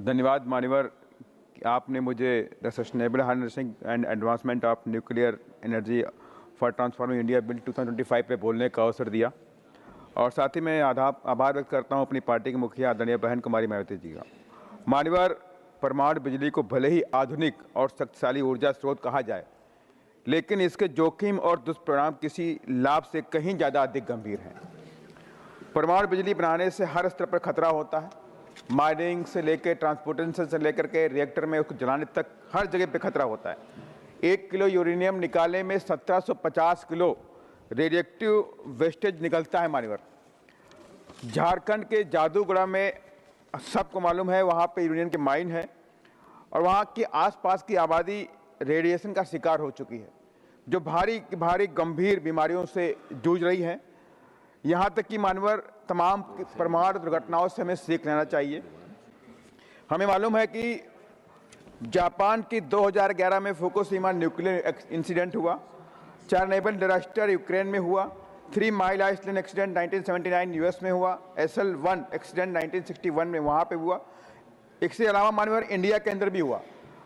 धन्यवाद मान्यवर, आपने मुझे the sustainable harnessing and advancement of nuclear energy for transforming India bill 2025 पे बोलने का अवसर दिया। और साथ ही मैं आभार व्यक्त करता हूं अपनी पार्टी की मुखिया आदरणीय बहन कुमारी मायावती जी का। मान्यवर, परमाणु बिजली को भले ही आधुनिक और शक्तिशाली ऊर्जा स्रोत कहा जाए, लेकिन इसके जोखिम और दुष्परिणाम किसी लाभ से कहीं ज़्यादा अधिक गंभीर हैं। परमाणु बिजली बनाने से हर स्तर पर खतरा होता है, माइनिंग से लेकर ट्रांसपोर्टेशन से लेकर के रिएक्टर में उसको जलाने तक हर जगह पे खतरा होता है। 1 किलो यूरेनियम निकालने में 1750 किलो रेडिएक्टिव वेस्टेज निकलता है मान्यवर। झारखंड के जादूगढ़ा में सबको मालूम है, वहाँ पे यूरेनियम के माइन है और वहाँ की आसपास की आबादी रेडिएशन का शिकार हो चुकी है, जो भारी गंभीर बीमारियों से जूझ रही है। यहाँ तक कि मानवर तमाम परमाणु दुर्घटनाओं से हमें सीख लेना चाहिए। हमें मालूम है कि जापान की 2011 में फुकुशिमा न्यूक्लियर इंसिडेंट हुआ, चेरनोबिल डिजास्टर यूक्रेन में हुआ, 3 माइल आइसलैंड एक्सीडेंट 1979 यूएस में हुआ, SL1 एक्सीडेंट 1961 में वहाँ पे हुआ। इसके अलावा मानवर इंडिया के अंदर भी हुआ।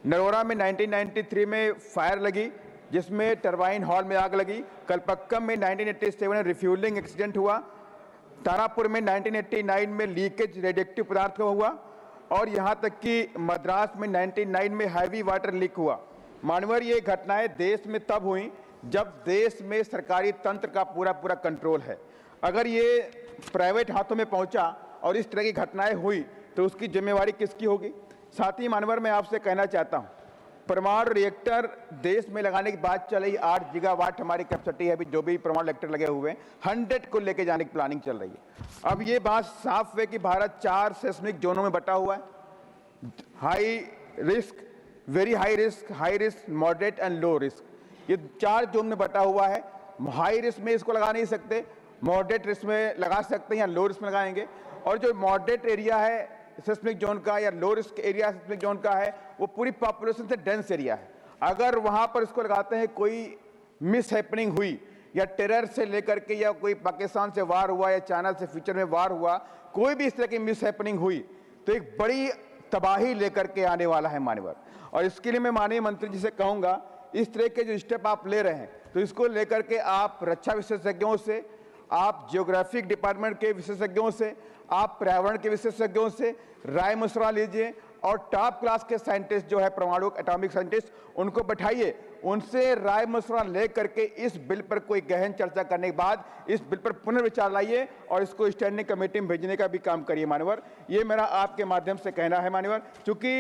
नरोरा में 1993 में फायर लगी जिसमें टरबाइन हॉल में आग लगी। कलपक्कम में 1987 में रिफ्यूलिंग एक्सीडेंट हुआ। तारापुर में 1989 में लीकेज रेडिएक्टिव पदार्थ का हुआ और यहाँ तक कि मद्रास में 1999 में हैवी वाटर लीक हुआ। मानवर ये घटनाएं देश में तब हुई जब देश में सरकारी तंत्र का पूरा कंट्रोल है। अगर ये प्राइवेट हाथों में पहुंचा और इस तरह की घटनाएं हुई तो उसकी जिम्मेवारी किसकी होगी। साथ ही मानवर मैं आपसे कहना चाहता हूं, परमाणु रिएक्टर देश में लगाने की बात चल रही, 8 गीगावाट हमारी कैपेसिटी है अभी जो भी परमाणु रिएक्टर लगे हुए हैं, 100 को लेके जाने की प्लानिंग चल रही है। अब ये बात साफ है कि भारत 4 सेस्मिक जोनों में बटा हुआ है, high risk, very high risk, moderate and low risk, ये 4 जोन में बटा हुआ है। हाई रिस्क में इसको लगा नहीं सकते, मॉडरेट रिस्क में लगा सकते हैं या लो रिस्क में लगाएंगे। और जो मॉडरेट एरिया है सेस्मिक जोन का या low risk area seismic zone का है, वो पूरी पॉपुलेशन से डेंस एरिया है। अगर वहां पर इसको लगाते हैं, कोई मिस हैपनिंग हुई या टेरर से लेकर के या कोई पाकिस्तान से वार हुआ या चाइना से फ्यूचर में वार हुआ, कोई भी इस तरह की मिस हैपनिंग हुई तो एक बड़ी तबाही लेकर के आने वाला है मानवर। और इसके लिए मैं माननीय मंत्री जी से कहूंगा, इस तरह के जो स्टेप आप ले रहे हैं तो इसको लेकर के आप रक्षा विशेषज्ञों से, आप जियोग्राफिक डिपार्टमेंट के विशेषज्ञों से, आप पर्यावरण के विशेषज्ञों से राय मशवरा लीजिए और टॉप क्लास के साइंटिस्ट जो है परमाणु एटॉमिक साइंटिस्ट उनको बैठाइए, उनसे राय मशवरा ले करके इस बिल पर कोई गहन चर्चा करने के बाद इस बिल पर पुनर्विचार लाइए और इसको स्टैंडिंग कमेटी में भेजने का भी काम करिए मान्यवर। ये मेरा आपके माध्यम से कहना है मान्यवर, क्योंकि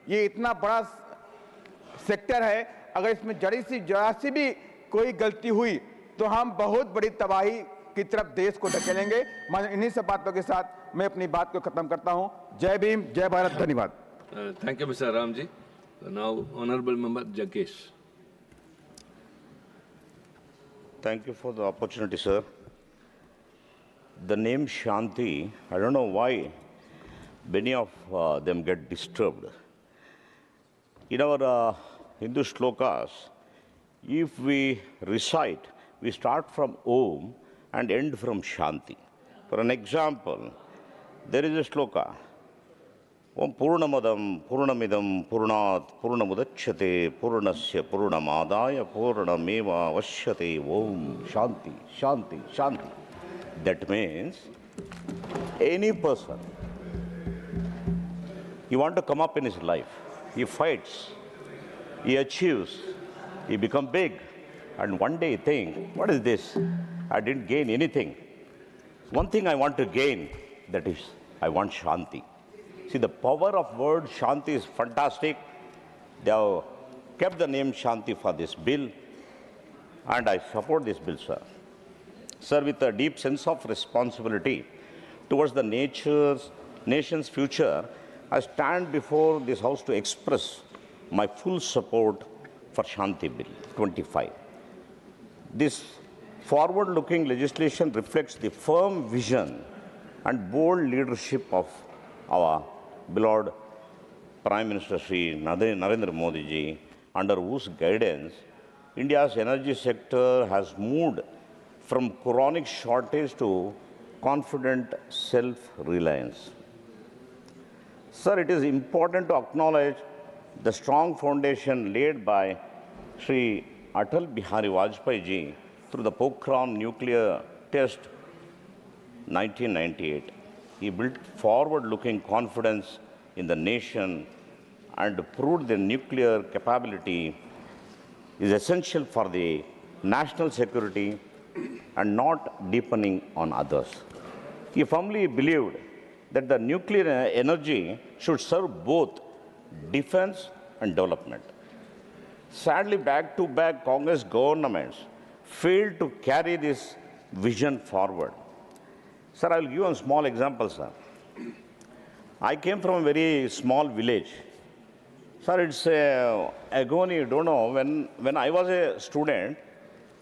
ये इतना बड़ा सेक्टर है, अगर इसमें जरा सी भी कोई गलती हुई तो हम बहुत बड़ी तबाही की तरफ देश को ढकेलेंगे। इन्हीं सब बातों के साथ मैं अपनी बात को खत्म करता हूं। जय भीम, जय भारत, धन्यवाद। Thank you, Mr. Ramji. Now, Honorable Member Jagesh. Thank you for the opportunity, sir. The name Shanti, I don't know why many of them get disturbed. In our Hindu shlokas, if we recite, we start from Om and end from Shanti. For an example, there is a shloka. Om Purnamadam Purnamidam Purnat Purnamudachyate Purnasya Purnamadaya Purnameva Vashyate Om Shanti Shanti Shanti. That means any person, he wants to come up in his life, he fights, he achieves, he becomes big, and one day he thinks, what is this? I didn't gain anything. One thing I want to gain, that is, I want Shanti. See, the power of word Shanti is fantastic. They have kept the name Shanti for this bill, and I support this bill, sir. Sir, with a deep sense of responsibility towards the nation's future, I stand before this House to express my full support for Shanti Bill 25. This forward-looking legislation reflects the firm vision and bold leadership of our beloved Prime Minister Shri Narendra Modi ji, under whose guidance India's energy sector has moved from chronic shortage to confident self-reliance. Sir, it is important to acknowledge the strong foundation laid by Shri Atal Bihari Vajpayee ji through the Pokhran nuclear test 1998. He built forward-looking confidence in the nation and proved the nuclear capability is essential for the national security and not deepening on others. He firmly believed that the nuclear energy should serve both defense and development. Sadly, back-to-back Congress governments failed to carry this vision forward. Sir, I will give you a small example, sir. I came from a very small village. Sir, it's agony, you don't know, when I was a student,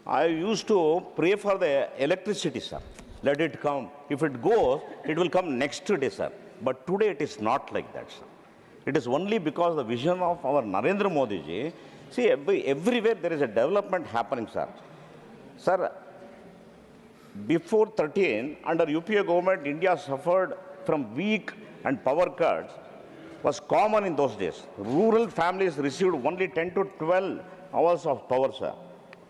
I used to pray for the electricity, sir. Let it come. If it goes, it will come next day, sir. But today it is not like that, sir. It is only because the vision of our Narendra Modi ji. See, everywhere there is a development happening, sir. Sir, before 13, under UPA government, India suffered from weak and power cuts was common in those days. Rural families received only 10 to 12 hours of power, sir.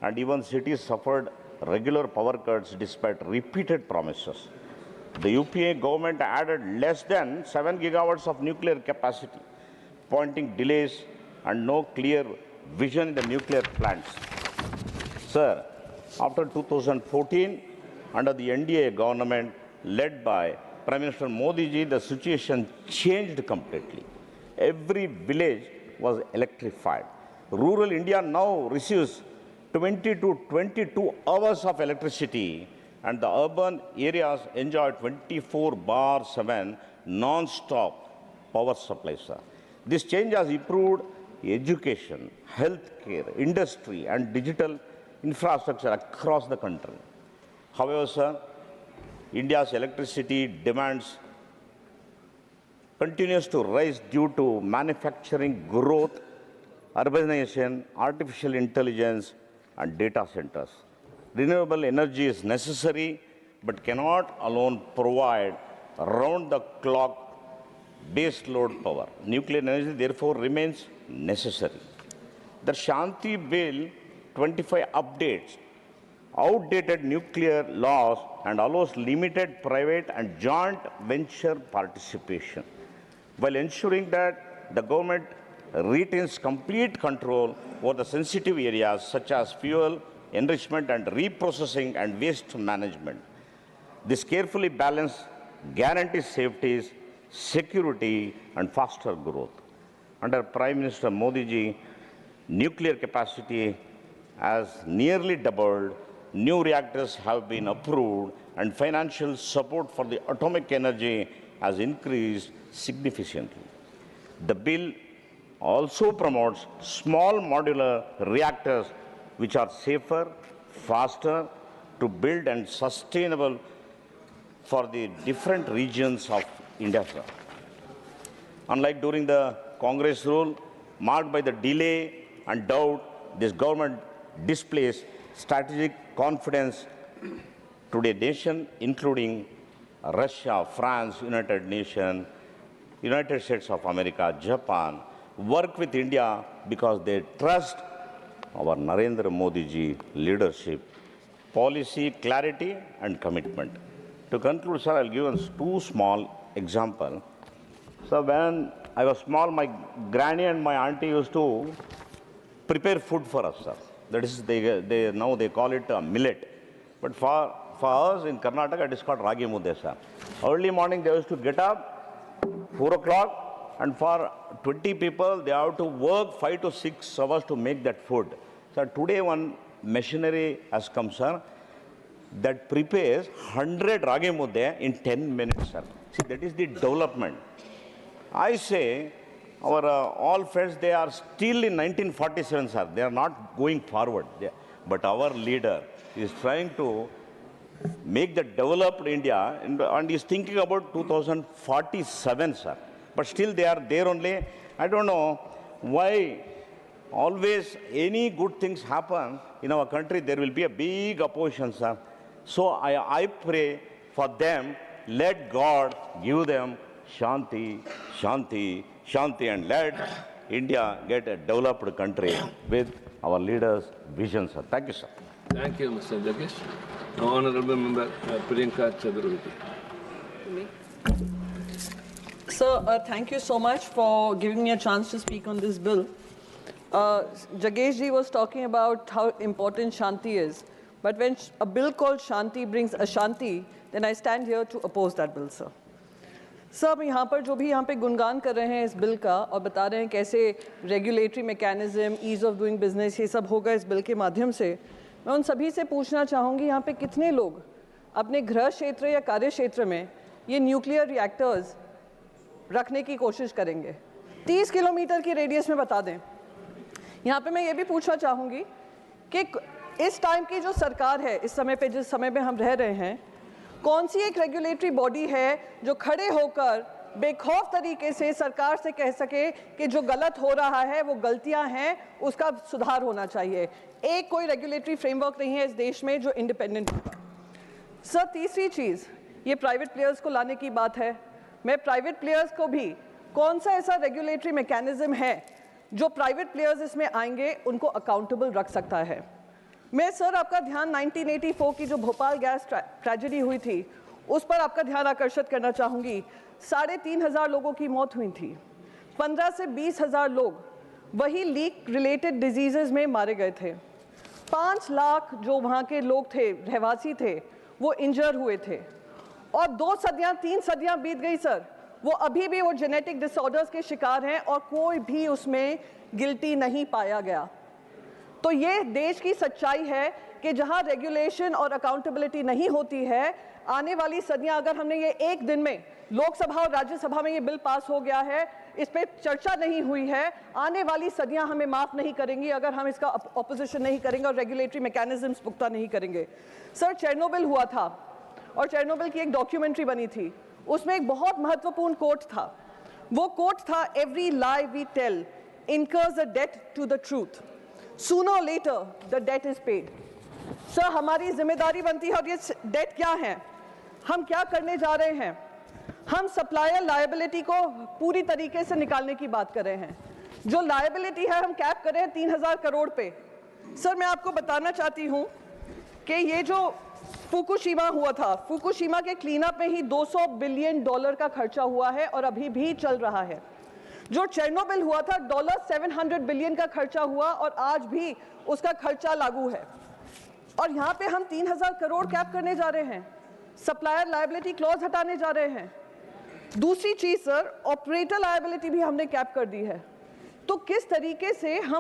And even cities suffered regular power cuts despite repeated promises. The UPA government added less than 7 gigawatts of nuclear capacity, pointing delays and no clear vision in the nuclear plants. Sir, after 2014, under the NDA government led by Prime Minister Modi ji, the situation changed completely. Every village was electrified. Rural India now receives 20 to 22 hours of electricity, and the urban areas enjoy 24/7 non-stop power supply, sir. This change has improved education, healthcare, industry, and digital infrastructure across the country. However, sir, India's electricity demands continues to rise due to manufacturing growth, urbanization, artificial intelligence, and data centers. Renewable energy is necessary, but cannot alone provide round-the-clock base load power. Nuclear energy, therefore, remains necessary. The Shanti Bill 25 updates outdated nuclear laws and allows limited private and joint venture participation, while ensuring that the government retains complete control over the sensitive areas such as fuel, enrichment and reprocessing and waste management. This carefully balanced guarantees safety, security and faster growth. Under Prime Minister Modi ji, nuclear capacity has nearly doubled, new reactors have been approved, and financial support for the atomic energy has increased significantly. The bill also promotes small modular reactors which are safer, faster to build and sustainable for the different regions of India, sir. Unlike during the Congress rule, marked by the delay and doubt, this government displays strategic confidence to the nation, including Russia, France, United Nations, United States of America, Japan, work with India because they trust our Narendra Modi ji leadership, policy, clarity and commitment. To conclude, sir, I'll give us two small examples. So when I was small, my granny and my auntie used to prepare food for us, sir. That is, now they call it millet. But for us in Karnataka, it is called ragi mudde, sir. Early morning, they used to get up, 4 o'clock, and for 20 people, they have to work 5 to 6 hours to make that food. So today, one machinery has come, sir, that prepares 100 ragi mudde in 10 minutes, sir. See, that is the development. I say, our all friends, they are still in 1947, sir. They are not going forward. But our leader is trying to make the developed India and is thinking about 2047, sir. But still they are there only. I don't know why always any good things happen in our country, there will be a big opposition, sir. So I pray for them, let God give them Shanti, Shanti, Shanti, and let India get a developed country with our leaders' vision, sir. Thank you, sir. Thank you, Mr. Jagdish. Honorable Member Priyanka Chaturvedi. Sir, thank you so much for giving me a chance to speak on this bill. Jagesh ji was talking about how important Shanti is. But when a bill called Shanti brings Ashanti, then I stand here to oppose that bill, sir. सब यहाँ पर जो भी यहाँ पे गुणगान कर रहे हैं इस बिल का और बता रहे हैं कैसे regulatory mechanism, ease of doing business, ये सब होगा इस बिल के माध्यम से, मैं उन सभी से पूछना चाहूँगी यहाँ पे कितने लोग अपने गृह क्षेत्र या कार्य क्षेत्र में ये न्यूक्लियर रिएक्टर्स रखने की कोशिश करेंगे? 30 किलोमीटर की रेडियस में बता दें। यहाँ पे मैं ये भी पूछना चाहूँगी कि इस टाइम की जो सरकार है, इस समय पे जिस समय पे हम रह रहे हैं, कौन सी एक रेगुलेटरी बॉडी है जो खड़े होकर बेखौफ तरीके से सरकार से कह सके कि जो गलत हो रहा है वो गलतियां हैं, उसका सुधार होना चाहिए? एक कोई रेगुलेटरी फ्रेमवर्क नहीं है इस देश में जो इंडिपेंडेंट होगा। सर, तीसरी चीज़, ये प्राइवेट प्लेयर्स को लाने की बात है। मैं प्राइवेट प्लेयर्स को भी कौन सा ऐसा रेगुलेटरी मैकेनिज्म है जो प्राइवेट प्लेयर्स इसमें आएंगे उनको अकाउंटेबल रख सकता है? मैं सर आपका ध्यान 1984 की जो भोपाल गैस ट्रेजेडी हुई थी उस पर आपका ध्यान आकर्षित करना चाहूँगी। 3,500 लोगों की मौत हुई थी, 15 से 20,000 लोग वही लीक रिलेटेड डिजीज़ में मारे गए थे, 5 लाख जो वहाँ के लोग थे, रहवासी थे, वो इंजर हुए थे, और 2 सदियाँ 3 सदियाँ बीत गई सर, वो अभी भी वो जेनेटिक डिसऑर्डर्स के शिकार हैं और कोई भी उसमें गिल्टी नहीं पाया गया। तो ये देश की सच्चाई है कि जहां रेगुलेशन और अकाउंटेबिलिटी नहीं होती है, आने वाली सदियां, अगर हमने ये एक दिन में लोकसभा और राज्यसभा में ये बिल पास हो गया है, इस पे चर्चा नहीं हुई है, आने वाली सदियां हमें माफ नहीं करेंगी अगर हम इसका ऑपोजिशन नहीं करेंगे और रेगुलेटरी मैकेनिज्म्स पुख्ता नहीं करेंगे। सर, चेरनोबिल हुआ था और चेरनोबिल की एक डॉक्यूमेंट्री बनी थी, उसमें एक बहुत महत्वपूर्ण कोट था। वो कोट था, every lie we tell incurs a debt to the truth, Sooner or later, the debt is paid. Sir, हमारी जिम्मेदारी बनती है, और ये डेट क्या है, हम क्या करने जा रहे हैं? हम सप्लायर लायबिलिटी को पूरी तरीके से निकालने की बात कर रहे हैं। जो लायबिलिटी है हम कैप कर रहे हैं 3,000 करोड़ पे। सर, मैं आपको बताना चाहती हूँ कि ये जो फुकुशिमा हुआ था, फुकुशिमा के क्लीनअप में ही $200 बिलियन का खर्चा हुआ है और अभी भी चल रहा है। जो चेर्नोबिल हुआ था $700 बिलियन का खर्चा हुआ और आज भी उसका खर्चा लागू है। और यहाँ पे हम 3000 करोड़ कैप करने जा रहे हैं, सप्लायर लायबिलिटी क्लॉज हटाने जा रहे हैं। दूसरी चीज सर, ऑपरेटर लायबिलिटी भी हमने कैप कर दी है। तो किस तरीके से हम